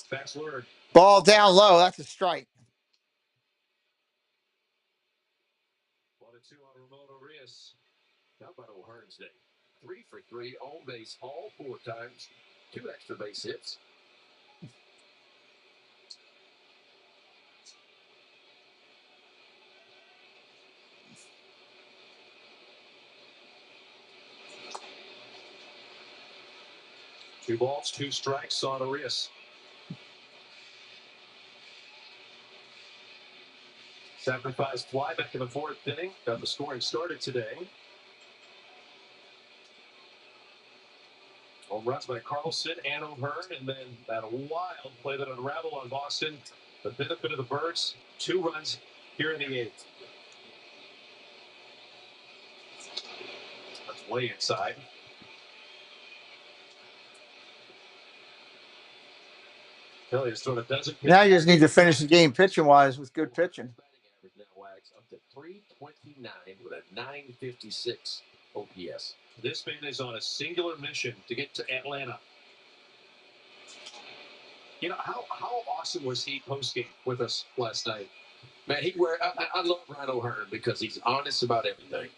Fast word. Ball down low. That's a strike. 1-2 on Ramon Urias. How about O'Hearn's day? 3 for 3, on base all 4 times, 2 extra base hits. Two balls, 2 strikes on Urias. Sacrifice fly back in the 4th inning. Got the scoring started today. Home runs by Carlson and O'Hearn, and then that wild play that unraveled on Boston. The benefit of the Birds, 2 runs here in the 8th. That's way inside. Kelly has thrown a dozen. Now you just need to finish the game pitching-wise with good pitching. Now wags up to 329 with a 956 OPS. This man is on a singular mission to get to Atlanta. You know, how awesome was he post-game with us last night? Man, I love Ryan O'Hearn because he's honest about everything.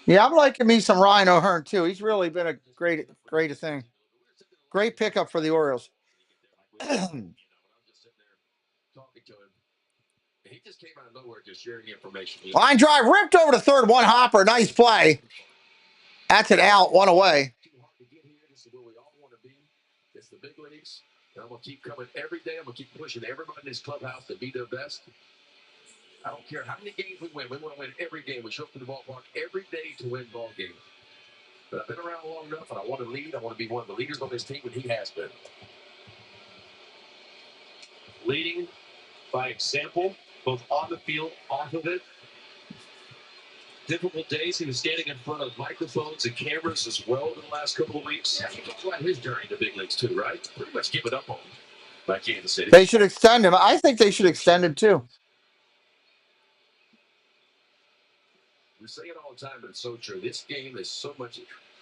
Yeah, I'm liking me some Ryan O'Hearn, too. He's really been a great thing. Great pickup for the Orioles. He just came out of nowhere just sharing information. Line drive ripped over to third. One hopper. Nice play. That's an out. One away. This is where we all want to be. It's the big leagues. And I'm going to keep coming every day. I'm going to keep pushing everybody in this clubhouse to be their best. I don't care how many games we win. We want to win every game. We show up to the ballpark every day to win ball games. But I've been around long enough, and I want to lead. I want to be one of the leaders on this team, and he has been. Leading by example, both on the field, off of it. Difficult days. He was standing in front of microphones and cameras as well in the last couple of weeks. Yeah, he talks about his journey to the big leagues too, right? Pretty much give it up on him by Kansas City. They should extend him. I think they should extend him too. We say it all the time, but it's so true. This game is so much.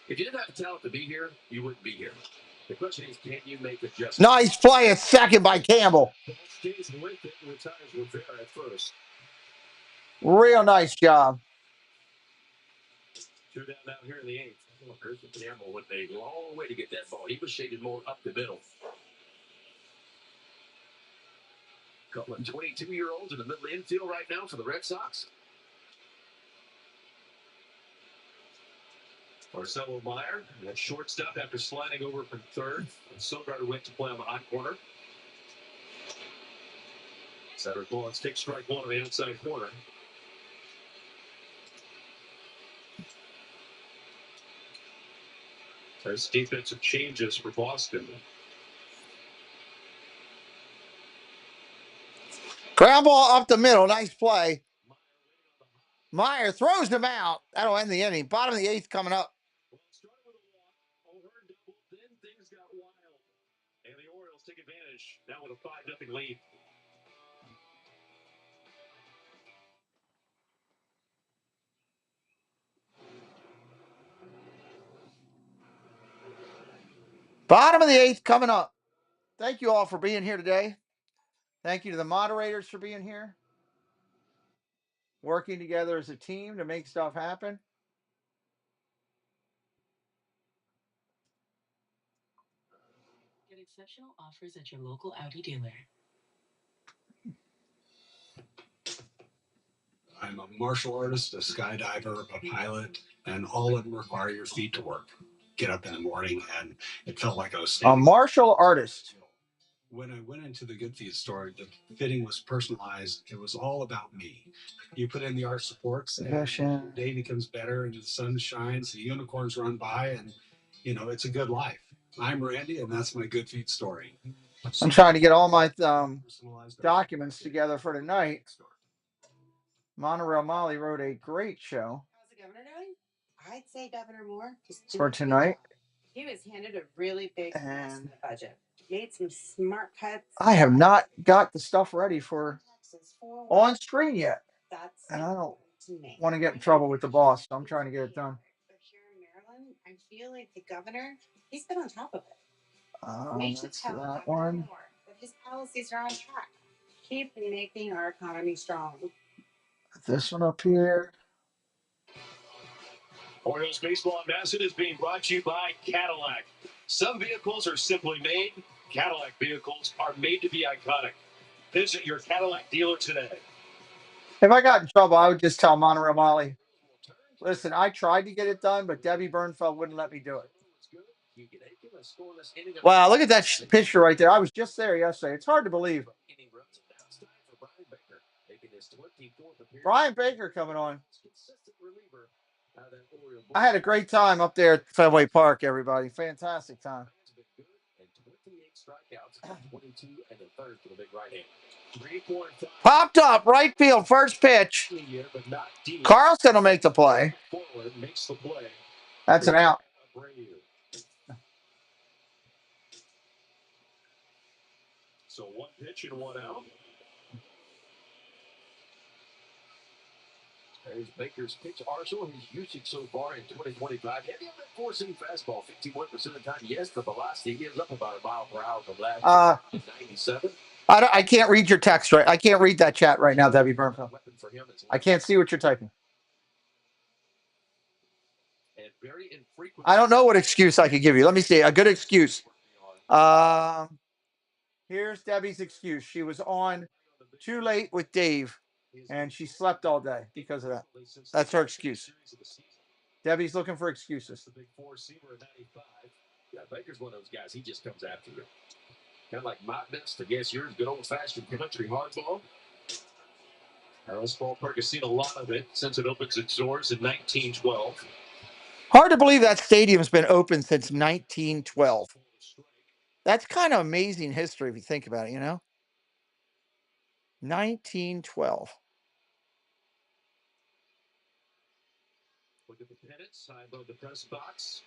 If you didn't have the talent to be here, you wouldn't be here. The question is, can you make adjustments? Nice play at second by Campbell. Real nice job. 2 down now here in the 8th. Christian Campbell went a long way to get that ball. He was shaded more up the middle. A couple of 22-year-olds in the middle infield right now for the Red Sox. Marcelo Meyer, that shortstop after sliding over from third. And Sogard went to play on the hot corner. Cedric Mullins takes strike one on the outside corner. There's defensive changes for Boston. Ground ball up the middle. Nice play. Meyer throws him out. That'll end the inning. Bottom of the 8th coming up. Then things got wild. And the Orioles take advantage now with a 5-0 lead. Bottom of the 8th coming up. Thank you all for being here today. Thank you to the moderators for being here. Working together as a team to make stuff happen. Get exceptional offers at your local Audi dealer. I'm a martial artist, a skydiver, a pilot, and all of them require your feet to work. Get up in the morning, and it felt like I was standing. A martial artist. When I went into the Good Feet store, the fitting was personalized. It was all about me. You put in the art supports, and the day becomes better, and the sun shines, the unicorns run by, and, you know, it's a good life. I'm Randy, and that's my Good Feet story. I'm trying to get all my documents together for tonight. Monorail Molly wrote a great show. How's the governor doing? I'd say Governor Moore For tonight. He was handed a really big mess in the budget. Made some smart cuts. I have not got the stuff ready for on screen yet. And I don't want to get in trouble with the boss, so I'm trying to get it done. But here in Maryland, I feel like the governor, he's been on top of it. We should tell that Governor one. Moore that his policies are on track. Keep making our economy strong. This one up here. Orioles Baseball Ambassador is being brought to you by Cadillac. Some vehicles are simply made. Cadillac vehicles are made to be iconic. Visit your Cadillac dealer today. If I got in trouble, I would just tell Monorail Molly, listen, I tried to get it done, but Debbie Bernfeld wouldn't let me do it. Wow, look at that picture right there. I was just there yesterday. It's hard to believe. Brian Baker coming on. I had a great time up there at Fenway Park, everybody. Fantastic time. Popped up, right field, first pitch. Carlson will make the play. That's an out. So one pitch and one out. There's Baker's pitch arsenal. His usage so far in 2025. Heavy on that four-seam fastball, 51% of the time. Yes, the velocity gives up about a mile per hour from last year. 97. I can't read your text right. I can't read that chat right now, Debbie Bernfeld. I can't see what you're typing. I don't know what excuse I could give you. Let me see. A good excuse. Here's Debbie's excuse. She was on too late with Dave, and she slept all day because of that. That's her excuse. Debbie's looking for excuses. The big four-seamer in 95. Yeah, Baker's one of those guys. He just comes after you. Kind of like my best, I guess yours, good old-fashioned country hardball. This ballpark has seen a lot of it since it opens its doors in 1912. Hard to believe that stadium's been open since 1912. That's kind of amazing history if you think about it, you know? 1912. Look at the pennants high above the press box.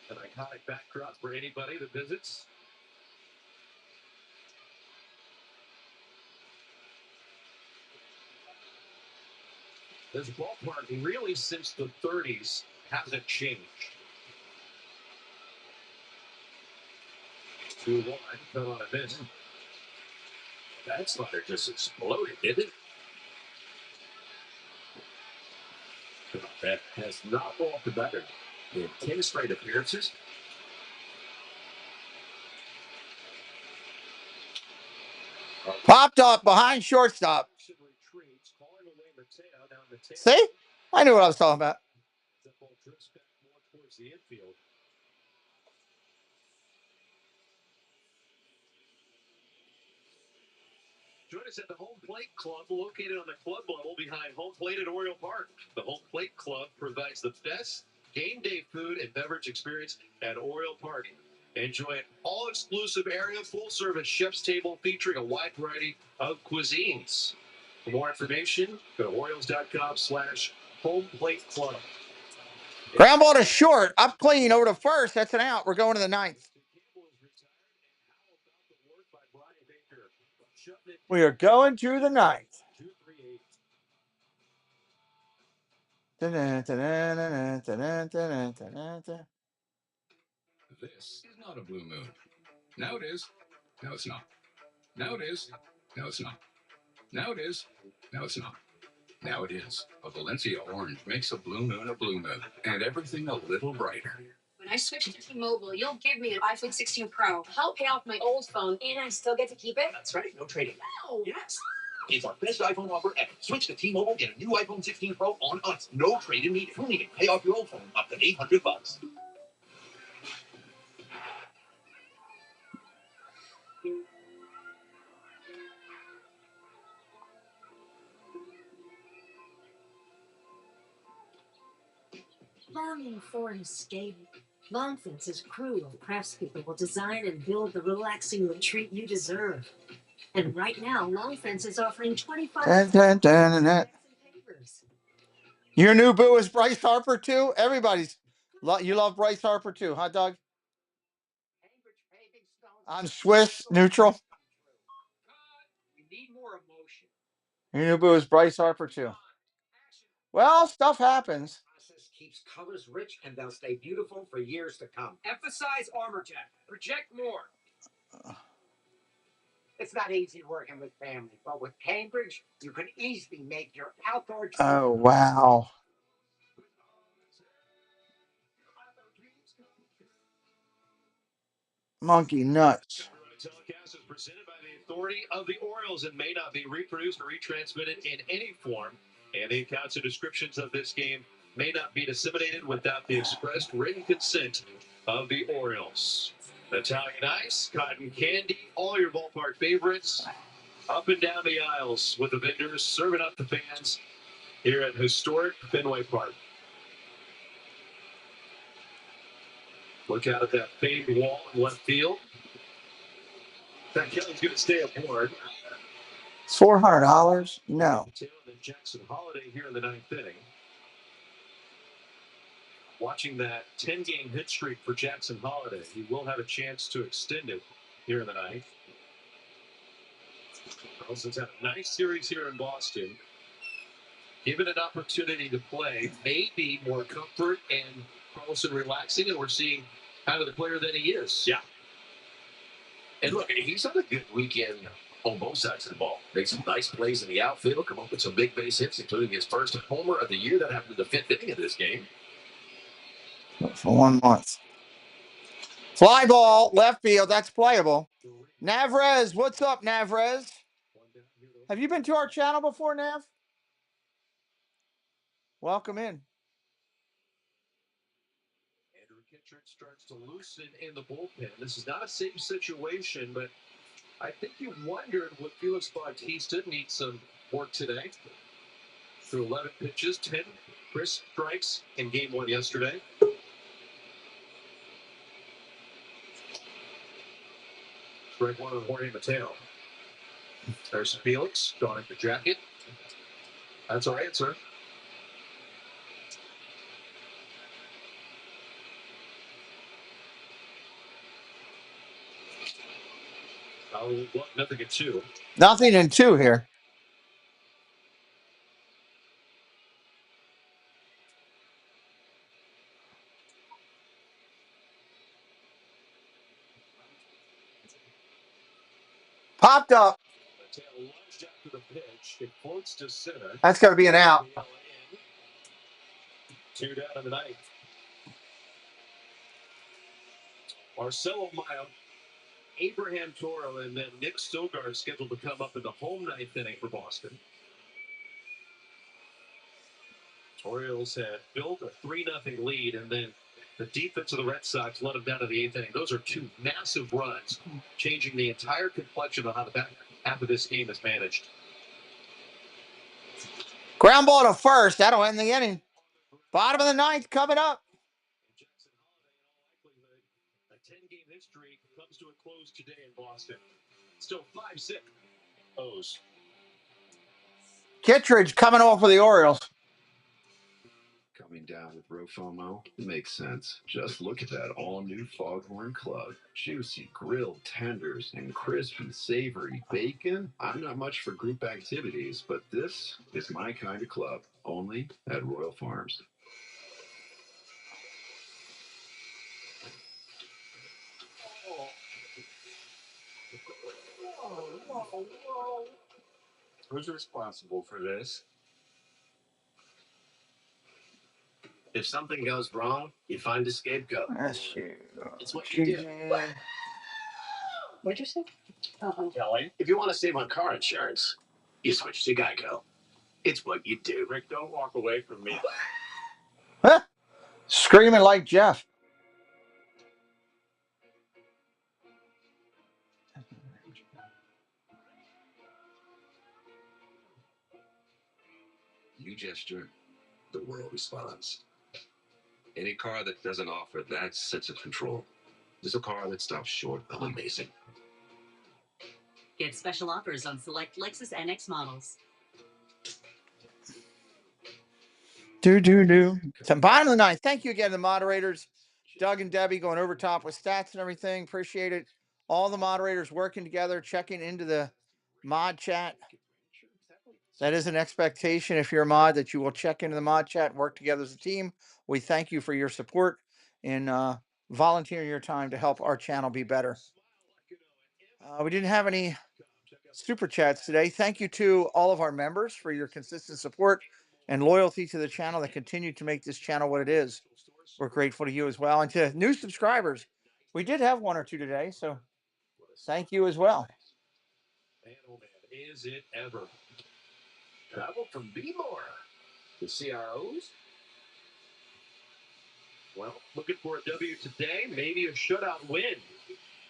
An iconic backdrop for anybody that visits. This ballpark, really since the 30s, hasn't changed. 2-1, fell on a miss. That slider just exploded, didn't it? That has not walked better in 10 straight appearances. Popped up behind shortstop. See? I knew what I was talking about. Join us at the Home Plate Club, located on the club level behind Home Plate at Oriole Park. The Home Plate Club provides the best game day food and beverage experience at Oriole Park. Enjoy an all-exclusive area, full-service chef's table featuring a wide variety of cuisines. For more information, go to Orioles.com/Home Plate Club. Ground ball to short. Up clean over to first. That's an out. We're going to the ninth. We are going to the ninth. This is not a blue moon. Now it is. Now it's not. Now it is. Now it's not. Now it is. Now it's not. Now it is. A Valencia orange makes a blue moon, and everything a little brighter. When I switch to T-Mobile, you'll give me an iPhone 16 Pro. Help pay off my old phone, and I still get to keep it? That's right. No trading. No. Yes. It's our best iPhone offer ever. Switch to T-Mobile, get a new iPhone 16 Pro on us. No trade-in needed. Only can pay off your old phone up to $800. Longing for an escape. Longfence's crew of craftspeople will design and build the relaxing retreat you deserve. And right now, Longfence is offering 25%. Your new boo is Bryce Harper too. Everybody's you love Bryce Harper too, huh, Doug? I'm Swiss neutral. We need more emotion. Your new boo is Bryce Harper too. Well, stuff happens. Process keeps colors rich and they'll stay beautiful for years to come. Emphasize armor jack. Project more. It's not easy working with family, but with Cambridge, you can easily make your outdoor. Oh, wow. Monkey nuts. Telecast is presented by the authority of the Orioles and may not be reproduced or retransmitted in any form. And the accounts and descriptions of this game may not be disseminated without the expressed written consent of the Orioles. Italian Ice, Cotton Candy, all your ballpark favorites, up and down the aisles with the vendors serving up the fans here at historic Fenway Park. Look out at that famed wall in left field. That Kelly's going to stay aboard. $400? No. Jackson Holiday here in the ninth inning. Watching that 10-game hit streak for Jackson Holiday. He will have a chance to extend it here in the ninth. Carlson's had a nice series here in Boston. Given an opportunity to play, maybe more comfort and Carlson relaxing, and we're seeing kind of the player that he is. Yeah. And look, he's had a good weekend on both sides of the ball. Made some nice plays in the outfield, come up with some big base hits, including his first homer of the year. That happened in the fifth inning of this game. For 1 month. Fly ball, left field. That's playable. Navrez, what's up, Navrez? Have you been to our channel before, Nav? Welcome in. Andrew Kittredge starts to loosen in the bullpen. This is not a safe situation, but I think you wondered what Felix Bautista needs some work today. Through 11 pitches, 10 crisp strikes in game 1 yesterday. Strike 1 on Jorge Mateo. There's Felix donning the jacket. That's our answer. Nothing in 2. Nothing in 2 here. Popped up. That's got to be an out. 2 down in the 9th. Marcelo Mayo, Abraham Toro, and then Nick Sogard scheduled to come up in the home 9th inning for Boston. Orioles had built a 3-0 lead, and then the defense of the Red Sox let them down to the 8th inning. Those are 2 massive runs, changing the entire complexion of how the back half of this game is managed. Ground ball to first. That'll end the inning. Bottom of the 9th coming up. A 10-game history comes to a close today in Boston. Still 5-6. O's. Kittredge coming off for the Orioles. Coming down with Rofomo makes sense. Just look at that all-new Foghorn Club. Juicy grilled tenders and crispy, savory bacon. I'm not much for group activities, but this is my kind of club. Only at Royal Farms. Who's responsible for this? If something goes wrong, you find a scapegoat. That's you. It's what you do. What'd you say? Kelly, if you want to save on car insurance, you switch to Geico. It's what you do. Rick, don't walk away from me. Huh? Screaming like Jeff. You gesture, the world responds. Any car that doesn't offer that sense of control is a car that stops short of amazing. Get special offers on select Lexus NX models. So bottom of the 9th. Thank you again to the moderators. Doug and Debbie going over top with stats and everything. Appreciate it. All the moderators working together, checking into the mod chat. That is an expectation if you're a mod that you will check into the mod chat and work together as a team. We thank you for your support and volunteering your time to help our channel be better. We didn't have any super chats today. Thank you to all of our members for your consistent support and loyalty to the channel that continue to make this channel what it is. We're grateful to you as well. And to new subscribers, we did have 1 or 2 today, so thank you as well. Man, oh man, is it ever. Travel from Baltimore to see our O's. Well, looking for a W today, maybe a shutout win.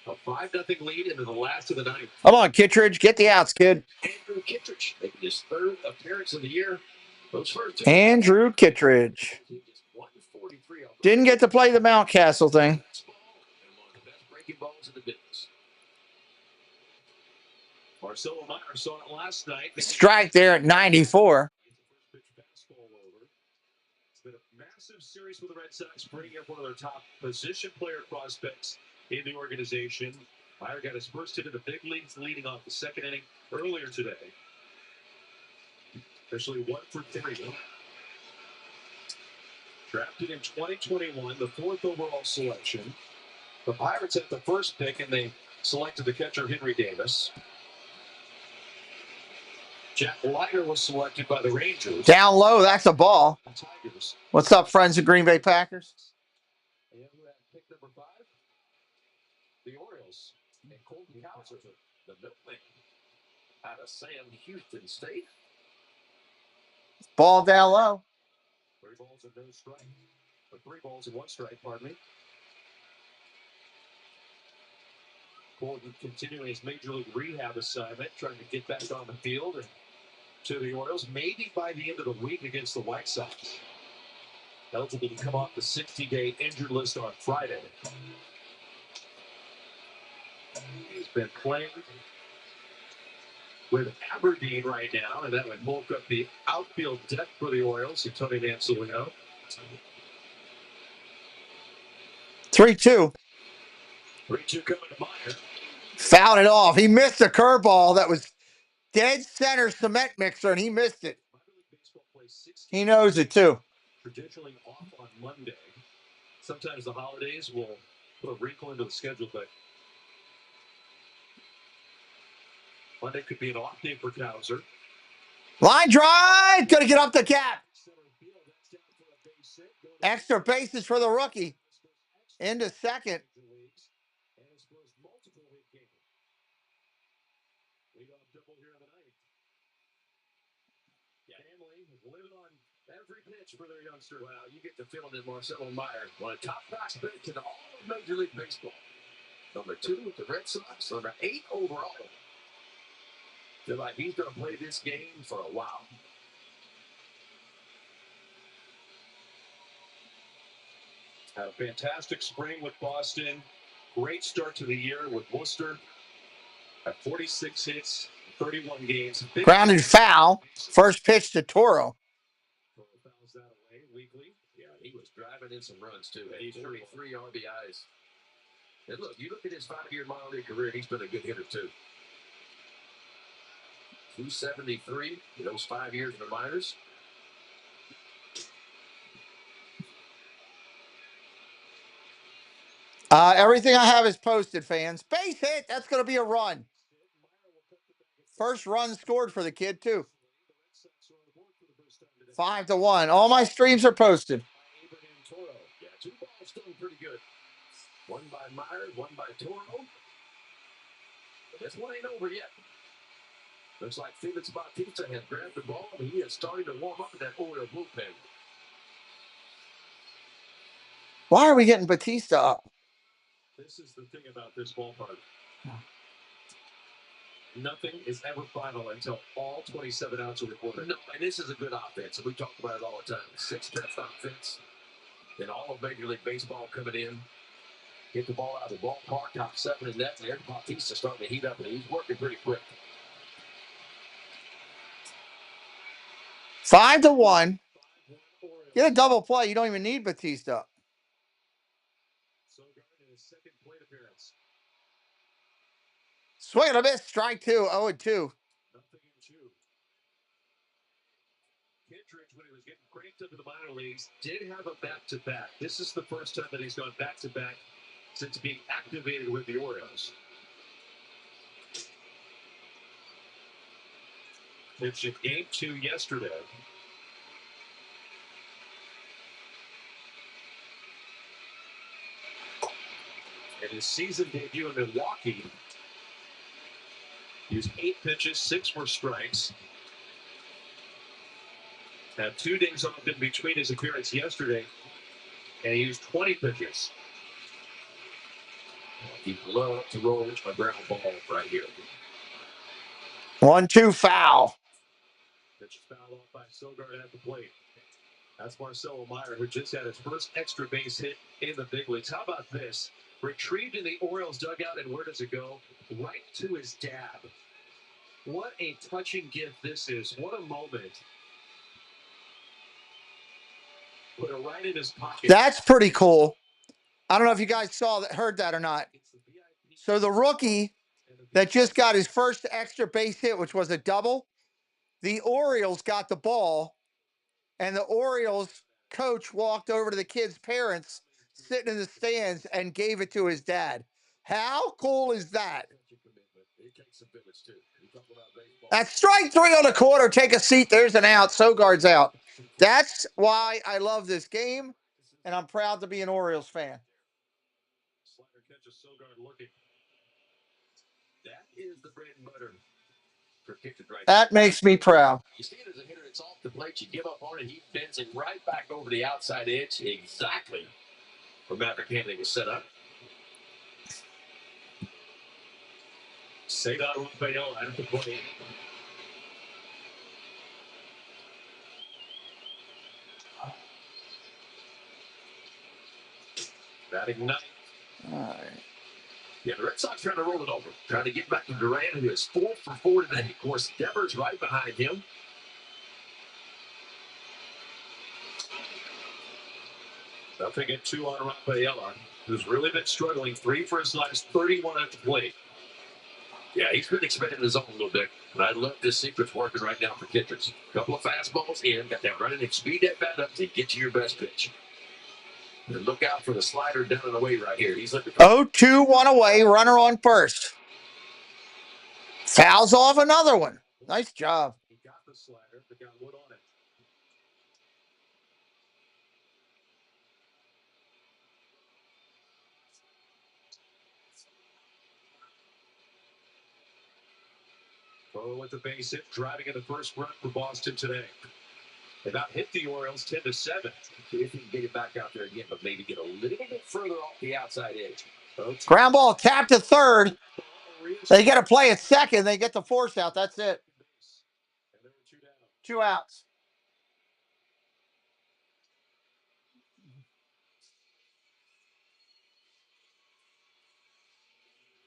A 5-0 lead into the last of the 9th. Come on, Kittredge, get the outs, kid. Andrew Kittredge making his 3rd appearance of the year. Those first 2. Andrew Kittredge. Didn't get to play the Mountcastle thing. Breaking balls in the business. Marcelo Meyer saw it last night. Strike there at 94. It's been a massive series for the Red Sox, bringing up one of their top position player prospects in the organization. Meyer got his first hit in the big leagues, leading off the 2nd inning earlier today. Officially 1 for 3. Drafted in 2021, the 4th overall selection. The Pirates had the first pick, and they selected the catcher Henry Davis. Jack Leiter was selected by the Rangers. Down low, that's a ball. Tigers. What's up, friends of Green Bay Packers? And who had pick number 5? The Orioles and Colton Cowser, the milkman out of Sam Houston State. Ball down low. 3 balls and no strike. Or 3 balls and 1 strike, pardon me. Colton continuing his major league rehab assignment, trying to get back on the field and to the Orioles, maybe by the end of the week against the White Sox. Eligible to come off the 60-day injured list on Friday. He's been playing with Aberdeen right now, and that would bulk up the outfield depth for the Orioles. Tony Mansolino. 3-2. 3-2 coming to Meyer. Fouled it off. He missed a curveball that was dead center cement mixer, and he missed it. He knows it, too. Traditionally off on Monday. Sometimes the holidays will put a wrinkle into the schedule, but Monday could be an off day for Cowser. Line drive. Going to get up the cap. Extra bases for the rookie. Into second. Every pitch for their youngster. Wow, you get the feeling that Marcelo Meyer, one of the top prospects in all of Major League Baseball. Number 2 with the Red Sox, number 8 overall. Feel like he's going to play this game for a while. Had a fantastic spring with Boston. Great start to the year with Worcester. At 46 hits, 31 games. Grounded foul. First pitch to Toro. Fouls that away weekly. Yeah, he was driving in some runs too. 43 RBIs. And look, you look at his 5-year minor league career, he's been a good hitter too. 273 in those 5 years in the minors. Everything I have is posted, fans. Base hit. That's going to be a run. First run scored for the kid, too. 5-1. All my streams are posted. Yeah, 2 balls doing pretty good. 1 by Meyer, 1 by Toro. But this one ain't over yet. Looks like Felix Bautista has grabbed the ball, and he is starting to warm up in that Oriole bullpen. Why are we getting Bautista up? This is the thing about this ballpark. Nothing is ever final until all 27 outs are recorded. No, and this is a good offense. We talk about it all the time. 6 best offense in all of Major League Baseball coming in. Get the ball out of the ballpark, top 7 in net there. Bautista starting to heat up, and he's working pretty quick. 5-1. Get a double play. You don't even need Bautista. Swing and a miss. Strike 2. 0-2. Kittredge, when he was getting cranked up in the minor leagues, did have a back-to-back. This is the first time that he's gone back-to-back since being activated with the Orioles. Pitched in Game 2 yesterday. And his season debut in Milwaukee, he used 8 pitches, 6 were strikes. Had 2 days off in between his appearance yesterday, and he used 20 pitches. He loved to roll a ground ball right here. 1-2 foul. Pitch foul off by Sogard at the plate. That's Marcelo Meyer, who just had his first extra base hit in the big leagues. How about this? Retrieved in the Orioles dugout, and where does it go? Right to his dad. What a touching gift this is. What a moment. Put it right in his pocket. That's pretty cool. I don't know if you guys saw that, heard that or not. So the rookie that just got his first extra base hit, which was a double, the Orioles got the ball, and the Orioles coach walked over to the kid's parents sitting in the stands and gave it to his dad. How cool is that? That's strike 3 on the quarter. Take a seat. There's an out. Sogard's out. That's why I love this game, and I'm proud to be an Orioles fan. is the bread and butter for pitching right That makes me proud. You see it as a hitter, it's off the plate. You give up on it. He bends it right back over the outside edge, exactly where Maverick Hanley was set up. Cesar Rafael at the plate. Batting ninth. All right. Yeah, the Red Sox trying to roll it over. Trying to get back to Duran, who is 4 for 4 today. Of course, Devers right behind him. Nothing at 2 on Rafaela, who's really been struggling. 3 for his last 31 at the plate. Yeah, he's been expecting his own a little bit. And I love this secret's working right now for pitchers. A couple of fastballs in, got that running and speed that bat up to get to your best pitch. And look out for the slider down and away right here. He's looking for 0-2-1 away, runner on first. Fouls off another one. Nice job. He got the slider, but got wood on it. Throw with the base hit, driving in the first run for Boston today. They about hit the Orioles 10-7. See if he can get it back out there again, but maybe get a little bit further off the outside edge. Ground ball tapped to third. They get to play at second. They get the force out. That's it. 2 outs.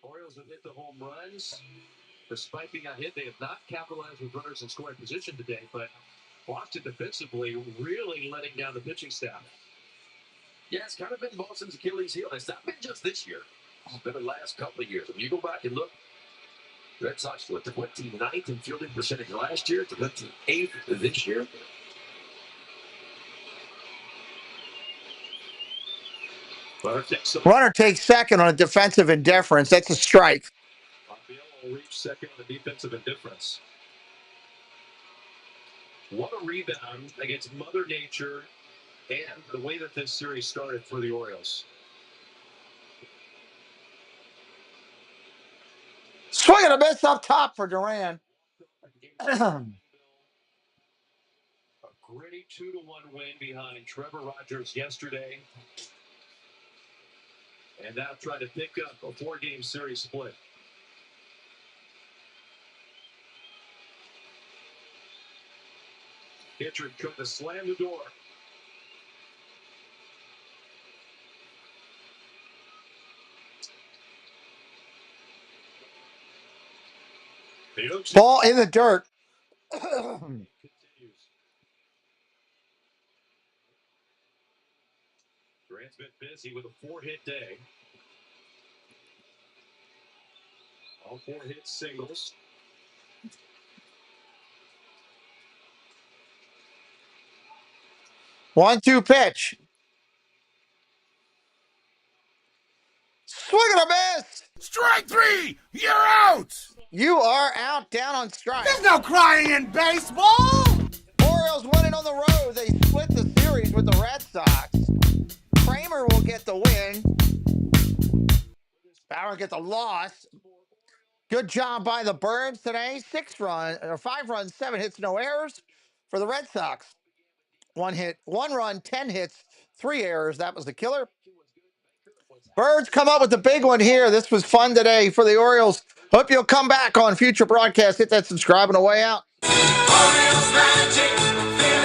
Orioles have hit the home runs. Despite being out hit, they have not capitalized with runners in scoring position today, but Boston defensively really letting down the pitching staff. Yeah, it's kind of been Boston's Achilles heel. It's not been just this year. It's been the last couple of years. When you go back and look, Red Sox were 29th in fielding percentage last year, 28th this year. Runner takes second on a defensive indifference. That's a strike. Rafael will reach second on the defensive indifference. What a rebound against Mother Nature and the way that this series started for the Orioles. Swing and a miss up top for Duran. A gritty 2-1 win behind Trevor Rogers yesterday. And now trying to pick up a 4-game series split. Pitcher trying to slam the door. Ball in the dirt. Durant's been busy with a 4-hit day. All 4 hits singles. One-two pitch. Swing and a miss. Strike 3. You're out. You are out, down on strike. There's no crying in baseball. Orioles winning on the road. They split the series with the Red Sox. Kramer will get the win. Bauer gets a loss. Good job by the Birds today. 5 runs, 7 hits, no errors for the Red Sox. 1 hit, 1 run, 10 hits, 3 errors. That was the killer. Birds come up with the big one here. This was fun today for the Orioles. Hope you'll come back on future broadcasts. Hit that subscribe on the way out. Orioles magic.